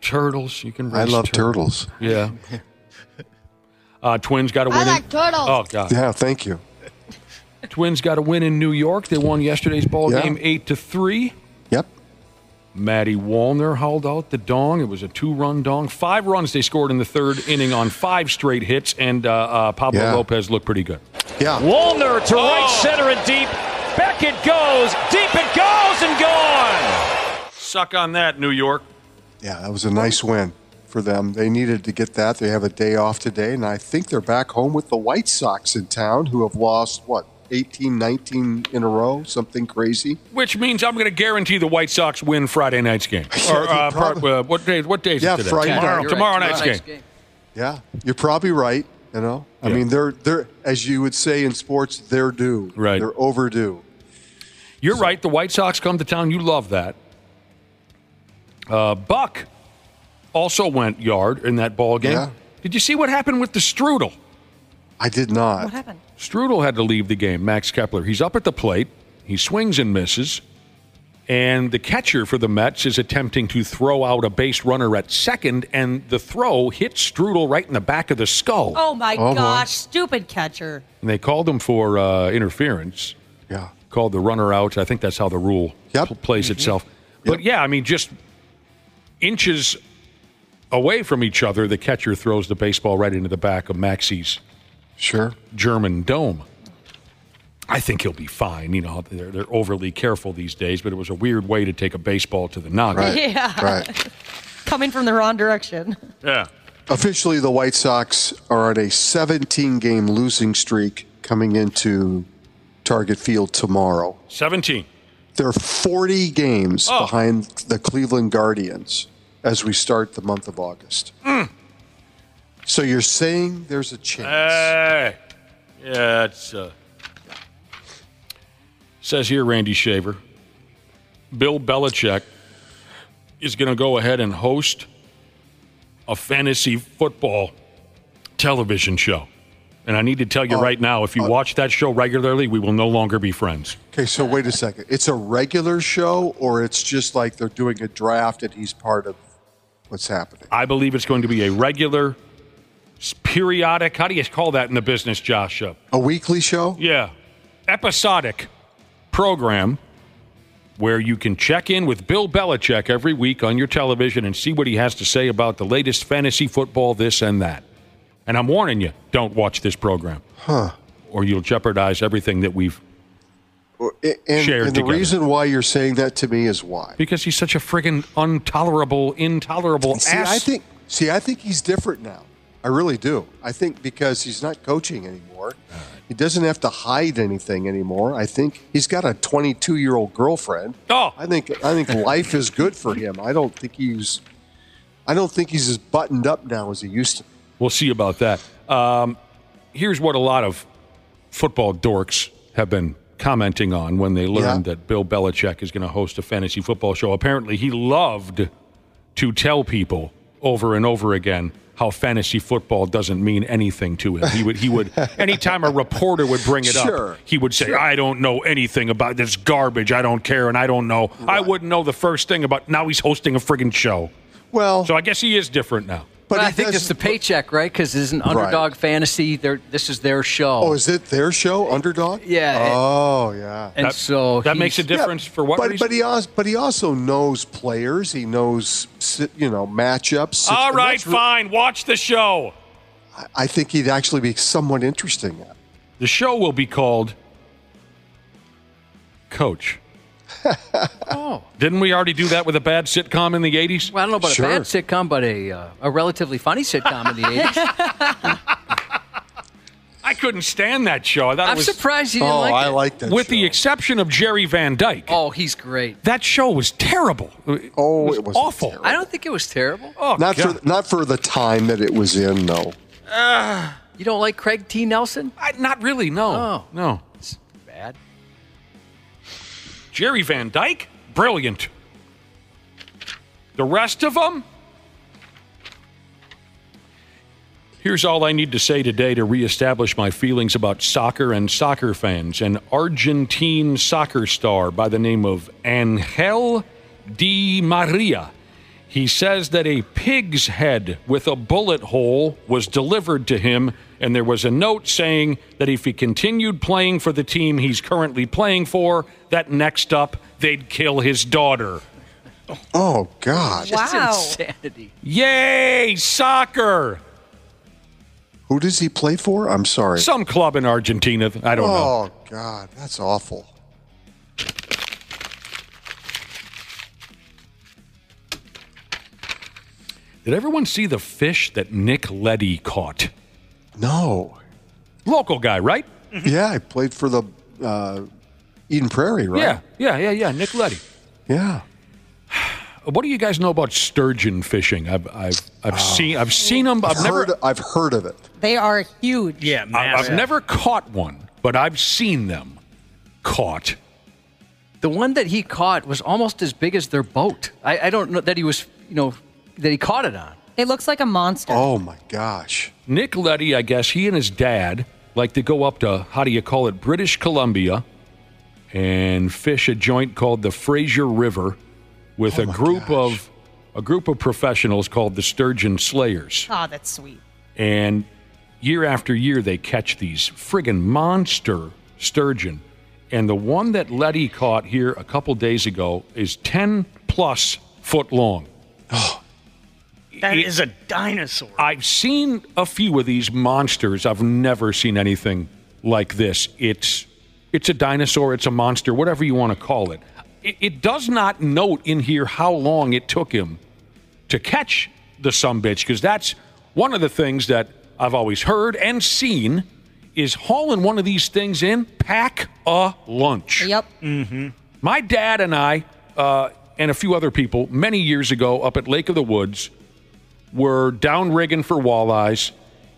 Turtles. You can race I love turtles. Yeah. Twins got to win. I like turtles. Oh, God. Yeah, thank you. Twins got a win in New York. They won yesterday's ball game 8-3. Yep. Matty Wallner hauled out the dong. It was a 2-run dong. 5 runs they scored in the third inning on 5 straight hits, and Pablo Lopez looked pretty good. Yeah. Wallner to right center and deep. Back it goes. Deep it goes and gone. Suck on that, New York. Yeah, that was a nice win for them. They needed to get that. They have a day off today, and I think they're back home with the White Sox in town, who have lost, 18, 19 in a row, something crazy. Which means I'm going to guarantee the White Sox win Friday night's game. Or what day is it today? Friday. Tomorrow night's game. Yeah, you're probably right. I mean, they're as you would say in sports, they're due. Right. They're overdue. You're right. The White Sox come to town. You love that. Buck also went yard in that ball game. Yeah. Did you see what happened with the strudel? I did not. What happened? Strudel had to leave the game, Max Kepler. He's up at the plate. He swings and misses. And the catcher for the Mets is attempting to throw out a base runner at second, and the throw hits Strudel right in the back of the skull. Oh, my gosh. Stupid catcher. And they called him for interference. Yeah. Called the runner out. I think that's how the rule plays itself. But, just inches away from each other, the catcher throws the baseball right into the back of Maxie's German dome. I think he'll be fine. They're overly careful these days, but it was a weird way to take a baseball to the noggin. Right. Yeah. Right. Coming from the wrong direction. Yeah. Officially, the White Sox are on a 17-game losing streak coming into Target Field tomorrow. 17. They're 40 games behind the Cleveland Guardians as we start the month of August. So you're saying there's a chance? Yeah, it's... Says here, Randy Shaver, Bill Belichick is going to go ahead and host a fantasy football television show. And I need to tell you right now, if you watch that show regularly, we will no longer be friends. Okay, so wait a second. It's a regular show, or it's just like they're doing a draft and he's part of what's happening? I believe it's going to be a regular, periodic, how do you call that in the business, Josh? A weekly show? Yeah. Episodic program where you can check in with Bill Belichick every week on your television and see what he has to say about the latest fantasy football, this and that. And I'm warning you, don't watch this program. Or you'll jeopardize everything that we've shared and the together. reason why you're saying that to me is why? Because he's such a friggin' intolerable ass. I think he's different now. I really do. I think because he's not coaching anymore. He doesn't have to hide anything anymore. I think he's got a 22-year-old girlfriend. Oh, I think life is good for him. I don't think he's as buttoned up now as he used to. We'll see about that. Here's what a lot of football dorks have been commenting on when they learned that Bill Belichick is going to host a fantasy football show. Apparently, he loved to tell people over and over again how fantasy football doesn't mean anything to him. He would anytime a reporter would bring it up, he would say, I don't know anything about this garbage. I don't care, and I don't know. Right. I wouldn't know the first thing about. Now he's hosting a friggin' show. Well, so I guess he is different now. But I think it's the paycheck, right? Because this is an underdog fantasy. This is their show. Oh, is it their show, Underdog? Yeah. Oh, yeah. And so that makes a difference for what reason? But he also knows players. He knows, matchups. All right, fine. Watch the show. I think he'd actually be somewhat interesting. The show will be called Coach. Oh. Didn't we already do that with a bad sitcom in the 80s? Well, I don't know about a bad sitcom, but a relatively funny sitcom in the 80s. I couldn't stand that show. I thought I'm surprised you didn't like it. I like that With show. the exception of Jerry Van Dyke. Oh, he's great. That show was terrible. It was awful. terrible. I don't think it was terrible. Oh, Not for the time that it was in, no. You don't like Craig T. Nelson? Not really, no. Oh. No. It's bad. Jerry Van Dyke? Brilliant. The rest of them? Here's all I need to say today to reestablish my feelings about soccer and soccer fans. An Argentine soccer star by the name of Angel Di Maria. He says that a pig's head with a bullet hole was delivered to him, and there was a note saying that if he continued playing for the team he's currently playing for, that next up they'd kill his daughter. Oh, God. Just Wow. insanity. Yay, soccer! Who does he play for? I'm sorry. Some club in Argentina. I don't know. Oh, God. That's awful. Did everyone see the fish that Nick Leddy caught? No. Local guy, right? Yeah, I played for the Eden Prairie, right? Yeah. Nick Leddy. Yeah. What do you guys know about sturgeon fishing? I've seen them. I've heard of it. They are huge. Yeah, I've never caught one, but I've seen them caught. The one that he caught was almost as big as their boat. I don't know that he was, that he caught it on. It looks like a monster. Oh, my gosh. Nick Leddy, I guess, he and his dad like to go up to, British Columbia and fish a joint called the Fraser River with a group of professionals called the Sturgeon Slayers. Oh, that's sweet. And year after year, they catch these friggin' monster sturgeon. And the one that Letty caught here a couple days ago is 10-plus foot long. That is a dinosaur. I've seen a few of these monsters. I've never seen anything like this. It's a dinosaur. It's a monster, whatever you want to call it. It does not note in here how long it took him to catch the sumbitch, because that's one of the things that I've always heard and seen is hauling one of these things in, pack a lunch. Yep. Mm-hmm. My dad and I and a few other people many years ago up at Lake of the Woods were down rigging for walleyes,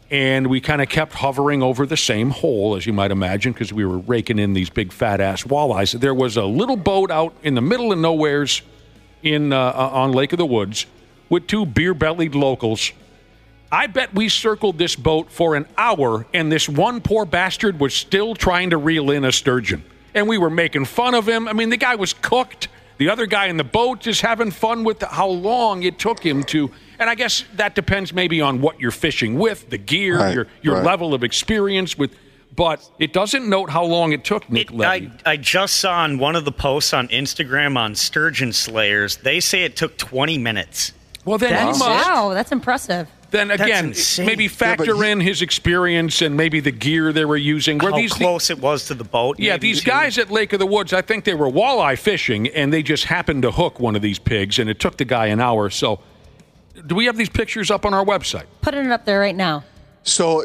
and we kind of kept hovering over the same hole, as you might imagine, because we were raking in these big fat-ass walleyes. There was a little boat out in the middle of nowheres on Lake of the Woods with two beer-bellied locals. I bet we circled this boat for an hour, and this one poor bastard was still trying to reel in a sturgeon. And we were making fun of him. I mean, the guy was cooked. The other guy in the boat just having fun with how long it took him to... And I guess that depends maybe on what you're fishing with, the gear, your level of experience with... But it doesn't note how long it took, Nick Levy. I just saw on one of the posts on Instagram on Sturgeon Slayers, they say it took 20 minutes. Well, then Wow, that's impressive. Then again, maybe factor in his experience and maybe the gear they were using. How close it was to the boat. Yeah, these guys at Lake of the Woods, I think they were walleye fishing, and they just happened to hook one of these pigs, and it took the guy an hour. So, do we have these pictures up on our website? Putting it up there right now. So,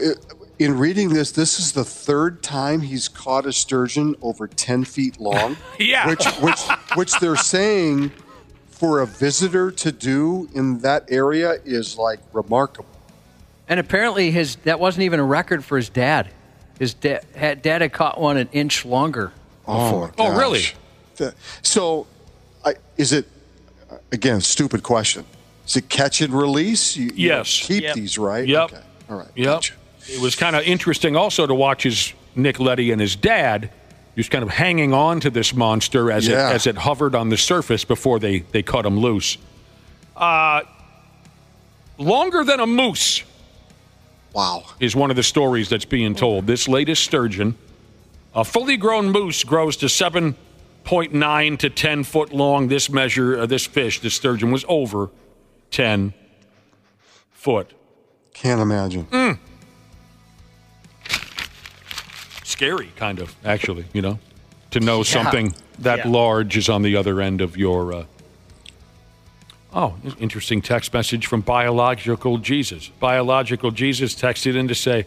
in reading this is the third time he's caught a sturgeon over 10 feet long. Yeah. Which they're saying for a visitor to do in that area is like remarkable. And apparently that wasn't even a record for his dad. His dad had caught one an inch longer before. Oh, really? So, is it, again, stupid question. Is it catch and release? Yes. Keep these, right? Yep. Okay. All right. Yep. Gotcha. It was kind of interesting also to watch Nick Letty and his dad just kind of hanging on to this monster as it hovered on the surface before they cut him loose. longer than a moose. Wow. Is one of the stories that's being told. This latest sturgeon, a fully grown moose grows to 7.9 to 10 foot long. This fish, this sturgeon, was over 10 foot. Can't imagine. Scary, kind of, actually, to know something that large is on the other end of your... interesting text message from Biological Jesus. Biological Jesus texted in to say,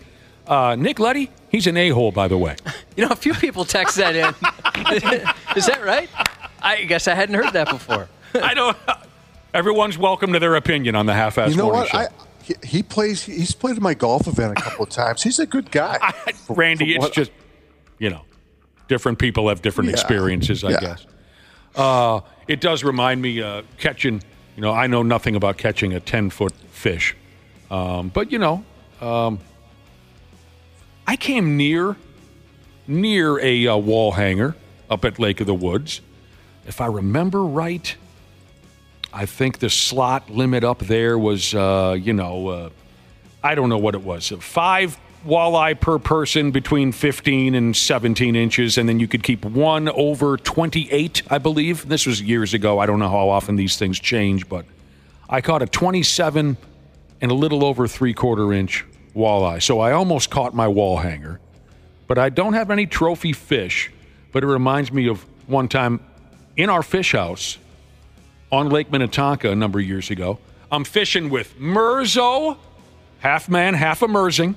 Nick Letty, he's an a-hole, by the way. A few people text that in. Is that right? I guess I hadn't heard that before. I don't... Everyone's welcome to their opinion on the Half-Ass Morning Show. He's played in my golf event a couple of times. He's a good guy. Randy, it's just, different people have different experiences, I guess. It does remind me catching, I know nothing about catching a 10-foot fish. But I came near a wall hanger up at Lake of the Woods. If I remember right, I think the slot limit up there was, I don't know what it was, 5 walleye per person between 15 and 17 inches, and then you could keep one over 28, I believe. This was years ago. I don't know how often these things change, but I caught a 27 and a little over 3/4 inch walleye. So I almost caught my wall hanger, but I don't have any trophy fish. But it reminds me of one time in our fish house on Lake Minnetonka a number of years ago. I'm fishing with Merzo, half man, half immersing,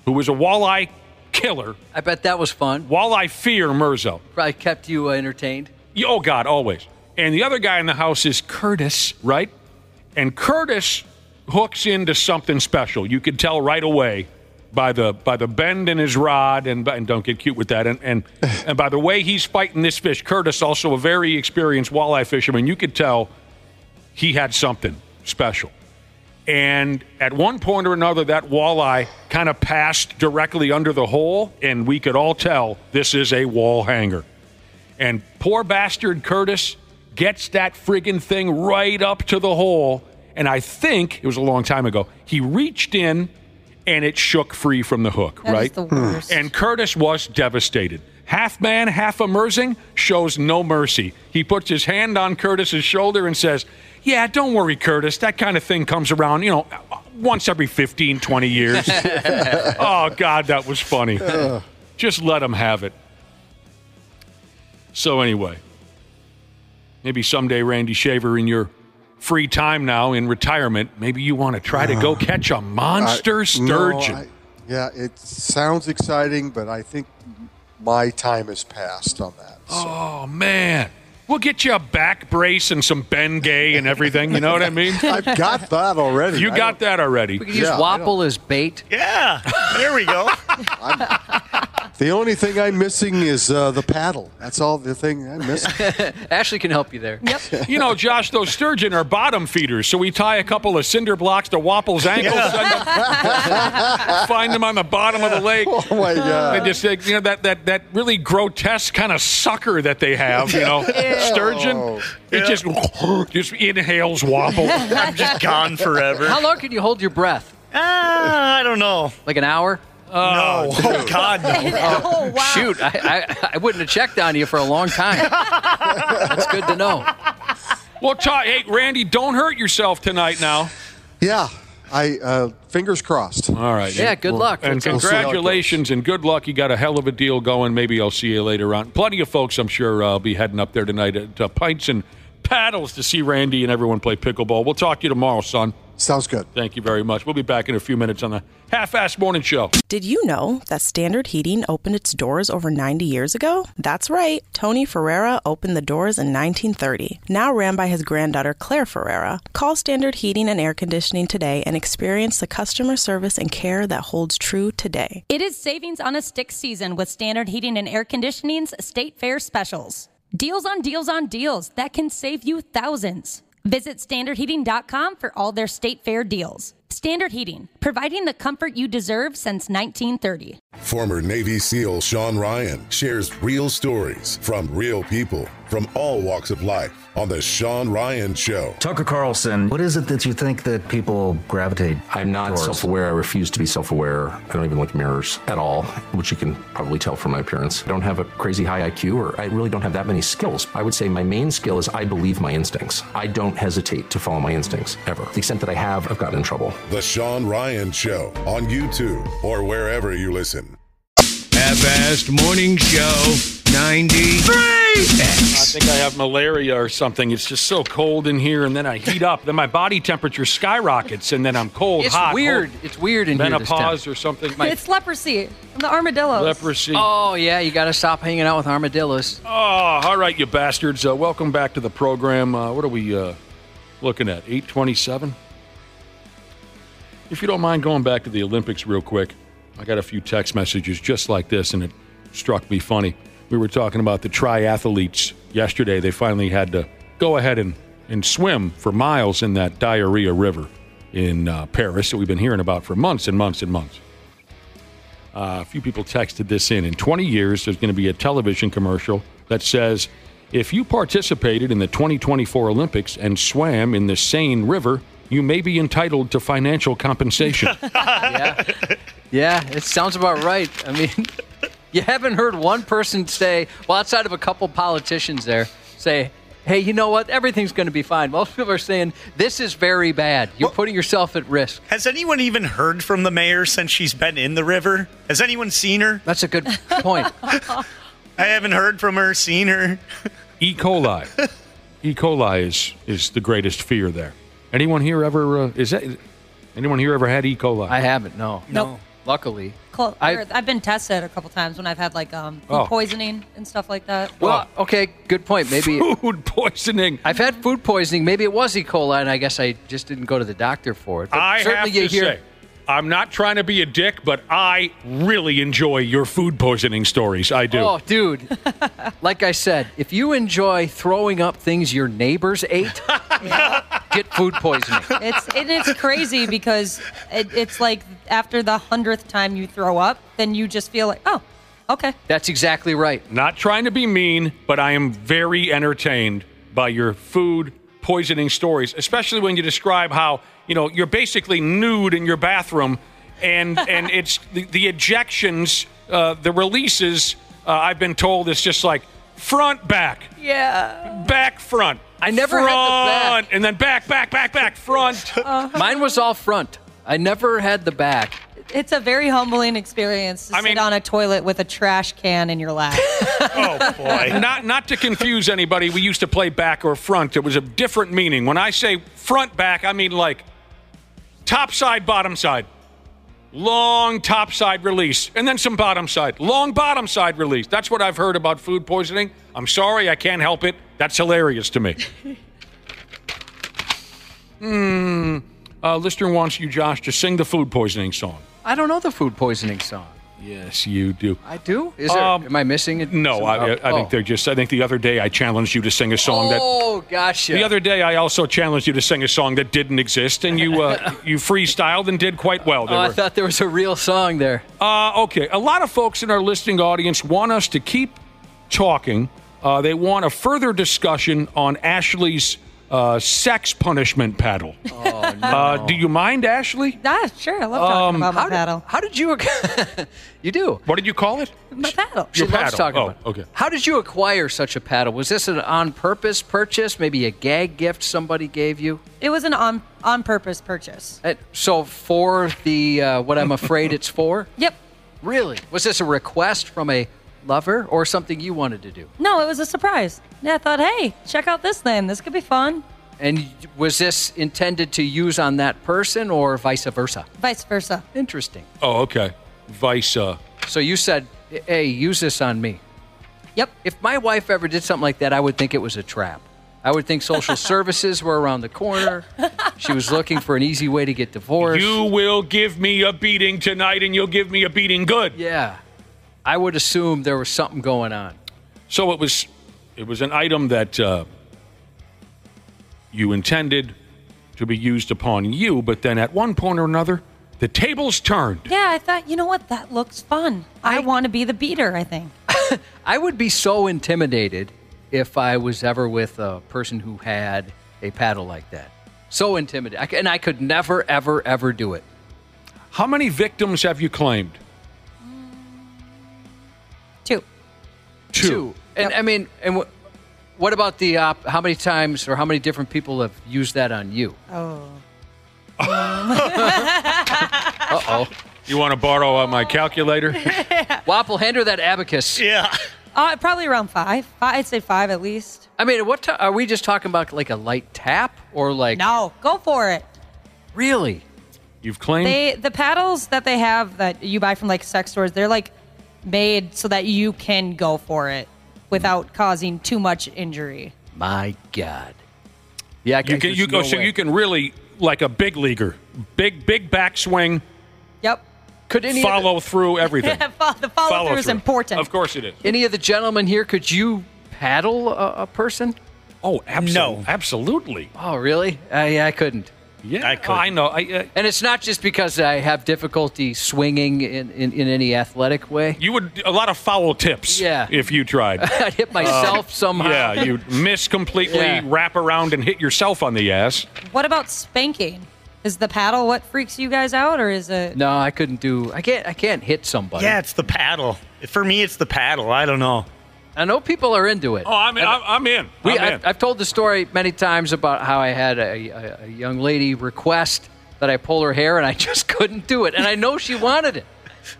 who was a walleye killer. I bet that was fun. Walleye fear Merzo. Probably kept you entertained. Oh, God, always. And the other guy in the house is Curtis, right? And Curtis hooks into something special. You could tell right away by the bend in his rod, and don't get cute with that, and by the way he's fighting this fish. Curtis, also a very experienced walleye fisherman, you could tell he had something special. And at one point or another, that walleye kind of passed directly under the hole, and we could all tell this is a wall hanger. And poor bastard Curtis gets that friggin' thing right up to the hole, and I think, it was a long time ago, he reached in and it shook free from the hook, that right? Is the worst. And Curtis was devastated. Half man, half immersing, shows no mercy. He puts his hand on Curtis's shoulder and says, yeah, don't worry, Curtis. That kind of thing comes around, once every 15, 20 years. Oh, God, that was funny. Just let him have it. So anyway, maybe someday, Randy Shaver, in your free time now in retirement, maybe you want to try to go catch a monster sturgeon. It sounds exciting, but I think my time has passed on that. So. Oh, man. We'll get you a back brace and some Bengay and everything. You know what I mean? I've got that already. You got that already. We can use Wapple as bait. Yeah. There we go. The only thing I'm missing is the paddle. That's all the thing I'm missing. Ashley can help you there. Yep. Josh, those sturgeon are bottom feeders, so we tie a couple of cinder blocks to Wapple's ankles, find them on the bottom of the lake. Oh, my God. They just, that really grotesque kind of sucker that they have, sturgeon. It just inhales Wapple. I'm just gone forever. How long can you hold your breath? I don't know. Like an hour? No. Oh, God, no. Oh, wow. Shoot, I wouldn't have checked on you for a long time. That's good to know. Well, hey, Randy, don't hurt yourself tonight now. Yeah. Fingers crossed. All right. Yeah, good luck. And congratulations and good luck. You got a hell of a deal going. Maybe I'll see you later on. Plenty of folks, I'm sure, will be heading up there tonight at Pints and Paddles to see Randy and everyone play pickleball. We'll talk to you tomorrow, son. Sounds good. Thank you very much. We'll be back in a few minutes on the Half-Ass Morning Show. Did you know that Standard Heating opened its doors over 90 years ago? That's right. Tony Ferreira opened the doors in 1930, now ran by his granddaughter Claire Ferreira. Call Standard Heating and Air Conditioning today and experience the customer service and care that holds true today. It is savings on a stick season with Standard Heating and Air Conditioning's State Fair specials. Deals on deals on deals that can save you thousands. Visit standardheating.com for all their State Fair deals. Standard Heating, providing the comfort you deserve since 1930. Former Navy SEAL Sean Ryan shares real stories from real people from all walks of life on The Sean Ryan Show. Tucker Carlson, what is it that you think that people gravitate I'm not towards? self-aware. I refuse to be self-aware. I don't even look in mirrors at all, which you can probably tell from my appearance. I don't have a crazy high IQ, or I really don't have that many skills. I would say my main skill is I believe my instincts. I don't hesitate to follow my instincts, ever. To the extent that I have, I've gotten in trouble. The Sean Ryan Show on YouTube or wherever you listen. Half-assed morning show 93. I think I have malaria or something. It's just so cold in here, and then I heat up. Then my body temperature skyrockets, and then I'm cold, It's hot. weird. Cold. It's weird in here. Menopause or something. It's leprosy. The armadillos. Leprosy. Oh, yeah, you got to stop hanging out with armadillos. Oh, all right, you bastards. Welcome back to the program. What are we looking at? 8:27? If you don't mind going back to the Olympics real quick, I got a few text messages just like this, and it struck me funny. We were talking about the triathletes yesterday. They finally had to go ahead and swim for miles in that diarrhea river in Paris that we've been hearing about for months and months and months. A few people texted this in. In 20 years, there's going to be a television commercial that says, if you participated in the 2024 Olympics and swam in the Seine River, you may be entitled to financial compensation. Yeah, it sounds about right. I mean, you haven't heard one person say, well, outside of a couple politicians there, say, hey, you know what? Everything's going to be fine. Most people are saying, this is very bad. You're putting yourself at risk. Has anyone even heard from the mayor since she's been in the river? Has anyone seen her? That's a good point. I haven't heard from her, seen her. E. coli. E. coli is the greatest fear there. Anyone here ever anyone here ever had E. coli? I haven't, no. Nope. Luckily. I've been tested a couple times when I've had like food poisoning and stuff like that. Well, okay, good point. Maybe food poisoning. I've had food poisoning. Maybe it was E. coli, and I guess I just didn't go to the doctor for it. But I certainly have to say, I'm not trying to be a dick, but I really enjoy your food poisoning stories. I do. Oh, dude. Like I said, if you enjoy throwing up things your neighbors ate, get food poisoning. It's crazy because it's like after the 100th time you throw up, then you just feel like, oh, okay. That's exactly right. Not trying to be mean, but I am very entertained by your food poisoning stories, especially when you describe how, you're basically nude in your bathroom and it's the ejections, the releases, I've been told it's just like front, back. Yeah. Back, front. I never front, had the back. And then back, front. Mine was all front. I never had the back. It's a very humbling experience to sit on a toilet with a trash can in your lap. Oh, boy. Not to confuse anybody, we used to play back or front. It was a different meaning. When I say front, back, I mean like top side, bottom side. Long top side release, and then some bottom side. Long bottom side release. That's what I've heard about food poisoning. I'm sorry, I can't help it. That's hilarious to me. Listener wants you, Josh, to sing the food poisoning song. I don't know the food poisoning song. Yes, you do. I do? Am I missing it? No, I think the other day I challenged you to sing a song that... Oh, gotcha. The other day I also challenged you to sing a song that didn't exist, and you you freestyled and did quite well. I thought there was a real song there. Okay. A lot of folks in our listening audience want us to keep talking. They want a further discussion on Ashley's sex punishment paddle. Oh, no. Do you mind, Ashley? Sure. I love talking about my paddle. How did you... You do? What did you call it? My paddle. She loves talking about it. Okay. How did you acquire such a paddle? Was this an on-purpose purchase? Maybe a gag gift somebody gave you? It was an on-purpose purchase. So for the what I'm afraid it's for? Yep. Really? Was this a request from a lover or something you wanted to do? No, it was a surprise. Yeah, I thought, hey, check out this thing. This could be fun. And was this intended to use on that person or vice versa? Vice versa. Interesting. Oh, okay. Vice. So you said, hey, use this on me. Yep. If my wife ever did something like that, I would think it was a trap. I would think social services were around the corner. She was looking for an easy way to get divorced. You will give me a beating tonight, and you'll give me a beating good. Yeah. I would assume there was something going on. So it was an item that you intended to be used upon you, but then at one point or another, the tables turned. Yeah, I thought, you know what? That looks fun. I want to be the beater, I think. I would be so intimidated if I was ever with a person who had a paddle like that. So intimidating. And I could never, ever, ever do it. How many victims have you claimed? 2. 2. And Yep. I mean, and what about the how many times or how many different people have used that on you? Oh. Uh-oh. You want to borrow my calculator? Wapple, hand her that abacus. Yeah. Probably around 5. I'd say 5 at least. I mean, what are we just talking about, like a light tap or like? No, go for it. Really? You've claimed? The paddles that they have that you buy from like sex stores, they're like made so that you can go for it without causing too much injury. My God. Yeah, you can really, like a big leaguer, big backswing. Yep. Could any follow through everything? The follow through is important. Of course it is. Any of the gentlemen here, could you paddle a person? Oh, absolutely. No. Absolutely. Oh, really? Yeah, I couldn't. Yeah, I could. I know. And it's not just because I have difficulty swinging in any athletic way. You would a lot of foul tips. Yeah. If you tried. I'd hit myself somehow. Yeah, you'd miss completely, wrap around, and hit yourself on the ass. What about spanking? Is the paddle what freaks you guys out, or is it? No, I couldn't do. I can't hit somebody. Yeah, it's the paddle. For me, it's the paddle. I don't know. I know people are into it. Oh, I'm in. I've told the story many times about how I had a young lady request that I pull her hair, and I just couldn't do it. And I know she wanted it.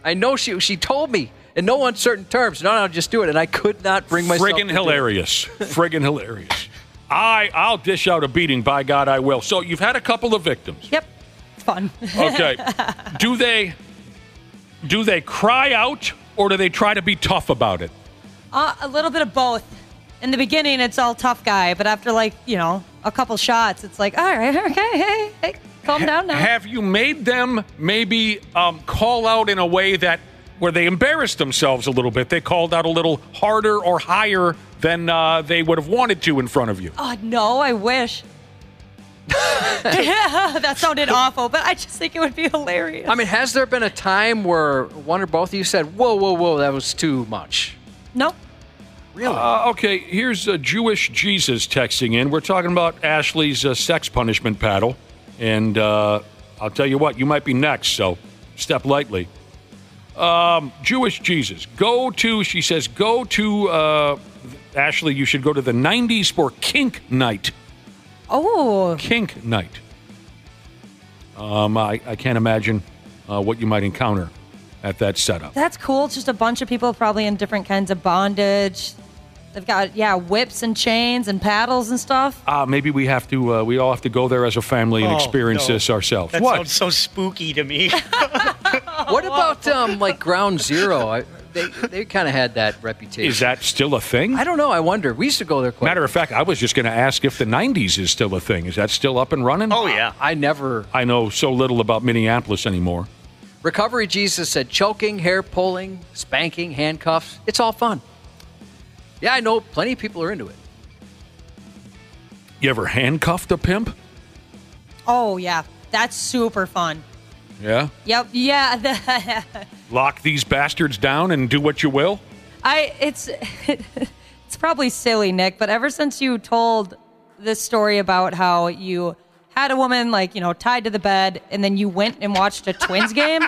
I know she told me in no uncertain terms, no, just do it. And I could not bring myself to Friggin' hilarious. Friggin' hilarious. I'll dish out a beating, by God I will. So you've had a couple of victims. Yep. It's fun. Okay. Do they cry out, or do they try to be tough about it? A little bit of both. In the beginning, it's all tough guy, but after a couple shots, it's like, all right, okay, hey, calm down now. Have you made them maybe call out in a way where they embarrassed themselves a little bit? They called out a little harder or higher than they would have wanted to in front of you. Oh, no, I wish. That sounded awful, but I just think it would be hilarious. I mean, has there been a time where one or both of you said, whoa, that was too much? Nope. Really? Okay, here's Jewish Jesus texting in. We're talking about Ashley's sex punishment paddle. And I'll tell you what, you might be next, so step lightly. Jewish Jesus. She says, go to, Ashley, you should go to the 90s for kink night. Oh. Kink night. I can't imagine what you might encounter at that setup. That's cool. Just a bunch of people probably in different kinds of bondage. They've got, whips and chains and paddles and stuff. Maybe we all have to go there as a family and experience this ourselves. That sounds so spooky to me. What about like Ground Zero? They kind of had that reputation. Is that still a thing? I don't know. I wonder. We used to go there quite. Matter of fact, I was just going to ask if the 90s is still a thing. Is that still up and running? Oh, yeah. I know so little about Minneapolis anymore. Recovery Jesus said choking, hair pulling, spanking, handcuffs. It's all fun. Yeah, I know plenty of people are into it. You ever handcuffed a pimp? Oh, yeah. That's super fun. Yeah? Yep. Yeah. Lock these bastards down and do what you will? It's probably silly, Nick, but ever since you told this story about how you had a woman, tied to the bed, and then you went and watched a Twins game,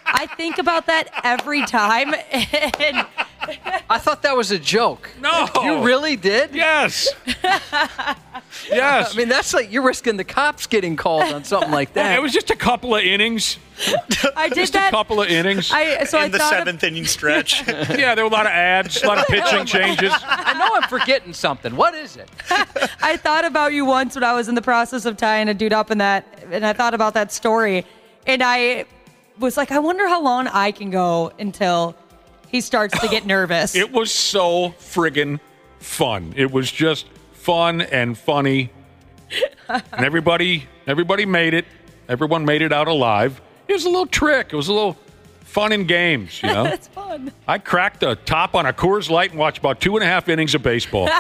I think about that every time. And I thought that was a joke. No. You really did? Yes. Yes. I mean, that's like you're risking the cops getting called on something like that. It was just a couple of innings. I did just that. a couple of innings. In the seventh inning stretch. Yeah, there were a lot of ads, a lot of pitching changes. I know I'm forgetting something. What is it? I thought about you once when I was in the process of tying a dude up and I thought about that story. And I was like, I wonder how long I can go until he starts to get nervous. It was so friggin' fun. It was just fun and funny. And everybody made it. Everyone made it out alive. It was a little trick. It was a little fun and games, you know? It's fun. I cracked the top on a Coors Light and watched about 2.5 innings of baseball.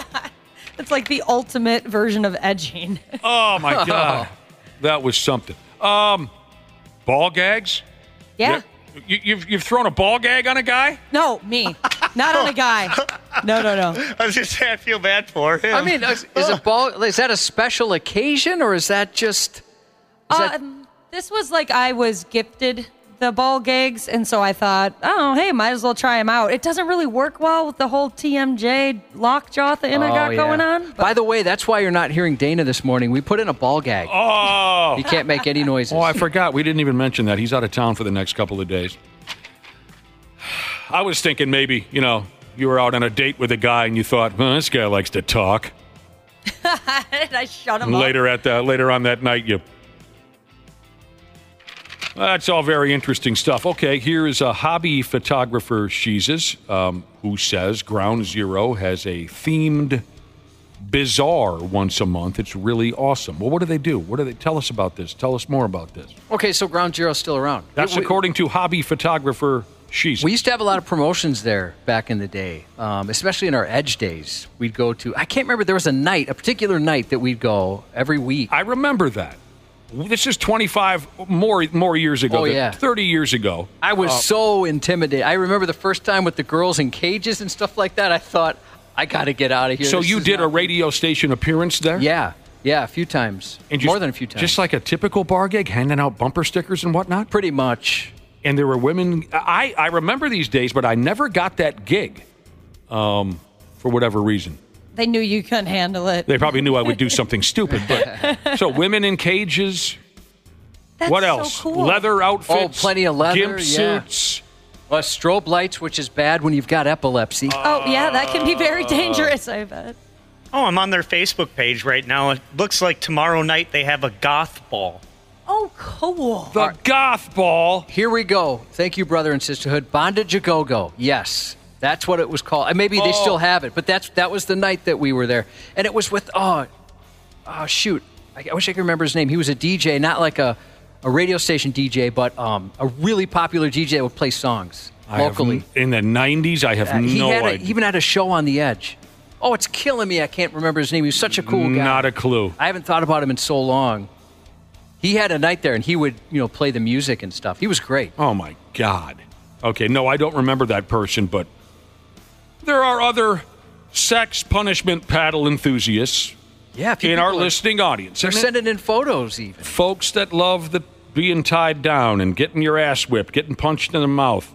It's like the ultimate version of edging. Oh, my God. That was something. Ball gags? Yeah. You've thrown a ball gag on a guy? No, me. Not on a guy. No. I was just saying, I feel bad for him. I mean, is that a special occasion, or is that just... This was like I was gifted the ball gags, and so I thought, oh, hey, might as well try them out. It doesn't really work well with the whole TMJ lockjaw thing I got going on. By the way, that's why you're not hearing Dana this morning. We put in a ball gag. Oh! He can't make any noises. Oh, I forgot. We didn't even mention that. He's out of town for the next couple of days. I was thinking maybe, you were out on a date with a guy and you thought, this guy likes to talk. And I shut him up. up. Later on that night, That's all very interesting stuff. Okay, here is a hobby photographer, Sheezes, who says Ground Zero has a themed bazaar once a month. It's really awesome. Well, what do they do? Tell us about this. Tell us more about this. Okay, so Ground Zero's still around. That's according to hobby photographer Sheezes. We used to have a lot of promotions there back in the day, especially in our Edge days. We'd go to, I can't remember, there was a particular night that we'd go every week. I remember that. This is 25 more years ago. Oh, yeah. 30 years ago. I was so intimidated. I remember the first time with the girls in cages and stuff like that, I thought, I got to get out of here. So you did a radio station appearance there? Yeah, a few times. More than a few times. Just like a typical bar gig, handing out bumper stickers and whatnot? Pretty much. And there were women. I remember these days, but I never got that gig for whatever reason. They knew you couldn't handle it. They probably knew I would do something stupid. But so women in cages. That's what else? So cool. Leather outfits. Oh, plenty of leather. Gimp suits. Strobe lights, which is bad when you've got epilepsy. Oh, yeah, that can be very dangerous, I bet. Oh, I'm on their Facebook page right now. It looks like tomorrow night they have a goth ball. Oh, cool. The goth ball. Here we go. Thank you, brother and sisterhood. Bondage a Go-Go. Yes. That's what it was called. Maybe they still have it, but that was the night that we were there. And it was with, shoot. I wish I could remember his name. He was a DJ, not like a radio station DJ, but a really popular DJ that would play songs locally. In the 90s, I have no idea. He even had a show on the Edge. Oh, it's killing me. I can't remember his name. He was such a cool guy. Not a clue. I haven't thought about him in so long. He had a night there, and he would, play the music and stuff. He was great. Oh, my God. Okay, no, I don't remember that person, but there are other sex punishment paddle enthusiasts in our listening audience. They're sending in photos even. Folks that love being tied down and getting your ass whipped, getting punched in the mouth.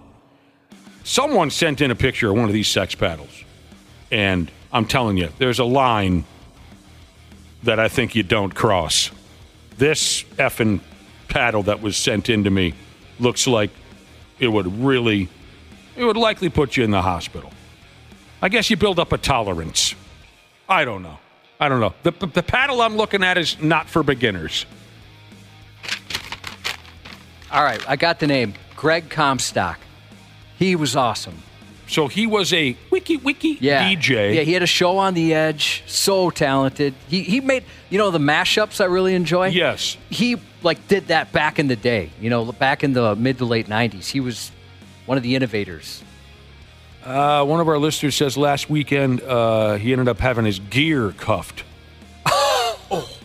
Someone sent in a picture of one of these sex paddles. And I'm telling you, there's a line that I think you don't cross. This effing paddle that was sent in to me looks like it would likely put you in the hospital. I guess you build up a tolerance. I don't know. The paddle I'm looking at is not for beginners. All right, I got the name. Greg Comstock. He was awesome. So he was a wiki DJ. Yeah, he had a show on the Edge. So talented. He made, the mashups I really enjoy. Yes. He did that back in the day, back in the mid to late 90s. He was one of the innovators. One of our listeners says last weekend he ended up having his gear cuffed.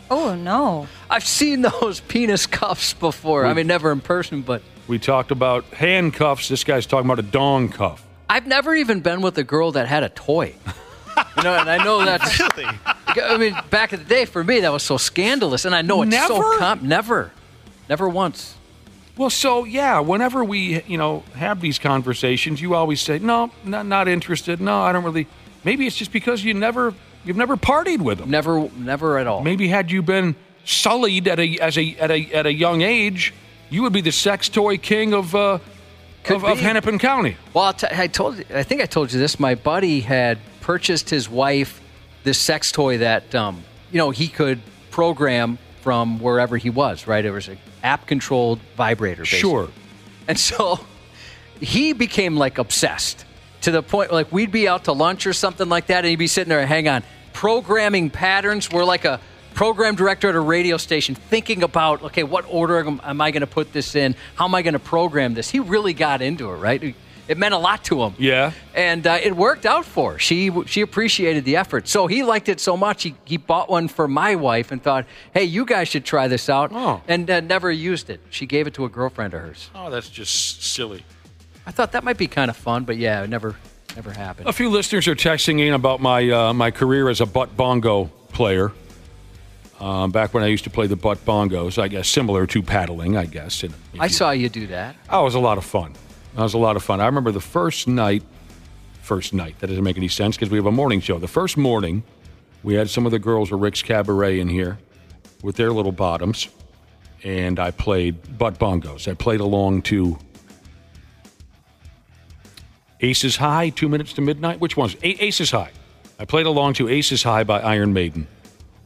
Oh, no. I've seen those penis cuffs before. Never in person, but... We talked about handcuffs. This guy's talking about a dong cuff. I've never even been with a girl that had a toy. And I know that's... Really? Back in the day, for me, that was so scandalous. And I know it's Never? Never once. Well, so, yeah, whenever we, have these conversations, you always say, no, not interested. No, I don't really. Maybe it's just because you've never partied with them. Never at all. Maybe had you been sullied at a young age, you would be the sex toy king of Hennepin County. Well, I think I told you this. My buddy had purchased his wife this sex toy that, he could program from wherever he was, right? It was an app-controlled vibrator, basically. Sure. And so he became, obsessed to the point, we'd be out to lunch or something like that, and he'd be sitting there, hang on, programming patterns. We're like a program director at a radio station thinking about, okay, what order am I going to put this in? How am I going to program this? He really got into it, right? It meant a lot to him. Yeah. And it worked out for her. She appreciated the effort. So he liked it so much, he bought one for my wife and thought, hey, you guys should try this out. Oh. And never used it. She gave it to a girlfriend of hers. Oh, that's just silly. I thought that might be kind of fun, but yeah, I never Never happened. A few listeners are texting in about my career as a butt bongo player. Back when I used to play the butt bongos, I guess similar to paddling, I guess. I saw you do that. Oh, it was a lot of fun. I remember the first night, that doesn't make any sense because we have a morning show. The first morning, we had some of the girls of Rick's Cabaret in here with their little bottoms, and I played butt bongos. I played along to Aces High, 2 Minutes to Midnight. Which one's Aces High? I played along to Aces High by Iron Maiden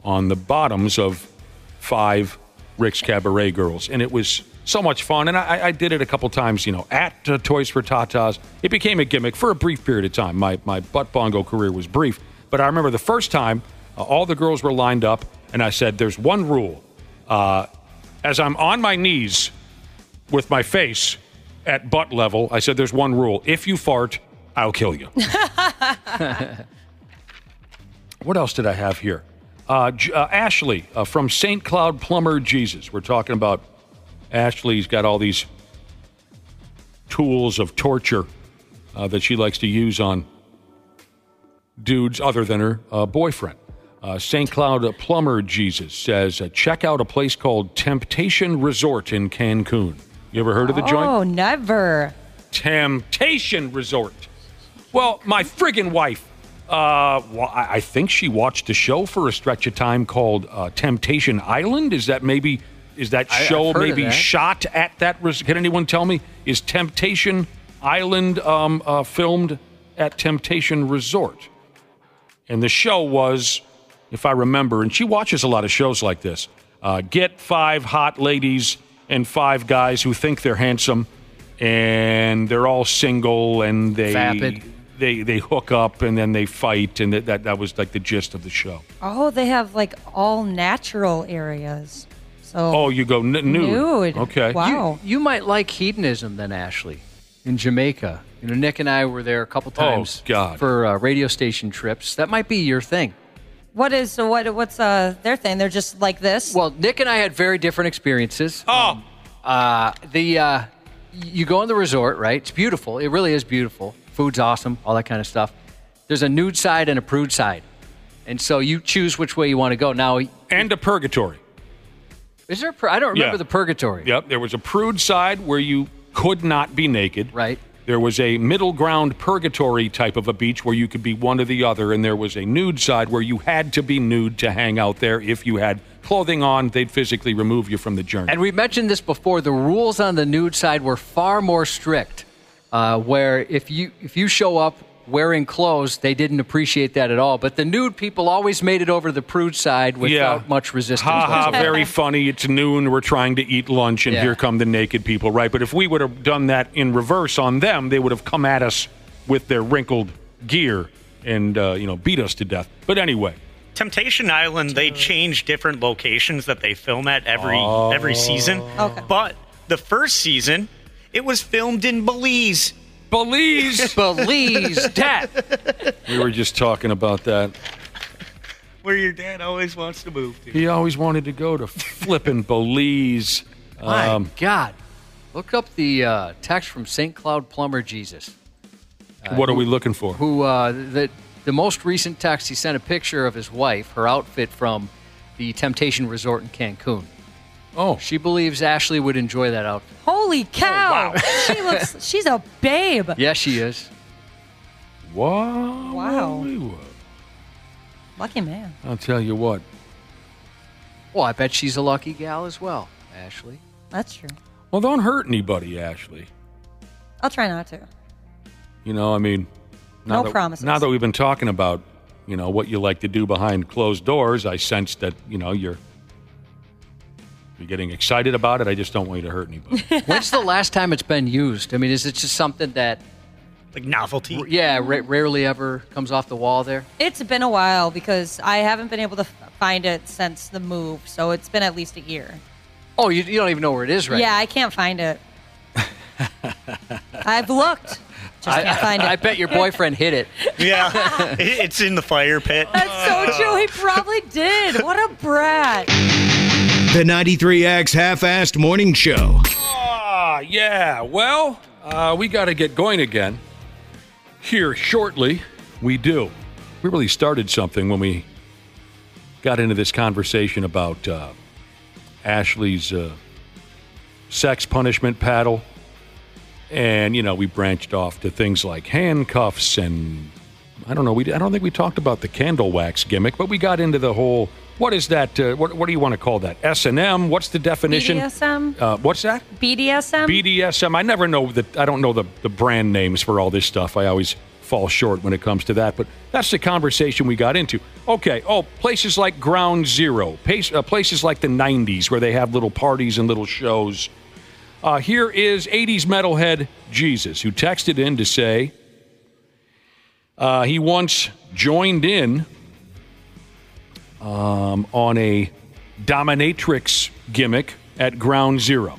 on the bottoms of 5 Rick's Cabaret girls, and it was so much fun. And I did it a couple times, at Toys for Tatas. It became a gimmick for a brief period of time. My butt bongo career was brief, but I remember the first time all the girls were lined up, and I said, "There's one rule. As I'm on my knees with my face at butt level, I said, there's one rule. If you fart, I'll kill you." What else did I have here? Ashley from St. Cloud Plumber Jesus. We're talking about Ashley's got all these tools of torture that she likes to use on dudes other than her boyfriend. St. Cloud Plumber Jesus says, check out a place called Temptation Resort in Cancun. You ever heard of the joint? Oh, never. Temptation Resort. Well, my friggin' wife, I think she watched a show for a stretch of time called Temptation Island. Is that show maybe shot at that? Can anyone tell me? Is Temptation Island filmed at Temptation Resort? And the show was, if I remember, and she watches a lot of shows like this, get 5 hot ladies and 5 guys who think they're handsome, and they're all single, and they hook up, and then they fight, and that was like the gist of the show. Oh, they have like all natural areas. So you go nude. Okay. Wow. You might like hedonism then, Ashley, in Jamaica. Nick and I were there a couple times for radio station trips. That might be your thing. What's their thing? They're just like this? Well, Nick and I had very different experiences. You go in the resort, right? It's beautiful. It really is beautiful. Food's awesome, all that kind of stuff. There's a nude side and a prude side. And so you choose which way you want to go. Now, and a purgatory. Is there I don't remember the purgatory. Yep, there was a prude side where you could not be naked. Right. There was a middle ground purgatory type of a beach where you could be one or the other, and there was a nude side where you had to be nude to hang out there. If you had clothing on, they'd physically remove you from the journey. And we mentioned this before. The rules on the nude side were far more strict, where if you show up wearing clothes, they didn't appreciate that at all. But the nude people always made it over to the prude side without much resistance. Very funny. It's noon. We're trying to eat lunch, and here come the naked people, right? But if we would have done that in reverse on them, they would have come at us with their wrinkled gear and beat us to death. But anyway. Temptation Island, they change different locations that they film at every season. Okay. But the first season, it was filmed in Belize. Belize, Dad. We were just talking about that. Where your dad always wants to move to. He always wanted to go to flippin' Belize. My God. Look up the text from St. Cloud Plumber Jesus. What are we looking for? The most recent text, he sent a picture of his wife, her outfit from the Temptation Resort in Cancun. Oh. She believes Ashley would enjoy that outfit. Holy cow. Oh, wow. She's a babe. Yes, she is. Wow. Lucky man. I'll tell you what. Well, I bet she's a lucky gal as well, Ashley. That's true. Well, don't hurt anybody, Ashley. I'll try not to. No promises. Now that we've been talking about, what you like to do behind closed doors, I sense that, you're getting excited about it. I just don't want you to hurt anybody. When's the last time it's been used? Is it just something that... Like novelty? Yeah, rarely ever comes off the wall there? It's been a while because I haven't been able to find it since the move, so it's been at least a year. Oh, you don't even know where it is right now? Yeah, I can't find it. I've looked. Just can't find it. I bet your boyfriend hid it. Yeah, it's in the fire pit. That's so true. He probably did. What a brat. The 93X Half-Assed Morning Show. Yeah. Well, we got to get going again. here shortly. We do. We really started something when we got into this conversation about Ashley's sex punishment paddle. And, we branched off to things like handcuffs and, I don't know, I don't think we talked about the candle wax gimmick, but we got into the whole, what is that, what do you want to call that? S&M? What's the definition? BDSM? What's that? BDSM? BDSM. I never know I don't know the brand names for all this stuff. I always fall short when it comes to that, but that's the conversation we got into. Okay, places like Ground Zero, places like the 90s where they have little parties and little shows. Here is 80s metalhead Jesus, who texted in to say he once joined in on a dominatrix gimmick at Ground Zero.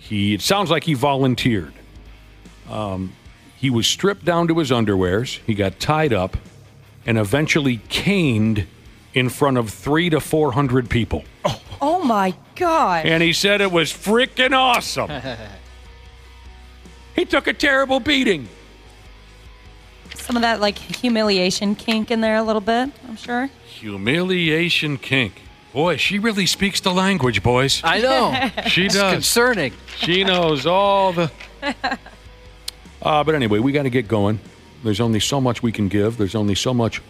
It sounds like he volunteered. He was stripped down to his underwears. He got tied up and eventually caned in front of 300 to 400 people. Oh my God. And he said it was freaking awesome. He took a terrible beating. Some of that humiliation kink in there a little bit, I'm sure. Humiliation kink. Boy, she really speaks the language, boys. I know. She does. It's concerning. She knows all the... but anyway, we got to get going. There's only so much we can give. There's only so much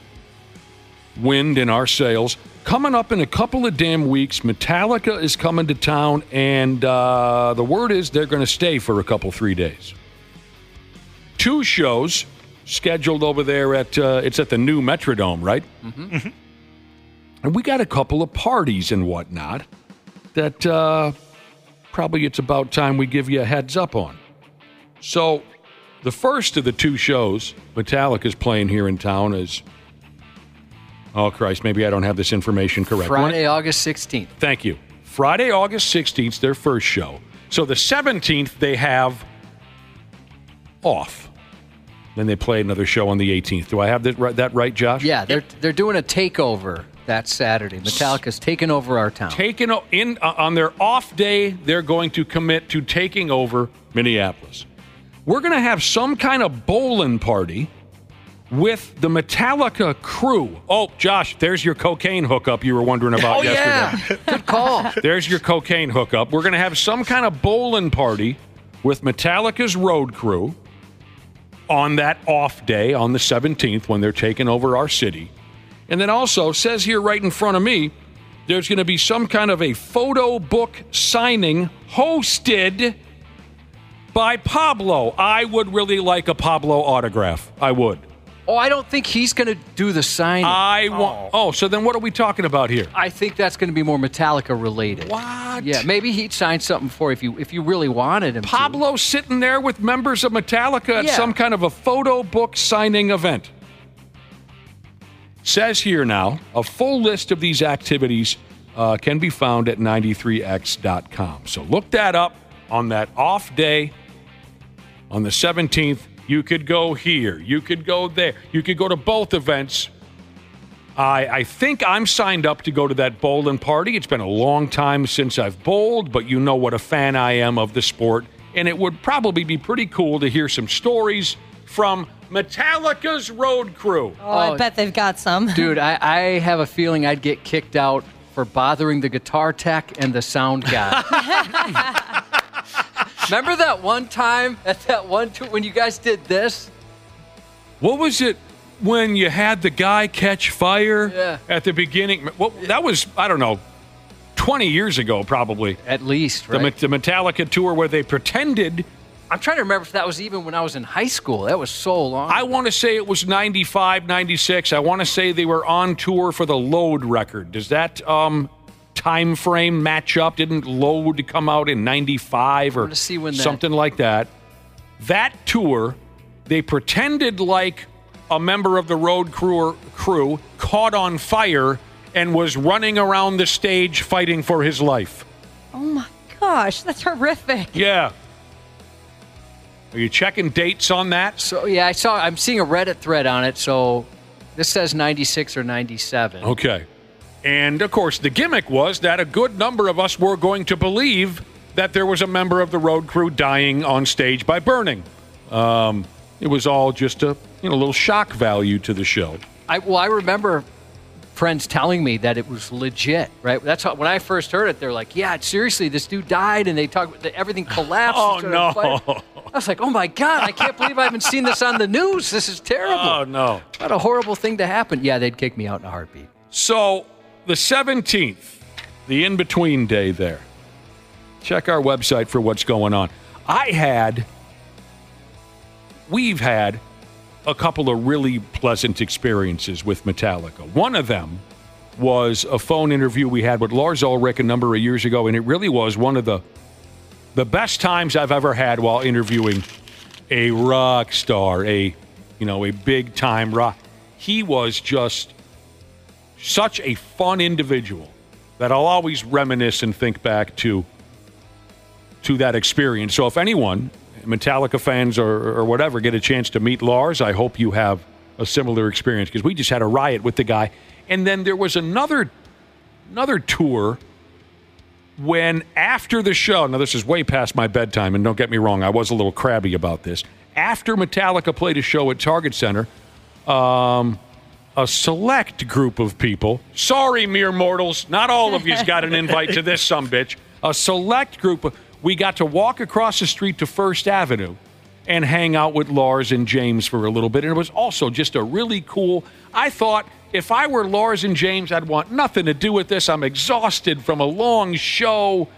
wind in our sails. Coming up in a couple of damn weeks, Metallica is coming to town, and the word is they're going to stay for 3 days. 2 shows scheduled over there it's at the new Metrodome, right? Mm-hmm. Mm-hmm. And we got a couple of parties and whatnot that probably it's about time we give you a heads up on. So the first of the 2 shows Metallica's playing here in town is, oh Christ, maybe I don't have this information correct. Friday, August 16th. Thank you. Friday, August 16th, their first show. So the 17th they have off. Then they play another show on the 18th. Do I have that right, Josh? Yeah, they're doing a takeover that Saturday. Metallica's taking over our town. On their off day, they're going to commit to taking over Minneapolis. We're going to have some kind of bowling party with the Metallica crew. Oh, Josh, there's your cocaine hookup you were wondering about yesterday. Yeah. Good call. There's your cocaine hookup. We're going to have some kind of bowling party with Metallica's road crew on that off day on the 17th when they're taking over our city. And then also, says here right in front of me, there's going to be some kind of a photo book signing hosted by Pablo. I would really like a Pablo autograph. I would. Oh, I don't think he's going to do the signing. So then what are we talking about here? I think that's going to be more Metallica related. What? Yeah, maybe he'd sign something for if you really wanted him Pablo sitting there with members of Metallica at some kind of a photo book signing event. Says here now, a full list of these activities can be found at 93x.com. So look that up on that off day on the 17th. You could go here. You could go there. You could go to both events. I think I'm signed up to go to that bowling party. It's been a long time since I've bowled, but you know what a fan I am of the sport. And it would probably be pretty cool to hear some stories from Metallica's road crew. Oh, I bet they've got some. Dude, I have a feeling I'd get kicked out for bothering the guitar tech and the sound guy. Remember that one time at that one tour when you guys did this? What was it when you had the guy catch fire at the beginning? Well, that was, I don't know, 20 years ago probably. At least, right? The Metallica tour where they pretended. I'm trying to remember if that was even when I was in high school. That was so long. I want to say it was 95, 96. I want to say they were on tour for the Load record. Does that time frame match up? Didn't Load come out in 95 or something like that? That tour, they pretended like a member of the road crew caught on fire and was running around the stage fighting for his life. Oh my gosh, that's horrific. Yeah. Are you checking dates on that? So yeah, I'm seeing a Reddit thread on it, so this says 96 or 97. Okay. And, of course, the gimmick was that a good number of us were going to believe that there was a member of the road crew dying on stage by burning. It was all just a little shock value to the show. I remember friends telling me that it was legit, right? That's how, when I first heard it, they're like, yeah, seriously, this dude died, and they talk about everything collapsed. Oh, no. I was like, oh, my God, I can't believe I haven't seen this on the news. This is terrible. Oh, no. What a horrible thing to happen. Yeah, they'd kick me out in a heartbeat. So the 17th, the in-between day there. Check our website for what's going on. We've had a couple of really pleasant experiences with Metallica. One of them was a phone interview we had with Lars Ulrich a number of years ago, and it really was one of the best times I've ever had while interviewing a rock star, a big-time rock. He was just such a fun individual that I'll always reminisce and think back to that experience. So if anyone, Metallica fans or whatever, get a chance to meet Lars, I hope you have a similar experience, because we just had a riot with the guy. And then there was another tour when after the show, now this is way past my bedtime, and don't get me wrong, I was a little crabby about this. After Metallica played a show at Target Center, a select group of people, sorry, mere mortals, not all of you's got an invite to this sumbitch, a select group, we got to walk across the street to First Avenue and hang out with Lars and James for a little bit. And it was also just a really cool, I thought, if I were Lars and James, I'd want nothing to do with this. I'm exhausted from a long show,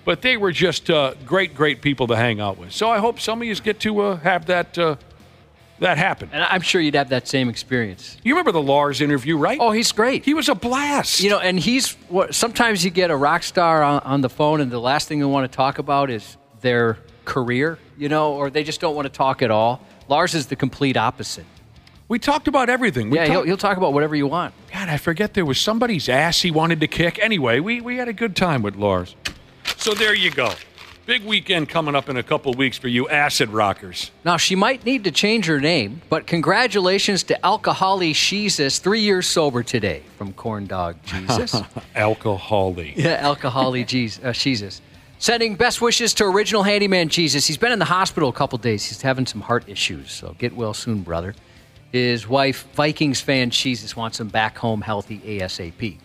but they were just great, great people to hang out with. So I hope some of you get to have that happen. And I'm sure you'd have that same experience. You remember the Lars interview, right? Oh, he's great. He was a blast. And sometimes you get a rock star on the phone, and the last thing they want to talk about is their career, or they just don't want to talk at all. Lars is the complete opposite. We talked about everything. He'll talk about whatever you want. God, I forget there was somebody's ass he wanted to kick. Anyway, we had a good time with Lars. So there you go. Big weekend coming up in a couple weeks for you acid rockers. Now, she might need to change her name, but congratulations to Alcoholi Jesus, 3 years sober today from Corn Dog Jesus. Alcoholi. Yeah, Alcoholi Jesus. Sending best wishes to Original Handyman Jesus. He's been in the hospital a couple days. He's having some heart issues, so get well soon, brother. His wife, Vikings fan Jesus, wants him back home healthy ASAP.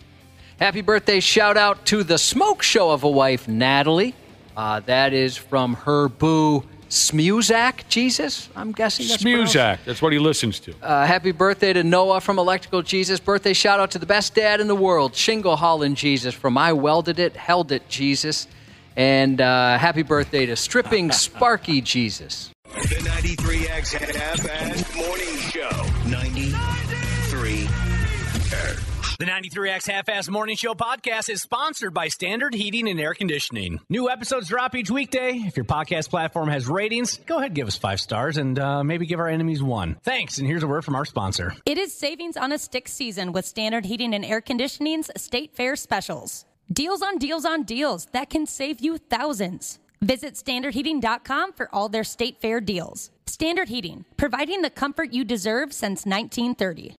Happy birthday shout out to the smoke show of a wife, Natalie. That is from her boo, Smuzak Jesus, I'm guessing that's Smuzak, that's what he listens to. Happy birthday to Noah from Electrical Jesus. Birthday shout out to the best dad in the world, Shingle Holland Jesus from I Welded It, Held It Jesus. And happy birthday to Stripping Sparky Jesus. The 93X Half-Assed Morning Show. 93. The 93X Half-Assed Morning Show podcast is sponsored by Standard Heating and Air Conditioning. New episodes drop each weekday. If your podcast platform has ratings, go ahead and give us 5 stars and maybe give our enemies 1. Thanks, and here's a word from our sponsor. It is savings on a stick season with Standard Heating and Air Conditioning's State Fair specials. Deals on deals on deals that can save you thousands. Visit standardheating.com for all their State Fair deals. Standard Heating, providing the comfort you deserve since 1930.